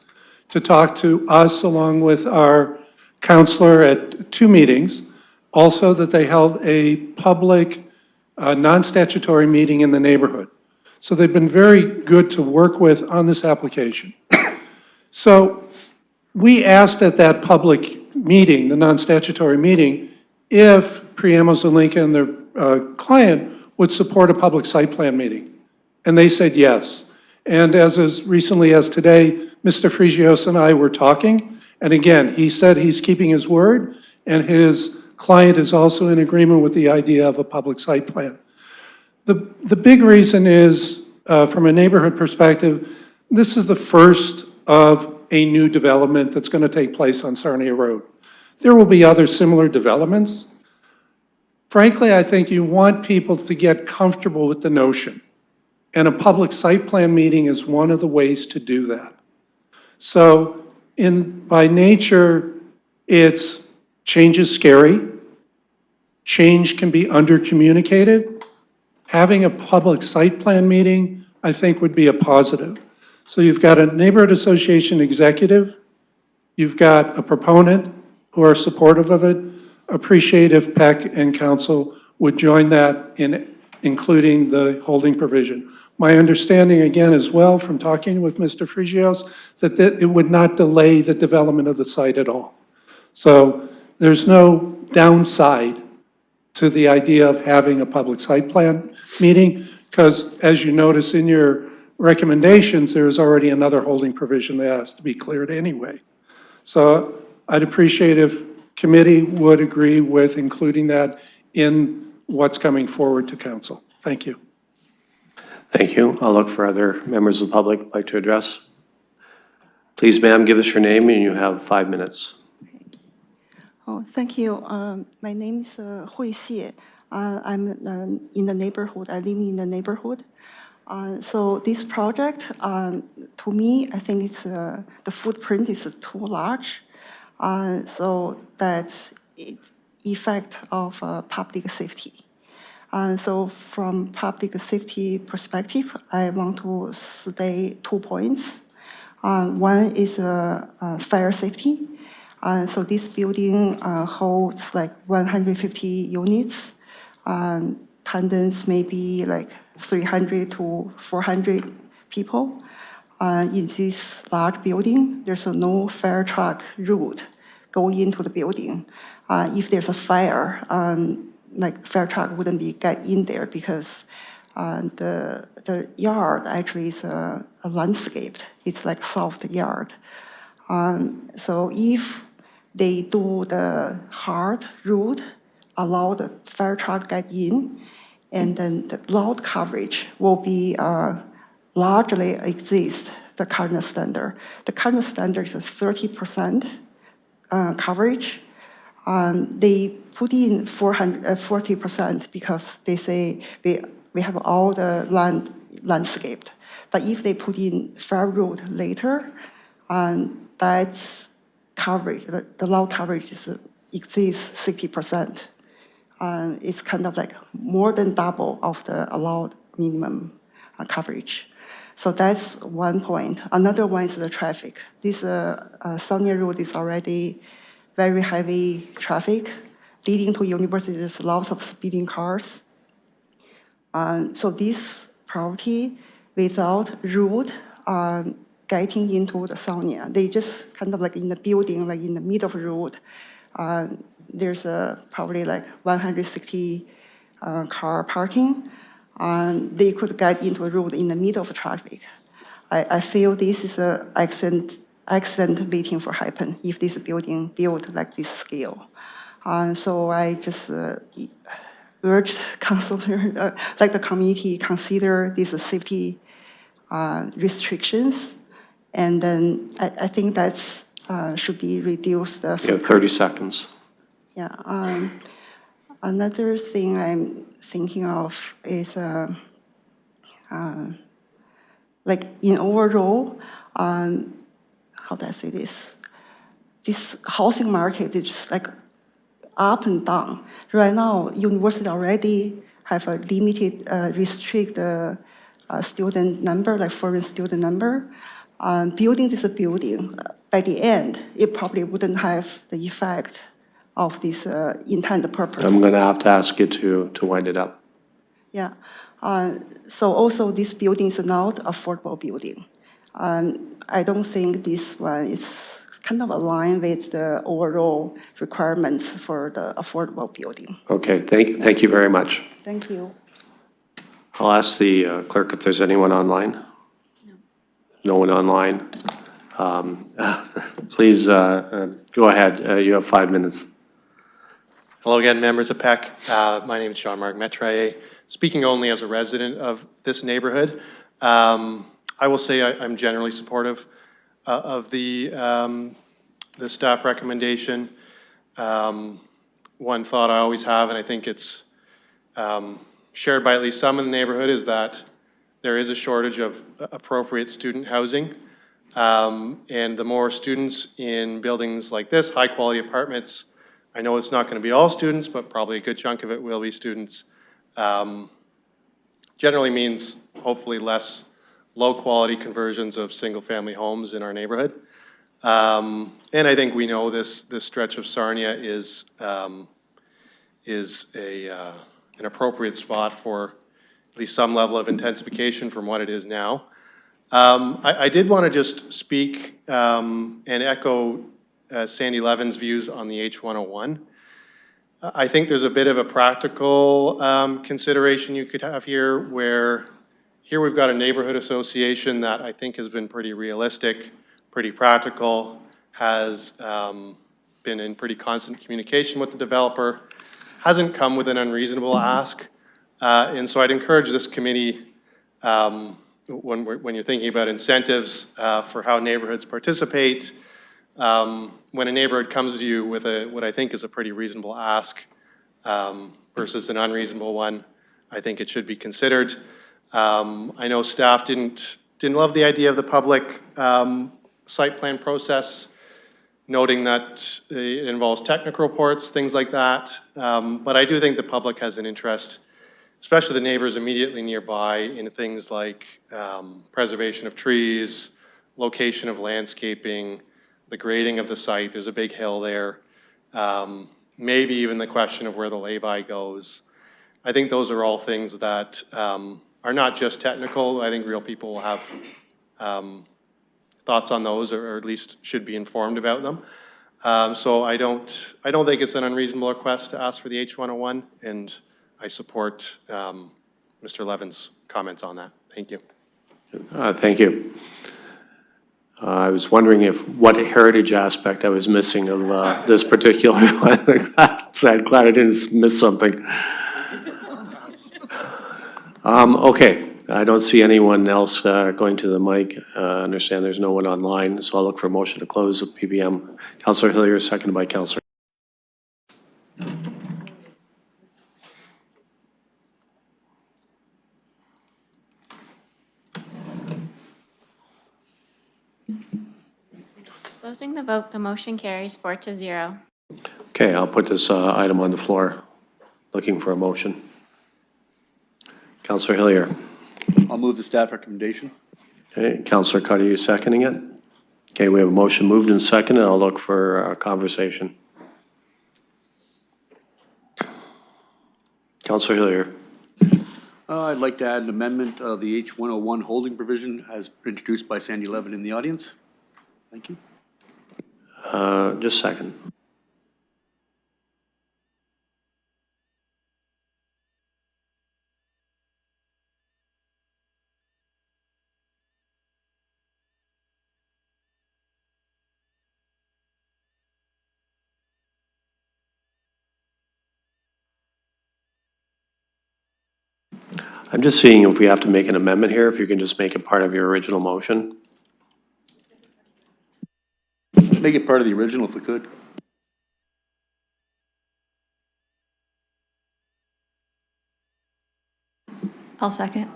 to talk to us along with our counselor at 2 meetings. Also that they held a public non-statutory meeting in the neighborhood. So they've been very good to work with on this application. So we asked at that public meeting, the non-statutory meeting, if Priamo Salinka and their client would support a public site plan meeting. And they said yes. And as recently as today, Mr. Frigios and I were talking. And again, he said he's keeping his word, and his client is also in agreement with the idea of a public site plan. The big reason is, from a neighborhood perspective, this is the first of a new development that's going to take place on Sarnia Road. There will be other similar developments. Frankly, I think you want people to get comfortable with the notion, and a public site plan meeting is one of the ways to do that. So by nature, change is scary. Change can be under-communicated. Having a public site plan meeting, I think, would be a positive. So you've got a neighborhood association executive, you've got a proponent who are supportive of it. Appreciate if PEC and council would join that in including the holding provision. My understanding, again, as well, from talking with Mr. Frigios, that it would not delay the development of the site at all. So there's no downside to the idea of having a public site plan meeting, because as you notice in your recommendations, there is already another holding provision that has to be cleared anyway. So I'd appreciate if committee would agree with including that in what's coming forward to council. Thank you. Thank you. I'll look for other members of the public who'd like to address. Please, ma'am, give us your name, and you have 5 minutes. Oh, thank you. My name is Hui Xie. I'm in the neighborhood. I live in the neighborhood. So this project, to me, I think it's the footprint is too large, so that it effect of public safety. So from public safety perspective, I want to state 2 points. One is fire safety. So this building holds like 150 units. Attendance maybe like 300 to 400 people. in this large building, there's no fire truck route going into the building. If there's a fire, like fire truck wouldn't be get in there because the yard actually is a landscaped. It's like soft yard. So if they do the hard route, allow the fire truck get in, and then the lot coverage will be largely exist the current standard. The current standard is 30% coverage. They put in 40% because they say we have all the land landscaped. But if they put in fire road later, that's coverage, the lot coverage exceeds 60%. It's kind of like more than double of the allowed minimum coverage. So that's one point. Another one is the traffic. This Sarnia Road is already very heavy traffic. Leading to university, there's lots of speeding cars. So this property without road getting into the Sarnia, they just kind of like in the building, like in the middle of the road, there's probably like 160 car parking. They could get into a road in the middle of traffic. I feel this is an accident waiting for happen if this building built like this scale. So I just urge councilor, like the committee, consider these safety restrictions, and then I think that's should be reduced. You have 30 seconds. Yeah. Another thing I'm thinking of is like in overall, how do I say this? This housing market is just like up and down. Right now, university already have a limited, restrict student number, like foreign student number. Building this building, by the end, it probably wouldn't have the effect of this intended purpose. I'm going to have to ask you to wind it up. Yeah. So also this building is not affordable building. I don't think this one is kind of aligned with the overall requirements for the affordable building. Okay, thank you very much. Thank you. I'll ask the clerk if there's anyone online. No. No one online. Please go ahead. You have 5 minutes. Hello again, members of PEC. My name is Jean-Marc Metrayer. Speaking only as a resident of this neighborhood, I will say I'm generally supportive of the staff recommendation. One thought I always have, and I think it's shared by at least some in the neighborhood, is that there is a shortage of appropriate student housing. And the more students in buildings like this, high-quality apartments, I know it's not going to be all students, but probably a good chunk of it will be students, generally means hopefully less low-quality conversions of single-family homes in our neighborhood. And I think we know this stretch of Sarnia is an appropriate spot for at least some level of intensification from what it is now. I did want to just speak and echo Sandy Levin's views on the H101. I think there's a bit of a practical consideration you could have here, where here we've got a neighborhood association that I think has been pretty realistic, pretty practical, has been in pretty constant communication with the developer, hasn't come with an unreasonable ask. And so I'd encourage this committee, when you're thinking about incentives for how neighborhoods participate, when a neighborhood comes to you with what I think is a pretty reasonable ask versus an unreasonable one, I think it should be considered. I know staff didn't love the idea of the public site plan process, noting that it involves technical reports, things like that. But I do think the public has an interest, especially the neighbors immediately nearby, in things like preservation of trees, location of landscaping, the grading of the site. There's a big hill there. Maybe even the question of where the lay-by goes. I think those are all things that are not just technical. I think real people will have thoughts on those, or at least should be informed about them. So I don't think it's an unreasonable request to ask for the H101, and I support Mr. Levin's comments on that. Thank you. Thank you. I was wondering what heritage aspect I was missing of this particular one. I'm glad I didn't miss something. Okay, I don't see anyone else going to the mic. I understand there's no one online, so I'll look for a motion to close the PBM. Councillor Hillier, seconded by Councillor. Closing the vote, the motion carries 4-0. Okay, I'll put this item on the floor. Looking for a motion. Councillor Hillier. I'll move the staff recommendation. Okay, Councillor Cuddy, you seconding it? Okay, we have a motion moved and seconded. I'll look for a conversation. Councillor Hillier. I'd like to add an amendment of the H101 holding provision as introduced by Sandy Levin in the audience. Thank you. Just a second. I'm just seeing if we have to make an amendment here, if you can just make it part of your original motion. Make it part of the original if we could. I'll second.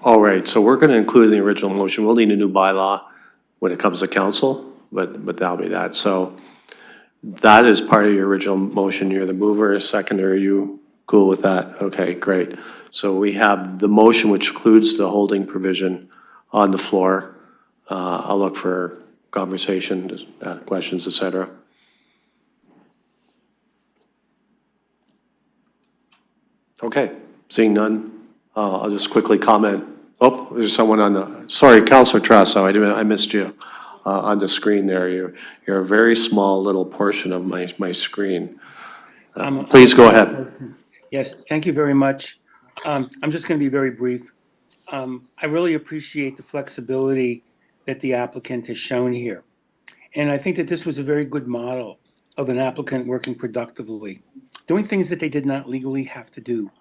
All right, so we're going to include in the original motion. We'll need a new bylaw when it comes to council, but that'll be that. So that is part of your original motion. You're the mover, seconder. Are you cool with that? Okay, great. So we have the motion which includes the holding provision on the floor. I'll look for conversation, questions, et cetera. Okay, seeing none, I'll just quickly comment. Oh, there's someone on the, sorry, Councillor Trasso, I missed you on the screen there. You're a very small little portion of my screen. Please go ahead. Yes, thank you very much. I'm just going to be very brief. I really appreciate the flexibility that the applicant has shown here. And I think that this was a very good model of an applicant working productively, doing things that they did not legally have to do,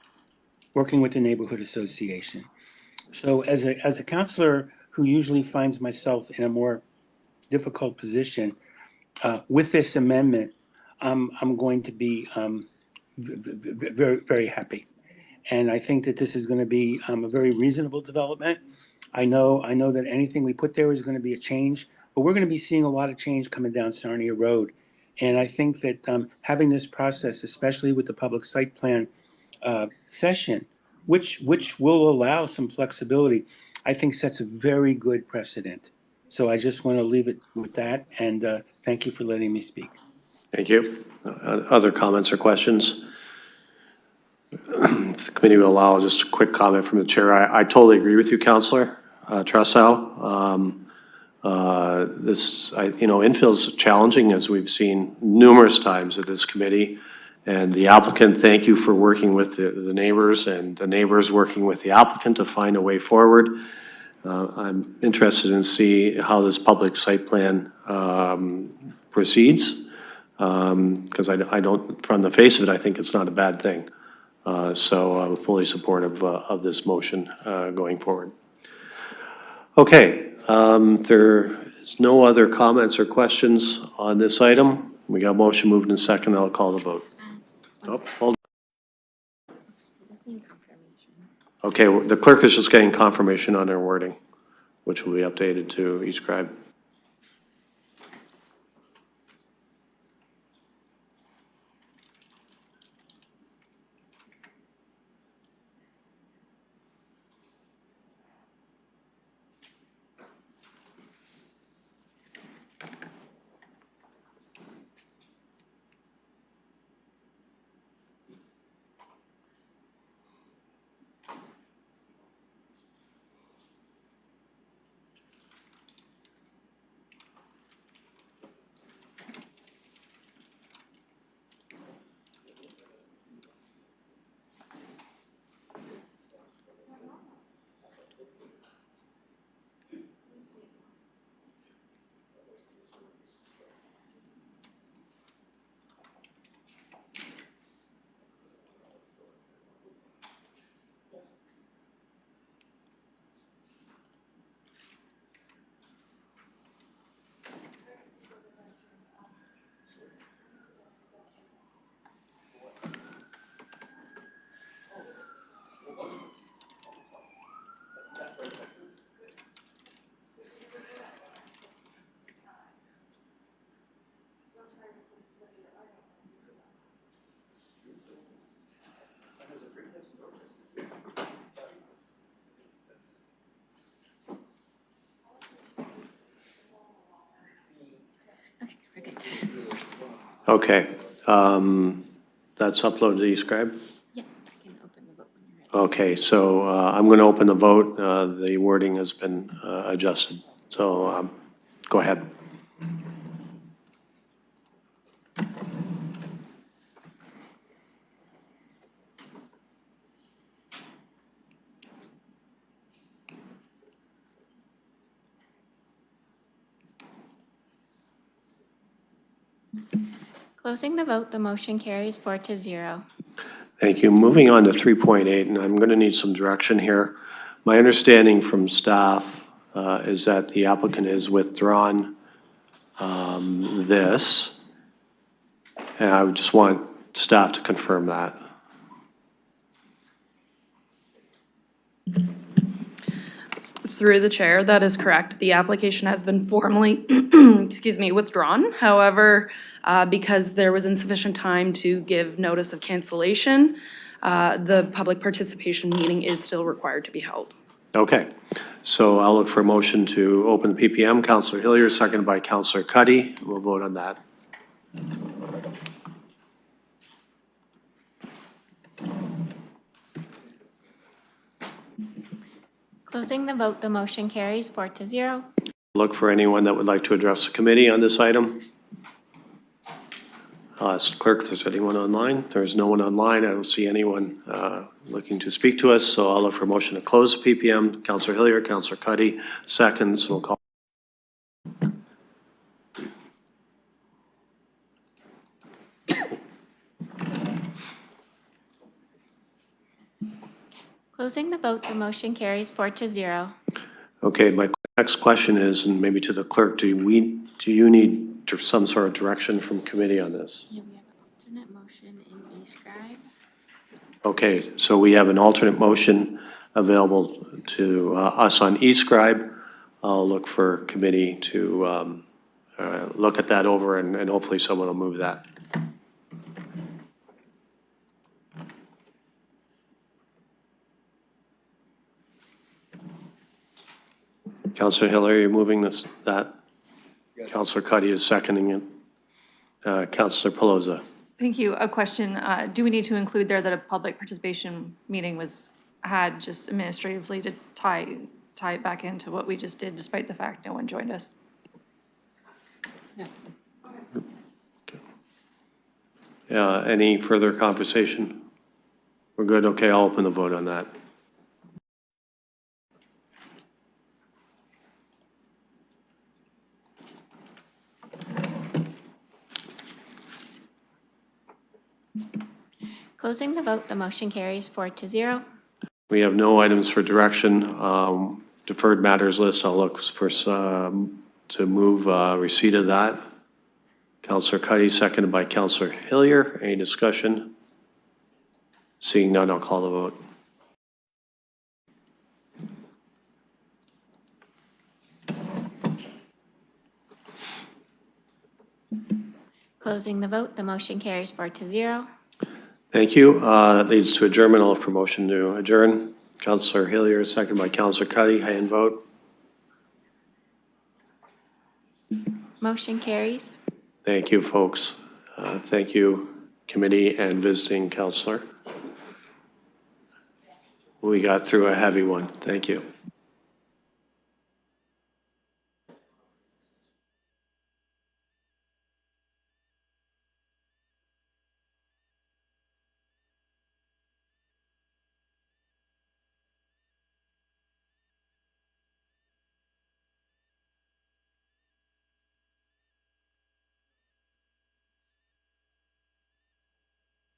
working with the neighborhood association. So as a counselor who usually finds myself in a more difficult position, with this amendment, I'm going to be very, very happy. And I think that this is going to be a very reasonable development. I know that anything we put there is going to be a change, but we're going to be seeing a lot of change coming down Sarnia Road. And I think that having this process, especially with the public site plan session, which will allow some flexibility, I think sets a very good precedent. So I just want to leave it with that, and thank you for letting me speak. Thank you. Other comments or questions? If the committee will allow just a quick comment from the chair. I totally agree with you, Councillor Trasso. Infill's challenging, as we've seen numerous times at this committee. And the applicant, thank you for working with the neighbors, and the neighbors working with the applicant to find a way forward. I'm interested in see how this public site plan proceeds, because I don't, from the face of it, I think it's not a bad thing. So I'm fully supportive of this motion going forward. Okay, there is no other comments or questions on this item. We got a motion moved and second. I'll call the vote. Oh, hold on. Okay, the clerk is just getting confirmation on their wording, which will be updated to e-scribe. Okay, that's uploaded to e-scribe? Yeah, I can open the vote when you're ready. Okay, so I'm going to open the vote. The wording has been adjusted. So go ahead. Closing the vote, the motion carries 4-0. Thank you. Moving on to 3.8, and I'm going to need some direction here. My understanding from staff is that the applicant has withdrawn this, and I would just want staff to confirm that. Through the chair, that is correct. The application has been formally, excuse me, withdrawn. However, because there was insufficient time to give notice of cancellation, the public participation meeting is still required to be held. Okay, so I'll look for a motion to open the PPM. Councillor Hillier, seconded by Councillor Cuddy. We'll vote on that. Closing the vote, the motion carries 4-0. Look for anyone that would like to address the committee on this item. Clerk, if there's anyone online. There's no one online. I don't see anyone looking to speak to us, so I'll look for a motion to close the PPM. Councillor Hillier, Councillor Cuddy, seconds. We'll call. Closing the vote, the motion carries 4-0. Okay, my next question is, and maybe to the clerk, do you need some sort of direction from committee on this? Yeah, we have an alternate motion in e-scribe. Okay, so we have an alternate motion available to us on e-scribe. I'll look for committee to look at that over, and hopefully someone will move that. Councillor Hiller, are you moving that? Yes. Councillor Cuddy is seconding it. Councillor Pelosa. Thank you. A question, do we need to include there that a public participation meeting was had just administratively to tie tie it back into what we just did despite the fact no one joined us. Yeah, any further conversation? We're good? Okay, I'll open the vote on that. Closing the vote, the motion carries 4-0. We have no items for direction. Deferred matters list, I'll look for to move receipt of that. Councillor Cuddy, seconded by Councillor Hillier. Any discussion? Seeing none, I'll call the vote. Closing the vote, the motion carries 4-0. Thank you. That leads to adjournment. I'll look for motion to adjourn. Councillor Hillier, seconded by Councillor Cuddy. Hand vote. Motion carries. Thank you, folks. Thank you, committee and visiting councillor. We got through a heavy one. Thank you.